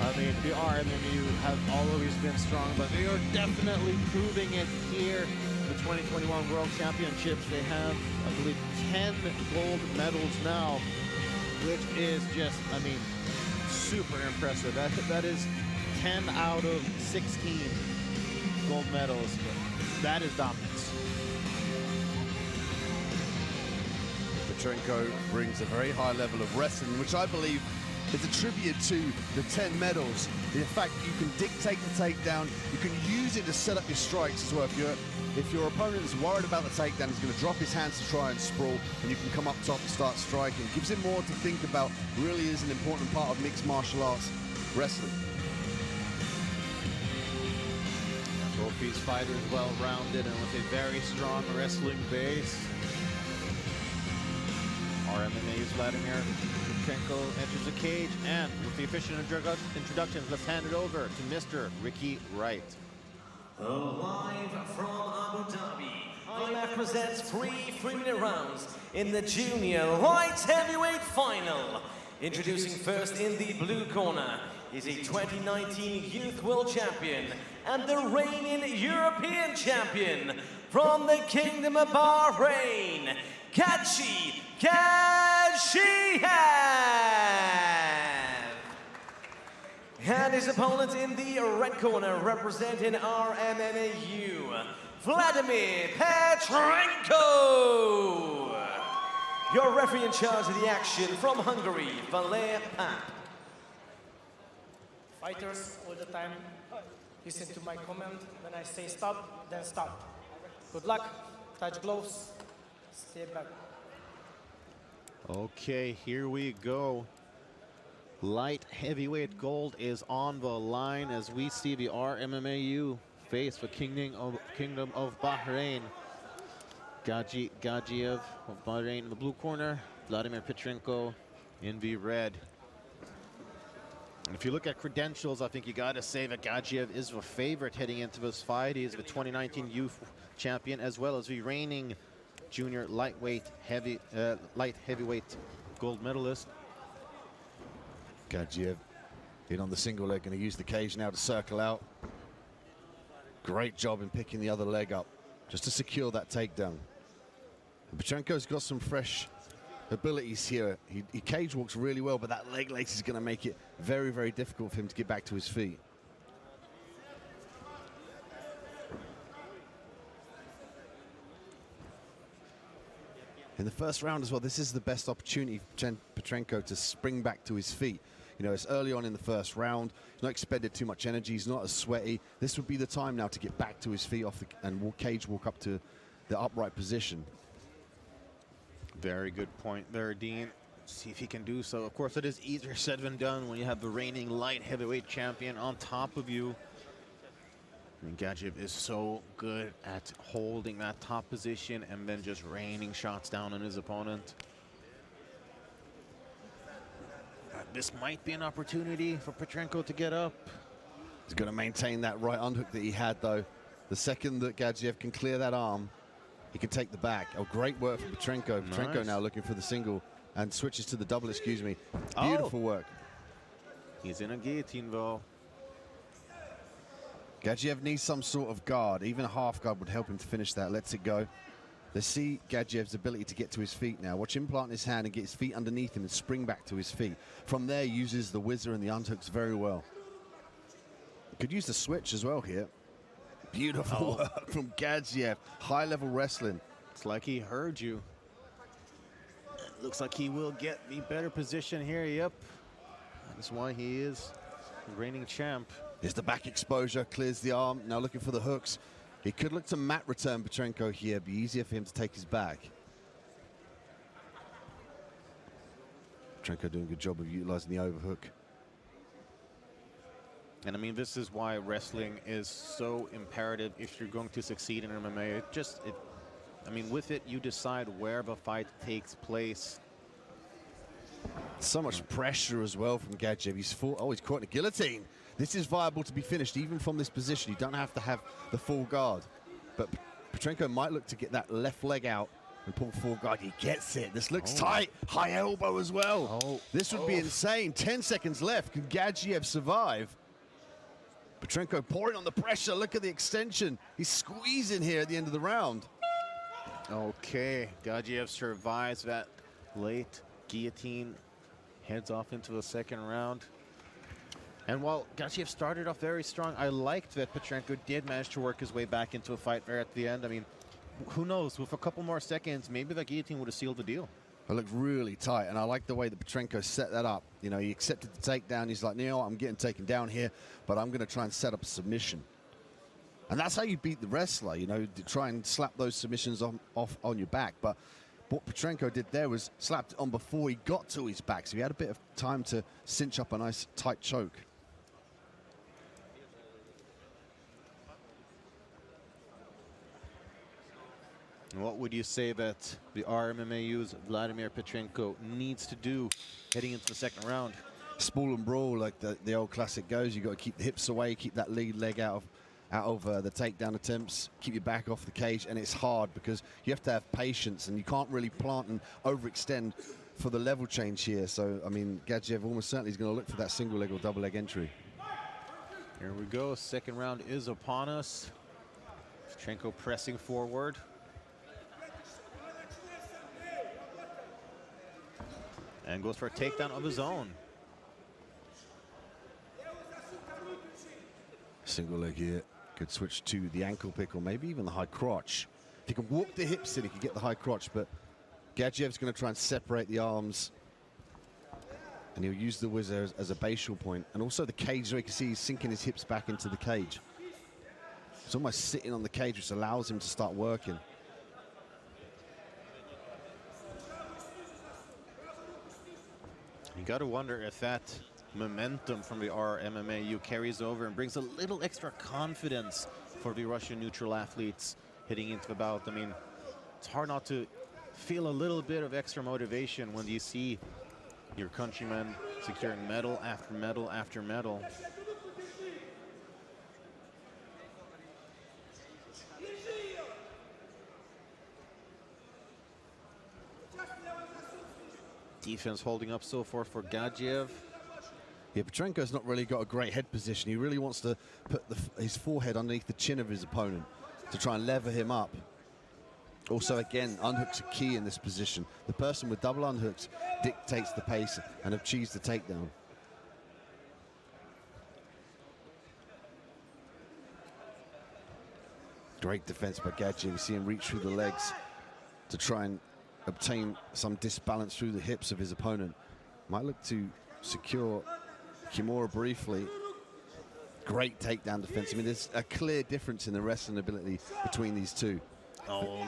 I mean, the RMMAU have always been strong, but they are definitely proving it here. The 2021 World Championships, they have, I believe, 10 gold medals now, which is just, I mean, super impressive. That is 10 out of 16 gold medals. That is dominance. Petrenko brings a very high level of wrestling, which I believe is a tribute to the 10 medals. The fact that you can dictate the takedown, you can use it to set up your strikes as well. If your opponent is worried about the takedown, he's going to drop his hands to try and sprawl, and you can come up top and start striking. Gives him more to think about. Really is an important part of mixed martial arts. wrestling. Both these fighters well-rounded and with a very strong wrestling base. Our MMA's Vladimir Petrenko enters the cage, and with the official introductions, let's hand it over to Mr. Ricky Wright. Live from Abu Dhabi, IMMAF presents 3 3-minute rounds in the junior light heavyweight final. Introducing first in the blue corner is a 2019 Youth World Champion and the reigning European Champion from the Kingdom of Bahrain, Agisheva. And his opponent in the red corner, representing our MMAU, Vladimir Petrenko. Your referee in charge of the action from Hungary, Valer Pap. Fighters all the time listen to my comment. When I say stop, then stop. Good luck, touch gloves, stay back. Okay, here we go. Light heavyweight gold is on the line as we see the RMMAU face the Kingdom of Bahrain. Agisheva of Bahrain in the blue corner, Vladimir Petrenko in the red. And if you look at credentials, I think you got to say that Agisheva is the favorite heading into this fight. He is the 2019 youth champion as well as the reigning junior light heavyweight gold medalist. Agisheva in on the single leg, going to use the cage now to circle out. Great job in picking the other leg up just to secure that takedown. And Petrenko's got some fresh abilities here. He cage walks really well, but that leg lace is going to make it very, very difficult for him to get back to his feet. In the first round as well, this is the best opportunity for Petrenko to spring back to his feet. You know, it's early on in the first round. He's not expended too much energy. He's not as sweaty. This would be the time now to get back to his feet and cage walk up to the upright position. Very good point there, Dean. See if he can do so. Of course, it is easier said than done when you have the reigning light heavyweight champion on top of you. I mean, Agisheva is so good at holding that top position and then just raining shots down on his opponent. This might be an opportunity for Petrenko to get up. He's going to maintain that right underhook that he had, though. The second that Agisheva can clear that arm, he can take the back. Oh, great work from Petrenko. Nice. Petrenko now looking for the single and switches to the double, excuse me. Beautiful work. He's in a guillotine, though. Agisheva needs some sort of guard. Even a half guard would help him to finish that. Lets it go. Let's see Agisheva's ability to get to his feet now. Watch him plant his hand and get his feet underneath him and spring back to his feet. From there, uses the whizzer and the underhooks very well. Could use the switch as well here. Beautiful work from Agisheva. High-level wrestling. It's like he heard you. Looks like he will get the better position here. Yep. That's why he is the reigning champ. Here's the back exposure, clears the arm. Now looking for the hooks. He could look to mat return Petrenko here. Be easier for him to take his back. Petrenko doing a good job of utilizing the overhook. And I mean, this is why wrestling is so imperative if you're going to succeed in MMA. I mean, with it, you decide where the fight takes place. So much pressure as well from Agisheva. He's caught in a guillotine. This is viable to be finished even from this position. You don't have to have the full guard. But Petrenko might look to get that left leg out and pull full guard. He gets it. This looks tight. High elbow as well. This would be insane. 10 seconds left. Can Agisheva survive? Petrenko pouring on the pressure. Look at the extension. He's squeezing here at the end of the round. Okay, Agisheva survives that late guillotine. Heads off into the second round. And while Agisheva started off very strong, I liked that Petrenko did manage to work his way back into a fight there at the end. I mean, who knows? With a couple more seconds, maybe that guillotine would have sealed the deal. It looked really tight, and I like the way that Petrenko set that up. You know, he accepted the takedown. He's like, you know what, I'm getting taken down here, but I'm going to try and set up a submission. And that's how you beat the wrestler, you know, to try and slap those submissions off on your back. But what Petrenko did there was slapped it on before he got to his back, so he had a bit of time to cinch up a nice tight choke. What would you say that the RMMAU's Vladimir Petrenko needs to do heading into the second round? Sprawl and brawl, like the old classic goes. You've got to keep the hips away, keep that lead leg out of the takedown attempts, keep your back off the cage, and it's hard because you have to have patience, and you can't really plant and overextend for the level change here. So, I mean, Gadzhiev almost certainly is going to look for that single leg or double leg entry. Here we go. Second round is upon us. Petrenko pressing forward. And goes for a takedown of his own. Single leg here. Could switch to the ankle pick or maybe even the high crotch. If he can walk the hips in, he can get the high crotch, but Gadziev's going to try and separate the arms. And he'll use the whizzer as a basal point. And also the cage, so you can see he's sinking his hips back into the cage. He's almost sitting on the cage, which allows him to start working. You got to wonder if that momentum from the RMMAU carries over and brings a little extra confidence for the Russian neutral athletes heading into the bout. I mean, it's hard not to feel a little bit of extra motivation when you see your countrymen securing medal after medal after medal. Defense holding up so far for Gadzhiev. Yeah, Petrenko's not really got a great head position. He really wants to put his forehead underneath the chin of his opponent to try and lever him up. Also, again, unhooks are key in this position. The person with double unhooks dictates the pace and achieves the takedown. Great defense by Gadzhiev. You see him reach through the legs to try and obtain some disbalance through the hips of his opponent. Might look to secure Kimura briefly. Great takedown defense. I mean, there's a clear difference in the wrestling ability between these two. Oh,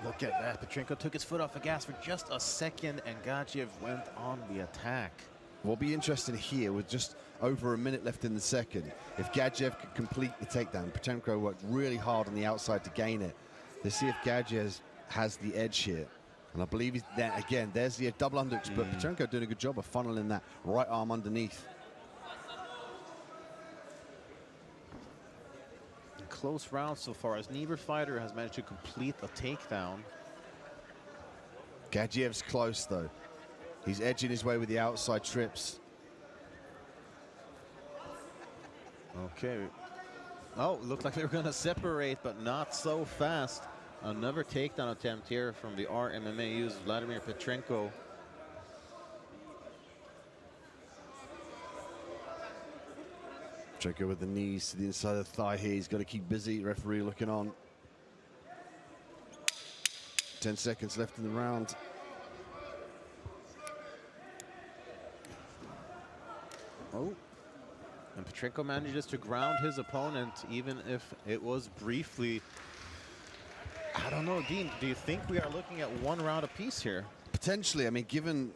look at that. Petrenko took his foot off the gas for just a second, and Gadzhiev went on the attack. What'll be interesting here with just over a minute left in the second, if Gadzhiev could complete the takedown. Petrenko worked really hard on the outside to gain it. Let's see if Gadzhiev has the edge here. And I believe he's there again. There's the double underhooks, but Petrenko doing a good job of funneling that right arm underneath. Close round so far, as neither fighter has managed to complete a takedown. Gadziev's close though. He's edging his way with the outside trips. Okay. Oh, looked like they were going to separate, but not so fast. Another takedown attempt here from the RMMAU's Vladimir Petrenko. Petrenko with the knees to the inside of the thigh here. He's got to keep busy. Referee looking on. 10 seconds left in the round. Oh. And Petrenko manages to ground his opponent, even if it was briefly. I don't know, Dean, do you think we are looking at one round apiece here? Potentially. I mean, given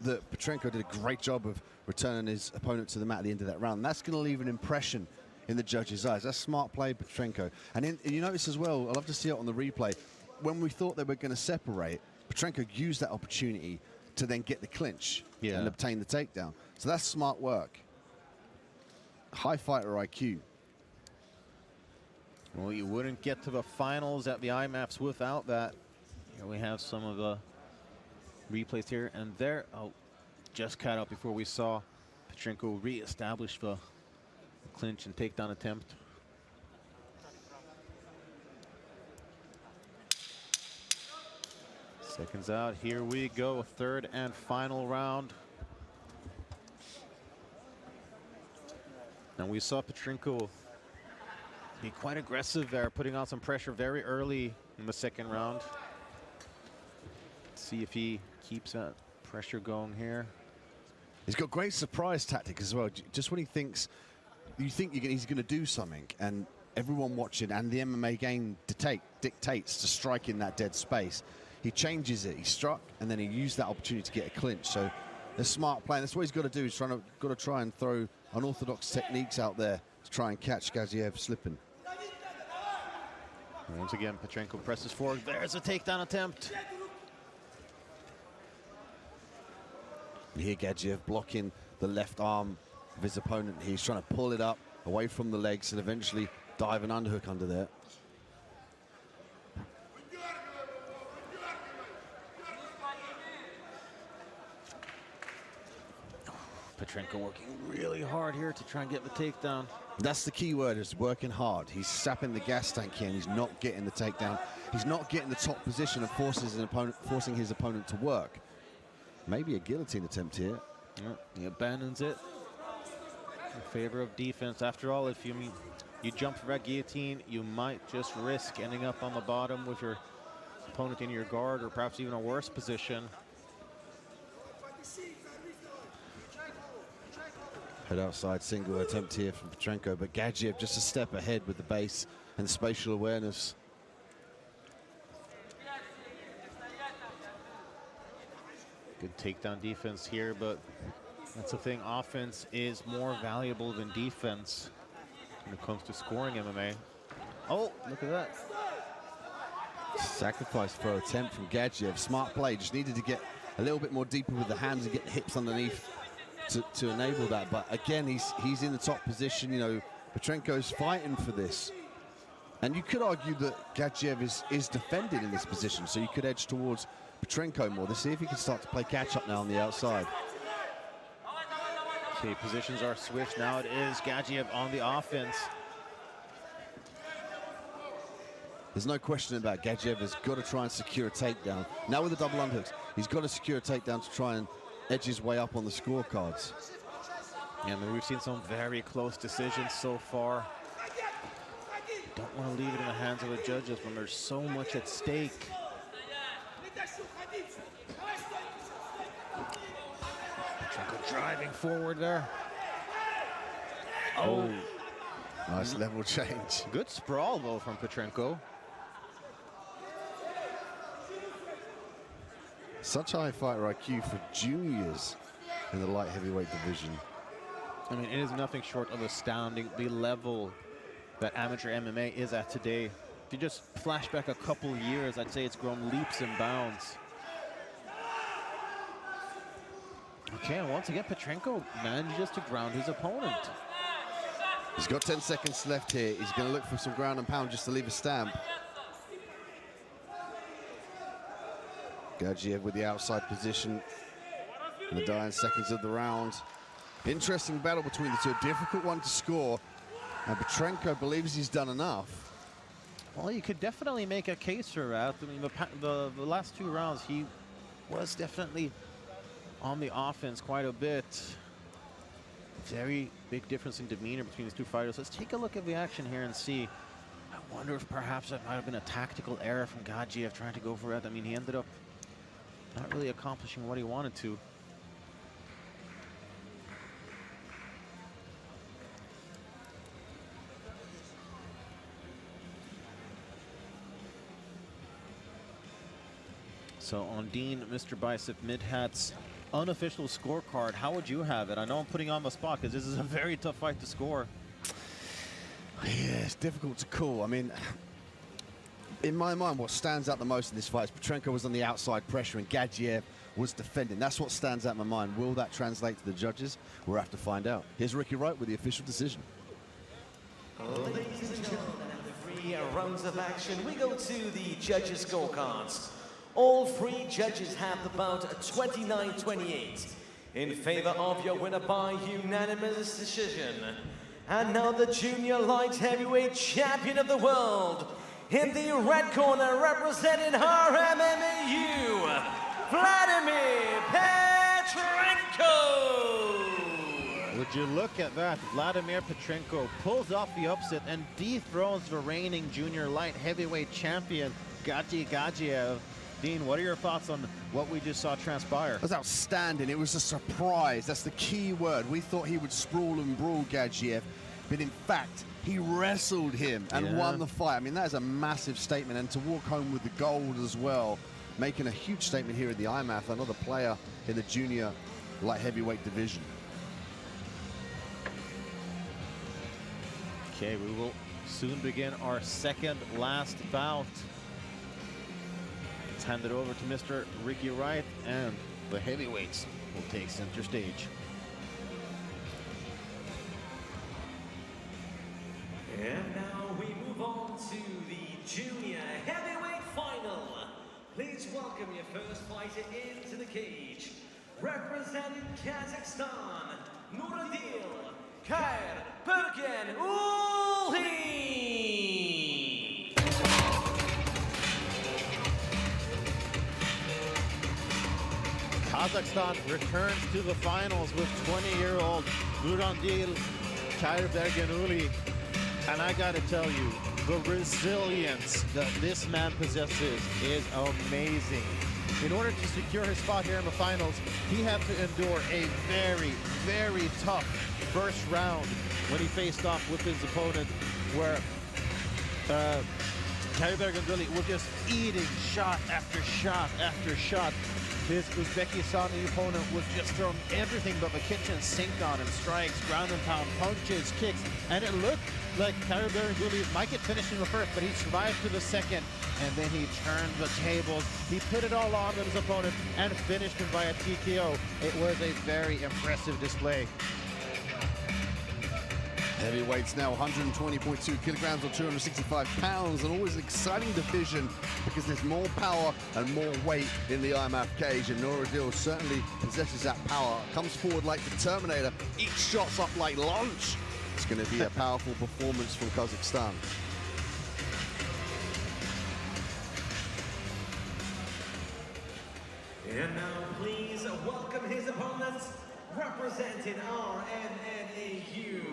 that Petrenko did a great job of returning his opponent to the mat at the end of that round, that's going to leave an impression in the judges' eyes. That's smart play, Petrenko. And you notice as well, I'll love to see it on the replay, when we thought they were going to separate, Petrenko used that opportunity to then get the clinch and obtain the takedown. So that's smart work. High fighter IQ. Well, you wouldn't get to the finals at the IMMAFs without that. Here we have some of the replays here and there. Oh, just cut out before we saw Petrenko re-establish the clinch and takedown attempt. Seconds out, here we go, third and final round. And we saw Petrenko be quite aggressive there, putting on some pressure very early in the second round. Let's see if he keeps that pressure going here. He's got great surprise tactic as well. Just when he thinks, you think he's going to do something, and everyone watching and the MMA game dictates to strike in that dead space. He changes it. He struck, and then he used that opportunity to get a clinch. So a smart play. And that's what he's got to do. He's got to try and throw unorthodox techniques out there to try and catch Gadzhiev slipping. Once again, Petrenko presses forward. There's a takedown attempt. Here, Agisheva blocking the left arm of his opponent. He's trying to pull it up away from the legs and eventually dive an underhook under there. Petrenko working really hard here to try and get the takedown. That's the key word, is working hard. He's sapping the gas tank here and he's not getting the takedown. He's not getting the top position and forcing his opponent to work. Maybe a guillotine attempt here. Yeah, he abandons it in favor of defense. After all, if you jump for that guillotine, you might just risk ending up on the bottom with your opponent in your guard, or perhaps even a worse position. Head outside single attempt here from Petrenko, but Agisheva just a step ahead with the base and the spatial awareness. Good takedown defense here, but that's the thing. Offense is more valuable than defense when it comes to scoring MMA. Oh, look at that. Sacrifice throw attempt from Agisheva. Smart play, just needed to get a little bit more deeper with the hands and get the hips underneath to enable that. But again, he's in the top position. You know, Petrenko's fighting for this. And you could argue that Agisheva is defended in this position, so you could edge towards Petrenko more. Let's see if he can start to play catch-up now on the outside. Okay, positions are switched. Now it is Agisheva on the offense. There's no question about Agisheva's got to try and secure a takedown. Now with the double underhooks, he's got to secure a takedown to try and edge his way up on the scorecards. Yeah, I mean, we've seen some very close decisions so far. Don't want to leave it in the hands of the judges when there's so much at stake. Petrenko driving forward there. Oh. Nice level change. Good sprawl, though, from Petrenko. Such high fighter IQ for juniors in the light heavyweight division. I mean, it is nothing short of astounding, the level that amateur MMA is at today. If you just flash back a couple years, I'd say it's grown leaps and bounds. Okay, and once again, Petrenko manages to ground his opponent. He's got 10 seconds left here. He's going to look for some ground and pound just to leave a stamp. Agisheva with the outside position in the dying seconds of the round. Interesting battle between the two. A difficult one to score. And Petrenko believes he's done enough. Well, you could definitely make a case for that. I mean, the last two rounds, he was definitely on the offense quite a bit. Very big difference in demeanor between these two fighters. Let's take a look at the action here and see. I wonder if perhaps that might have been a tactical error from Agisheva trying to go for it. I mean, he ended up not really accomplishing what he wanted to. So on Dean, Mr. Bicep Midhat's unofficial scorecard, how would you have it? I know I'm putting you on the spot because this is a very tough fight to score. Yeah, it's difficult to call. I mean, in my mind, what stands out the most in this fight is Petrenko was on the outside pressure and Agisheva was defending. That's what stands out in my mind. Will that translate to the judges? We'll have to find out. Here's Ricky Wright with the official decision. Ladies and gentlemen, after 3 rounds of action, we go to the judges' scorecards. All 3 judges have the bout at 29-28 in favor of your winner by unanimous decision. And now the junior light heavyweight champion of the world, in the red corner representing RMMAU, Vladimir Petrenko. Would you look at that? Vladimir Petrenko pulls off the upset and dethrones the reigning junior light heavyweight champion, Agisheva. Dean, what are your thoughts on what we just saw transpire? It was outstanding. It was a surprise. That's the key word. We thought he would sprawl and brawl Agisheva, but in fact, he wrestled him and won the fight. I mean, that is a massive statement, and to walk home with the gold as well, making a huge statement here in the IMMAF, another player in the junior light heavyweight division. Okay, we will soon begin our second last bout. It's handed over to Mr. Ricky Wright, and the heavyweights will take center stage. And now we move on to the junior heavyweight final. Please welcome your first fighter into the cage. Representing Kazakhstan, Nuradil Khayrbergenuli. Kazakhstan returns to the finals with 20-year-old Nuradil Khayrbergenuli. And I gotta tell you, the resilience that this man possesses is amazing. In order to secure his spot here in the finals, he had to endure a very, very tough first round when he faced off with his opponent, where Khayrbergenuli was just eating shot after shot after shot. His Uzbekistani opponent was just throwing everything but the kitchen sink on him. Strikes, ground and pound, punches, kicks, and it looked like Khayrbergenuli might get finished in the first, but he survived to the second, and then he turned the tables. He put it all on his opponent and finished him via TKO. It was a very impressive display. Heavyweights now 120.2 kilograms or 265 pounds, and always an exciting division because there's more power and more weight in the IMMAF cage, and Nuradil certainly possesses that power. Comes forward like the Terminator, eats shots up like lunch. It's going to be a powerful performance from Kazakhstan. And now please welcome his opponents, representing RMNAU,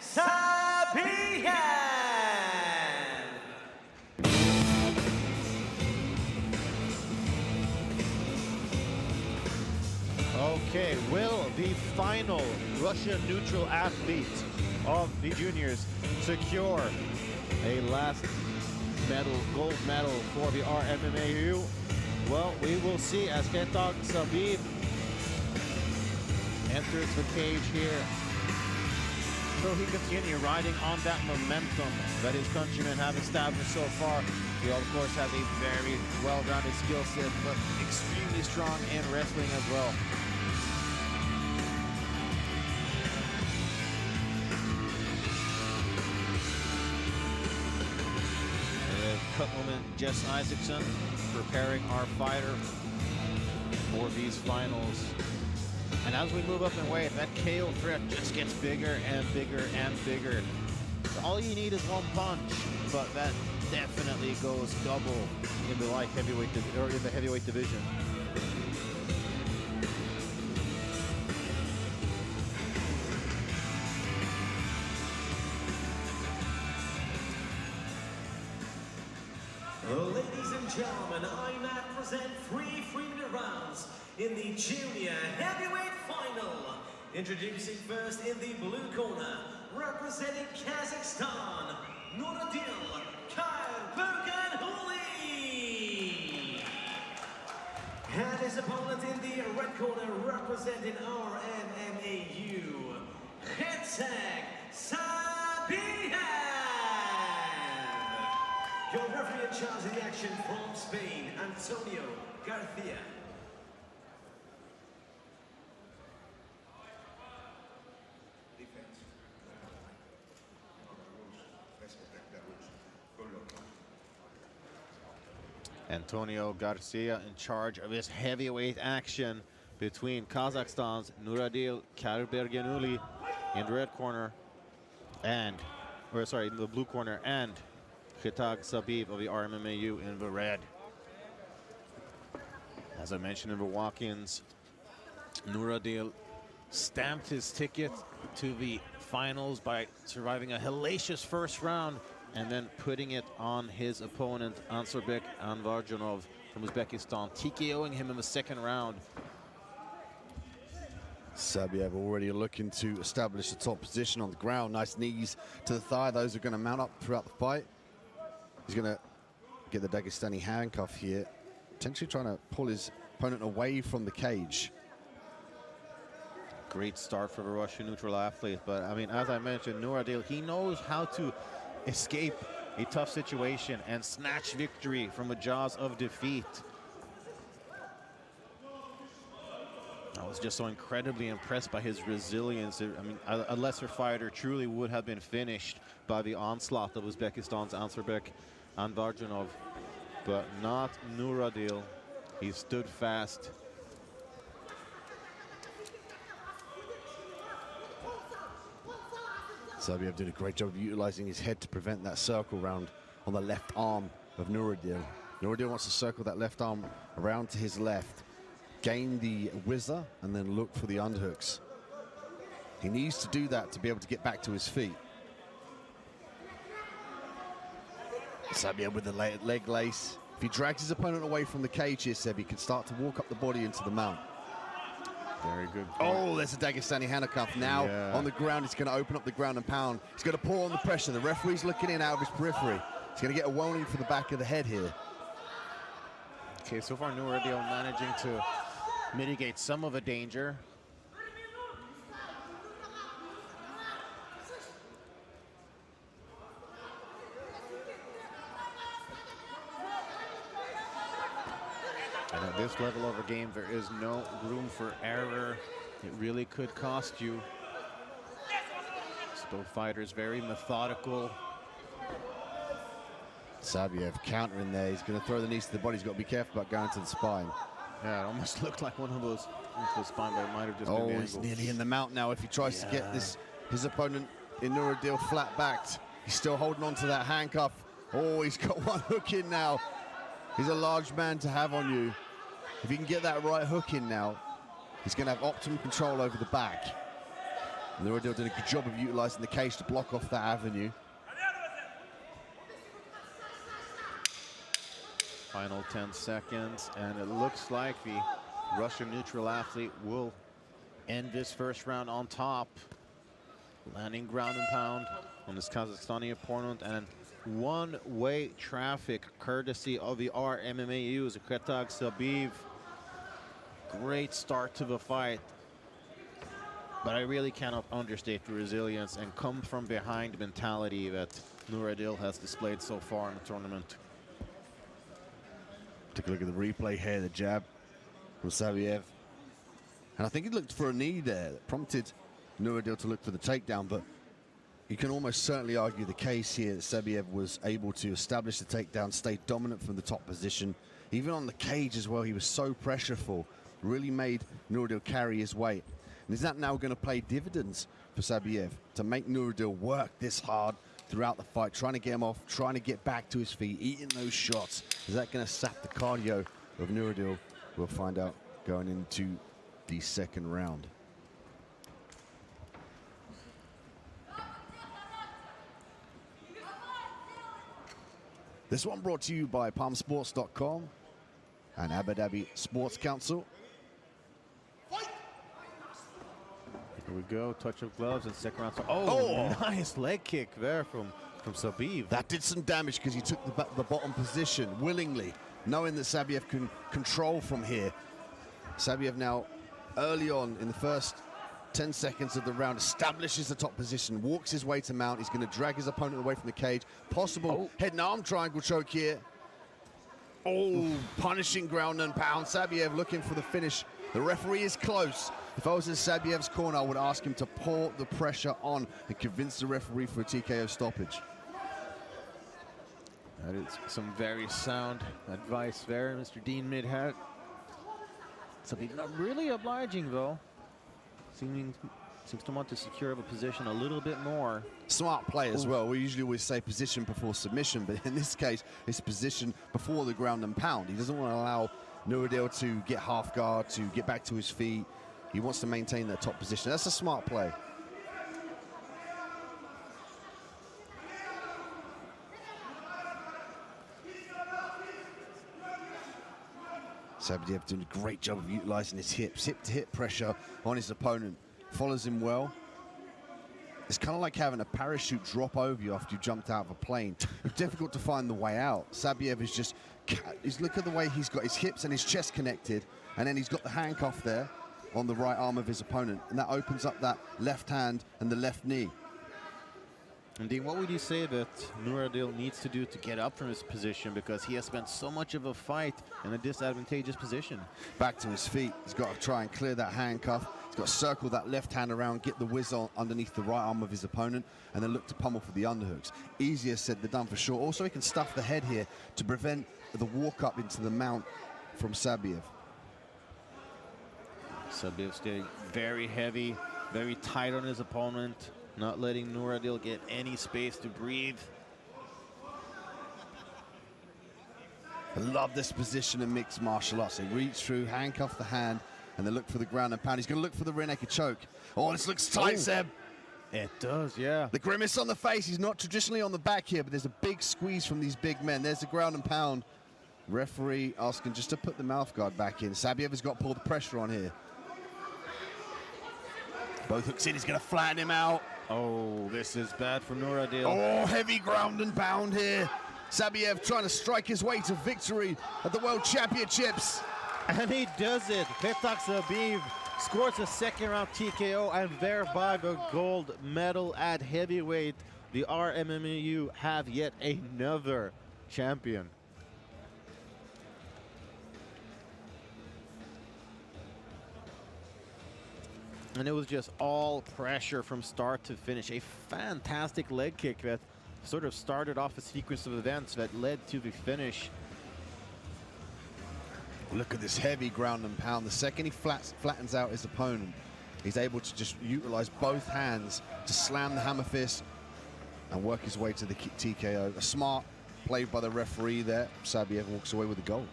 Sabulia. Okay, will the final Russian neutral athlete of the juniors secure a last medal, gold medal for the RMMAU? Well, we will see as Sabib enters the cage here. Will he continue riding on that momentum that his countrymen have established so far? He, of course, has a very well-rounded skill set, but extremely strong in wrestling as well. Cutwoman Jess Isaacson preparing our fighter for these finals. And as we move up in weight, that KO threat just gets bigger and bigger and bigger. All you need is one punch, but that definitely goes double in the light heavyweight or in the heavyweight division. Ladies and gentlemen, IMMAF present 3 3-minute rounds in the junior heavyweight final. Introducing first in the blue corner, representing Kazakhstan, Nuradil Khayrbergenuli. And his opponent in the red corner, representing RMMAU, Sabulia. Your referee in charge of the action from Spain, Antonio Garcia. Antonio Garcia in charge of this heavyweight action between Kazakhstan's Nuradil Khayrbergenuli in the red corner and, or sorry, in the blue corner, and Sabib of the RMMAU in the red. As I mentioned in the walk-ins, Nuradil stamped his ticket to the finals by surviving a hellacious first round and then putting it on his opponent, Ansurbek Anvarjanov from Uzbekistan, TKOing him in the second round. Sabiev already looking to establish the top position on the ground. Nice knees to the thigh. Those are going to mount up throughout the fight. He's going to get the Dagestani handcuff here, potentially trying to pull his opponent away from the cage. Great start for the Russian neutral athlete, but I mean, as I mentioned, Nuradil, he knows how to escape a tough situation and snatch victory from the jaws of defeat. I was just so incredibly impressed by his resilience. I mean, a lesser fighter truly would have been finished by the onslaught of Uzbekistan's Ansarbek and Varjanov, but not Nuradil. He stood fast. Sabiev did a great job of utilizing his head to prevent that circle round on the left arm of Nuradil. Nuradil wants to circle that left arm around to his left, gain the whizzer, and then look for the underhooks. He needs to do that to be able to get back to his feet. Sabiev with the leg lace. If he drags his opponent away from the cage here, Seb, he can start to walk up the body into the mount. Very good. Oh, there's a Dagestani handcuff. Now on the ground, he's going to open up the ground and pound. He's going to pour on the pressure. The referee's looking in out of his periphery. He's going to get a warning for the back of the head here. Okay, so far Nuradil managing to mitigate some of the danger. And at this level of a game, there is no room for error. It really could cost you. So both fighters very methodical. Sabiev countering there. He's going to throw the knees to the body. He's got to be careful about going to the spine. Yeah, it almost looked like one of those into the spine, but it might have just been the he's angle. nearly in the mount now. If he tries to get his opponent in Nuradil flat backed, he's still holding on to that handcuff. Oh, he's got one hook in now. He's a large man to have on you. If he can get that right hook in now, he's going to have optimum control over the back. Nuradil did a good job of utilizing the cage to block off that avenue. Final 10 seconds, and it looks like the Russian neutral athlete will end this first round on top, landing ground and pound on his Kazakhstani opponent, and one-way traffic courtesy of the RMMAU, Zakretag Sabiv. Great start to the fight, but I really cannot understate the resilience and come from behind mentality that Nuradil has displayed so far in the tournament. Take a look at the replay here, the jab from Sabiev. And I think he looked for a knee there that prompted Nuradil to look for the takedown, but you can almost certainly argue the case here that Sabiev was able to establish the takedown, stay dominant from the top position. Even on the cage as well, he was so pressureful, really made Nuradil carry his weight. And is that now going to pay dividends for Sabiev to make Nuradil work this hard throughout the fight, trying to get him off, trying to get back to his feet, eating those shots? Is that going to sap the cardio of Nuradil? We'll find out going into the second round. This one brought to you by palmsports.com and Abu Dhabi Sports Council. Here we go, touch of gloves and second round. Oh, nice leg kick there from Sabiv. That did some damage because he took the bottom position willingly, knowing that Sabiev can control from here. Sabiev now, early on in the first 10 seconds of the round, establishes the top position, walks his way to mount. He's going to drag his opponent away from the cage. Possible head and arm triangle choke here. Oh, punishing ground and pound. Sabiev looking for the finish. The referee is close. If I was in Sabiev's corner, I would ask him to pour the pressure on and convince the referee for a TKO stoppage. That is some very sound advice there, Mr. Dean Midhat. Sabiv not really obliging, though. Seems to want to secure the position a little bit more. Smart play as well. We usually always say position before submission, but in this case, it's position before the ground and pound. He doesn't want to allow Nuradil to get half guard, to get back to his feet. He wants to maintain that top position. That's a smart play. Sabiev doing a great job of utilizing his hips, hip-to-hip pressure on his opponent. Follows him well. It's kind of like having a parachute drop over you after you jumped out of a plane. It's difficult to find the way out. Sabiev is just, look at the way he's got his hips and his chest connected, and then he's got the handcuff there. on the right arm of his opponent, and that opens up that left hand and the left knee. And Dean, what would you say that Nuradil needs to do to get up from his position, because he has spent so much of a fight in a disadvantageous position? Back to his feet. He's got to try and clear that handcuff. He's got to circle that left hand around, get the whiz on underneath the right arm of his opponent, and then look to pummel for the underhooks. Easier said than done for sure. Also, he can stuff the head here to prevent the walk up into the mount from Sabiev. Sabiev staying very heavy, very tight on his opponent, not letting Nuradil get any space to breathe. I love this position in mixed martial arts. They reach through, handcuff the hand, and then look for the ground and pound. He's going to look for the rear naked choke. Oh, this looks tight, Seb. It does, yeah. The grimace on the face. He's not traditionally on the back here, but there's a big squeeze from these big men. There's the ground and pound. Referee asking just to put the mouth guard back in. Sabiev has got to pull the pressure on here. Both hooks in. He's going to flatten him out. Oh, this is bad for Nuradil. Oh, heavy ground and pound here. Sabiev trying to strike his way to victory at the World Championships. And he does it. Petrenko scores a second round TKO and thereby the gold medal at heavyweight. The RMMAU have yet another champion. And it was just all pressure from start to finish. A fantastic leg kick that sort of started off a sequence of events that led to the finish. Look at this heavy ground and pound. The second he flattens out his opponent, he's able to just utilize both hands to slam the hammer fist and work his way to the TKO. A smart play by the referee there. Sabiev walks away with the gold.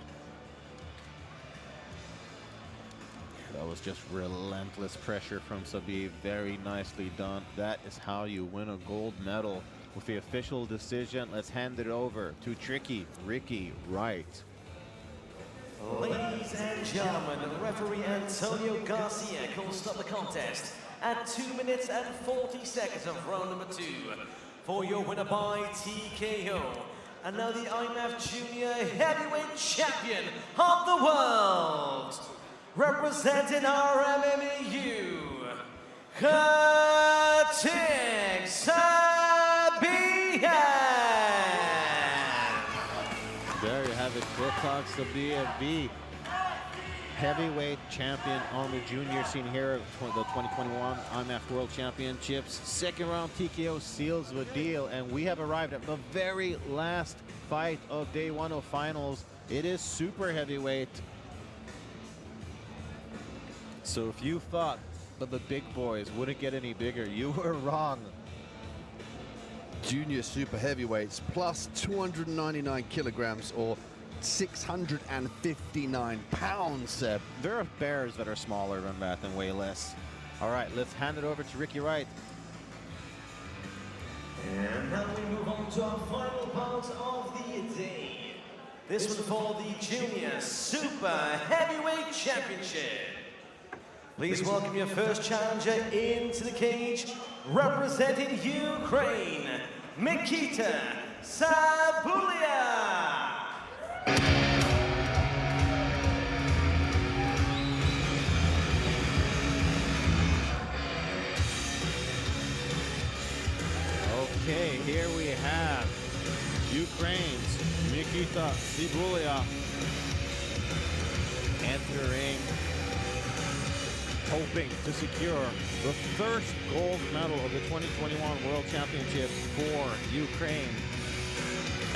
That was just relentless pressure from Sabiev. Very nicely done. That is how you win a gold medal. With the official decision, let's hand it over to Ricky Wright. Ladies and gentlemen, referee Antonio Garcia calls stop the contest at 2 minutes and 40 seconds of round number 2 for your winner by TKO. And now the IMMAF Junior Heavyweight Champion of the world, representing our MMAU, There you have it, Petrenko, heavyweight champion on the junior scene here at the 2021 IMMAF World Championships. Second round TKO seals the deal, and we have arrived at the very last fight of day 1 of finals. It is super heavyweight. So if you thought that the big boys wouldn't get any bigger, you were wrong. Junior super heavyweights plus 299 kilograms or 659 pounds, Seb. There are bears that are smaller than that and weigh less. All right, let's hand it over to Ricky Wright. And now we move on to our final bout of the day. This one for the Junior Super Heavyweight Championship. Please welcome your first challenger into the cage, representing Ukraine, Mikita Sabulia. Okay, here we have Ukraine's Mikita Sabulia entering, hoping to secure the first gold medal of the 2021 World Championships for Ukraine.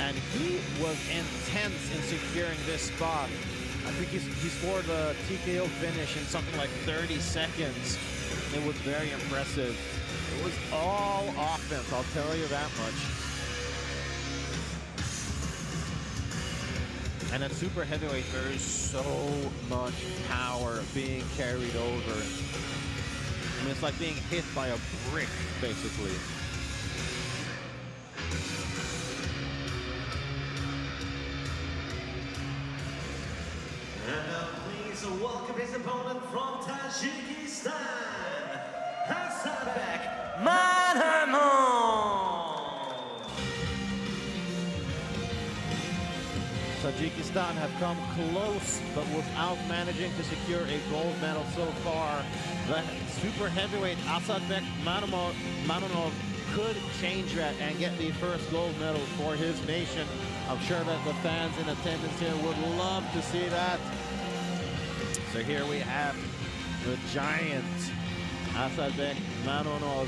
And he was intense in securing this spot. I think he scored a TKO finish in something like 30 seconds. It was very impressive. It was all offense, I'll tell you that much. And at super heavyweight, there is so much power being carried over. I mean, it's like being hit by a brick, basically. And now please welcome his opponent from Tajikistan, Manakova. Tajikistan have come close, but without managing to secure a gold medal so far. The super heavyweight Asadbek Manonov could change that and get the first gold medal for his nation. I'm sure that the fans in attendance here would love to see that. So here we have the giant Asadbek Manonov.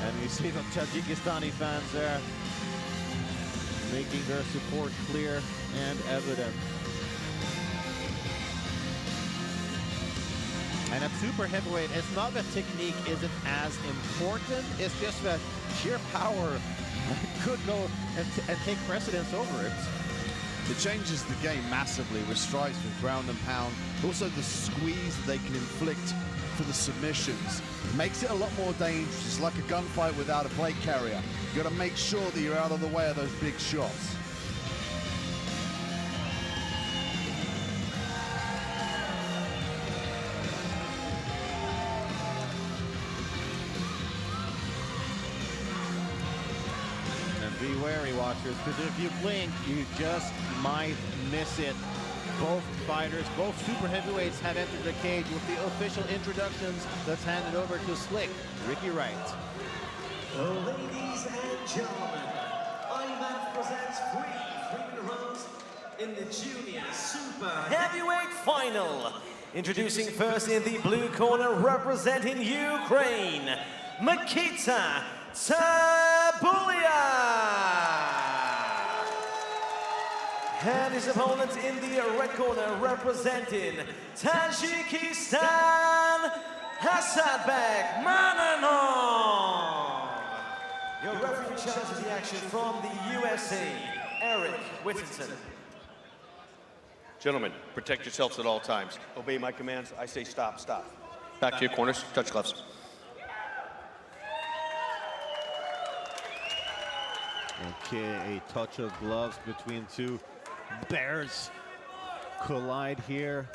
And you see the Tajikistani fans there making their support clear and evident. And at super heavyweight, it's not that technique isn't as important, it's just that sheer power could go and take precedence over it. It changes the game massively with strikes, with ground and pound. Also the squeeze that they can inflict for the submissions makes it a lot more dangerous. It's like a gunfight without a plate carrier. You got to make sure that you're out of the way of those big shots. And be wary, watchers, because if you blink, you just might miss it. Both fighters, both super heavyweights have entered the cage with the official introductions. That's handed over to Slick Ricky Wright. Ladies and gentlemen, IMMAF presents three-minute rounds in the junior super heavyweight final. Introducing first in the blue corner, representing Ukraine, Mikita Sabulia. And his opponent in the red corner, representing Tajikistan, Asadbek Manonov. Your referee charges the action from the USA, Eric Whittington. Gentlemen, protect yourselves at all times. Obey my commands. I say stop, stop. Back to your corners. Touch gloves. Okay, a touch of gloves between two bears collide here.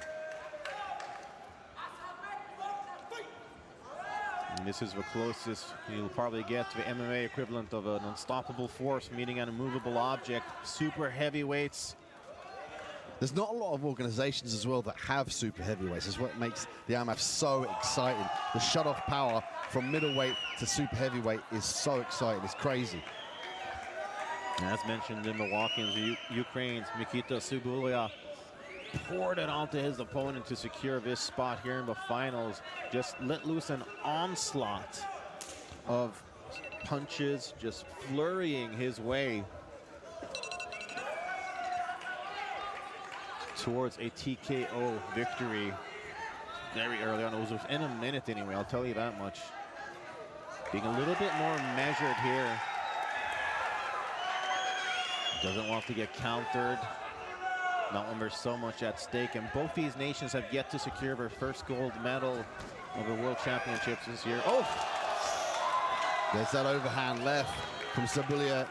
And this is the closest you'll probably get to the MMA equivalent of an unstoppable force meeting an immovable object. Super heavyweights. There's not a lot of organizations as well that have super heavyweights. That's what makes the IMMAF so exciting. The shut-off power from middleweight to super heavyweight is so exciting. It's crazy. As mentioned in the walk-ins, Ukraine's Mikita Sabulia poured it onto his opponent to secure this spot here in the finals. Just let loose an onslaught of punches, just flurrying his way towards a TKO victory very early on. It was within a minute anyway, I'll tell you that much. Being a little bit more measured here. Doesn't want to get countered. Not when there's so much at stake. And both these nations have yet to secure their first gold medal of the World Championships this year. Oh! There's that overhand left from Sabulia.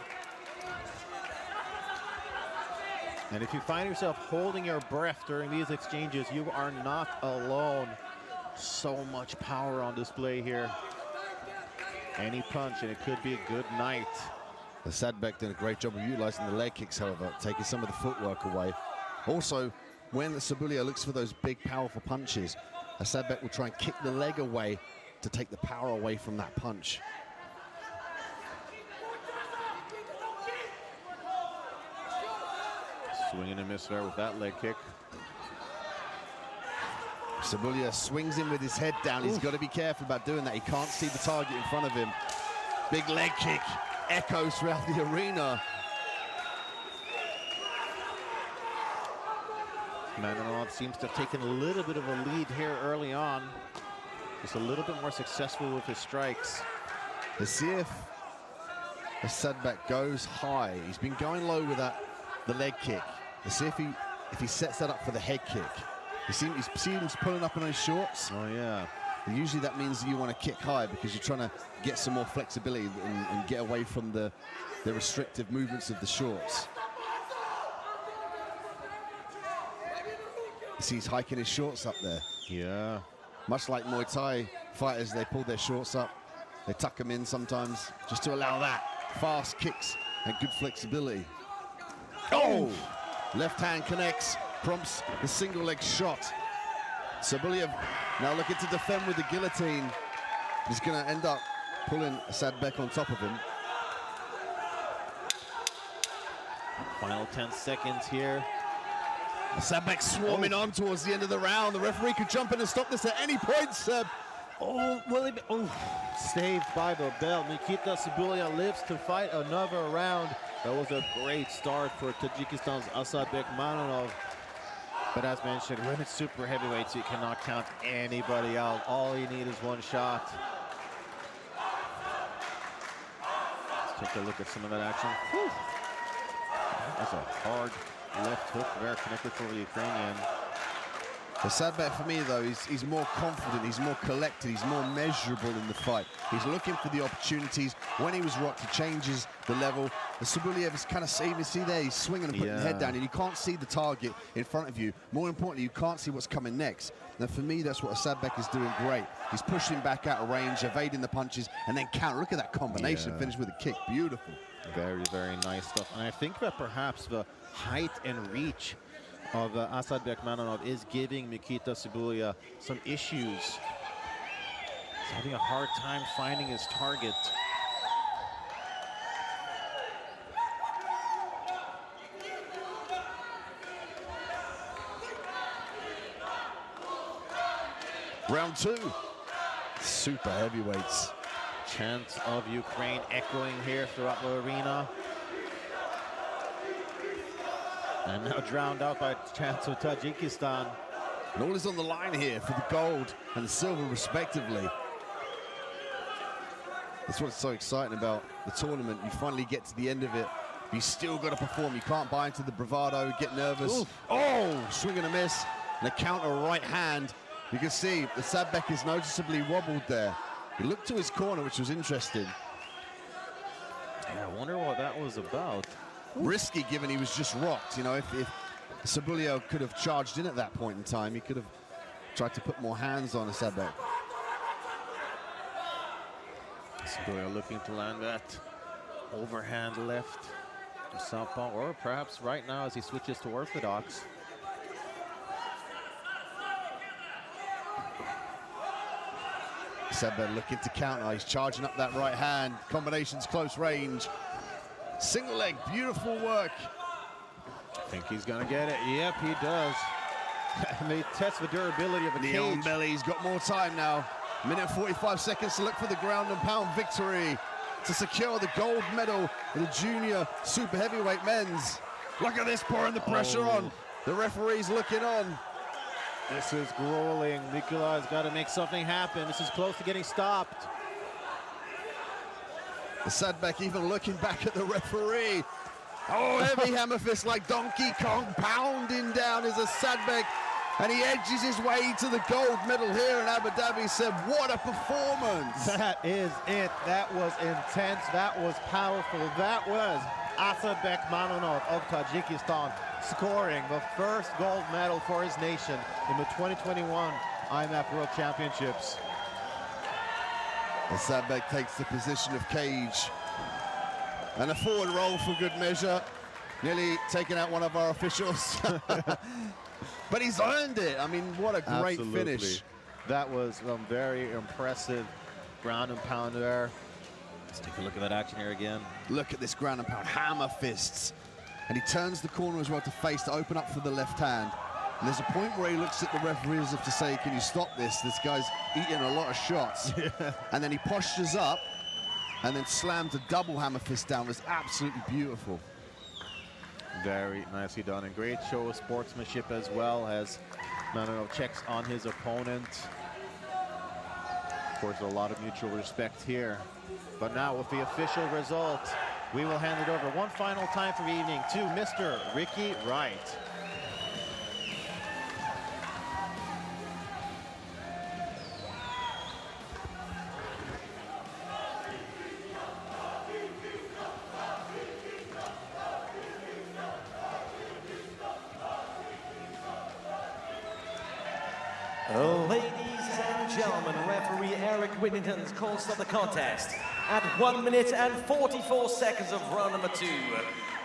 And if you find yourself holding your breath during these exchanges, you are not alone. So much power on display here. Any punch and it could be a good night. Asadbek did a great job of utilizing the leg kicks, however, taking some of the footwork away. Also, when Sabulia looks for those big, powerful punches, Asadbek will try and kick the leg away to take the power away from that punch. Swing and a miss there with that leg kick. Sabulia swings in with his head down. He's got to be careful about doing that. He can't see the target in front of him. Big leg kick echoes throughout the arena. Manonov seems to have taken a little bit of a lead here early on. Just a little bit more successful with his strikes. Let's see if Asadbek goes high. He's been going low with the leg kick. Let's see if he sets that up for the head kick. He seems pulling up on those shorts. Oh yeah. And usually that means you want to kick high because you're trying to get some more flexibility and get away from the restrictive movements of the shorts. You see he's hiking his shorts up there. Yeah. Much like Muay Thai fighters, they pull their shorts up. They tuck them in sometimes just to allow that. Fast kicks and good flexibility. Oh! Left hand connects, prompts the single leg shot. Sabulia now looking to defend with the guillotine. He's going to end up pulling Sadbek on top of him. Final 10 seconds here. Sadbek swarming on towards the end of the round. The referee could jump in and stop this at any point, Seb. Oh, will he be, saved by the bell. Nikita Sabulia lives to fight another round. That was a great start for Tajikistan's Asadbek Manonov. But as mentioned, when it's super heavyweights, you cannot count anybody out. All you need is one shot. Let's take a look at some of that action. Whew. That's a hard left hook there, connected for the Ukrainian. The Sadbek for me, though, he's more confident, he's more collected, he's more measurable in the fight. He's looking for the opportunities. When he was rocked, he changes the level. The Sabulia is kind of saving. See there, he's swinging and putting the head down, and you can't see the target in front of you. More importantly, you can't see what's coming next. Now, for me, that's what Sadbek is doing great. He's pushing back out of range, evading the punches, and then counter. Look at that combination, finish with a kick. Beautiful. Very, very nice stuff. And I think that perhaps the height and reach of Asadbek Manonov is giving Nikita Sabulia some issues. He's having a hard time finding his target. Round two. Super heavyweights. Chants of Ukraine echoing here throughout the arena. And now drowned out by chants of Tajikistan. And all is on the line here for the gold and the silver, respectively. That's what's so exciting about the tournament. You finally get to the end of it. You still got to perform. You can't buy into the bravado, get nervous. Ooh. Oh, swing and a miss. And a counter right hand. You can see the Sadbek is noticeably wobbled there. He looked to his corner, which was interesting. Yeah, I wonder what that was about. Risky, given he was just rocked. You know, if Sabulia could have charged in at that point in time, he could have tried to put more hands on Sadbek. Sabulia looking to land that overhand left to southpaw, or perhaps right now as he switches to orthodox. Sadbek looking to counter. He's charging up that right hand. Combinations close range. Single leg, beautiful work. I think he's gonna get it. Yep, he does. And they test the durability of a Leon cage. Belly's got more time now. Minute 45 seconds to look for the ground and pound victory to secure the gold medal in the junior super heavyweight men's. Look at this, pouring the pressure on. The referee's looking on. This is grueling. Nikolai's got to make something happen. This is close to getting stopped. The Sadbek even looking back at the referee. Oh, heavy hammer fist like Donkey Kong, pounding down is a Sadbek, and he edges his way to the gold medal here in Abu Dhabi. Said, what a performance. That is it. That was intense. That was powerful. That was Asadbek Manonov of Tajikistan scoring the first gold medal for his nation in the 2021 IMMAF World Championships. The Sadbek takes the position of cage. And a forward roll for good measure. Nearly taking out one of our officials. But he's earned it. I mean, what a great finish. That was very impressive ground and pound there. Let's take a look at that action here again. Look at this ground and pound, hammer fists. And he turns the corner as well to face, to open up for the left hand. And there's a point where he looks at the referee as if to say, can you stop this? This guy's eating a lot of shots. Yeah. And then he postures up and then slams a double hammer fist down. It was absolutely beautiful. Very nicely done, and great show of sportsmanship as well as Manonov checks on his opponent. Of course, a lot of mutual respect here. But now with the official result, we will hand it over one final time for the evening to Mr. Ricky Wright. Ladies and gentlemen, referee Eric Whittington calls up the contest at 1 minute and 44 seconds of round number 2.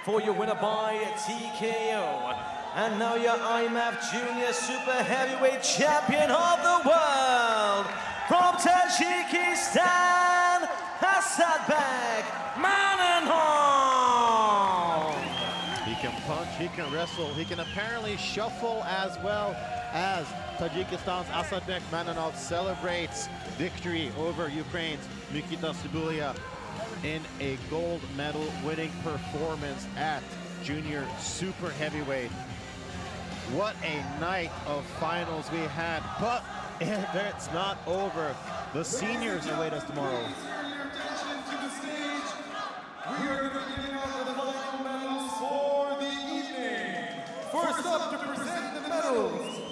for your winner by TKO. And now your IMMAF Junior Super Heavyweight Champion of the World, from Tajikistan, Hasanbek Manakova. He can punch, he can wrestle, he can apparently shuffle as well, as Tajikistan's Hasanbek Manakova celebrates victory over Ukraine's Nikita Sabulia in a gold medal winning performance at Junior Super Heavyweight. What a night of finals we had, but it's not over. The seniors await us tomorrow. We are going to be giving out the final medals for the evening. First up to present the medals,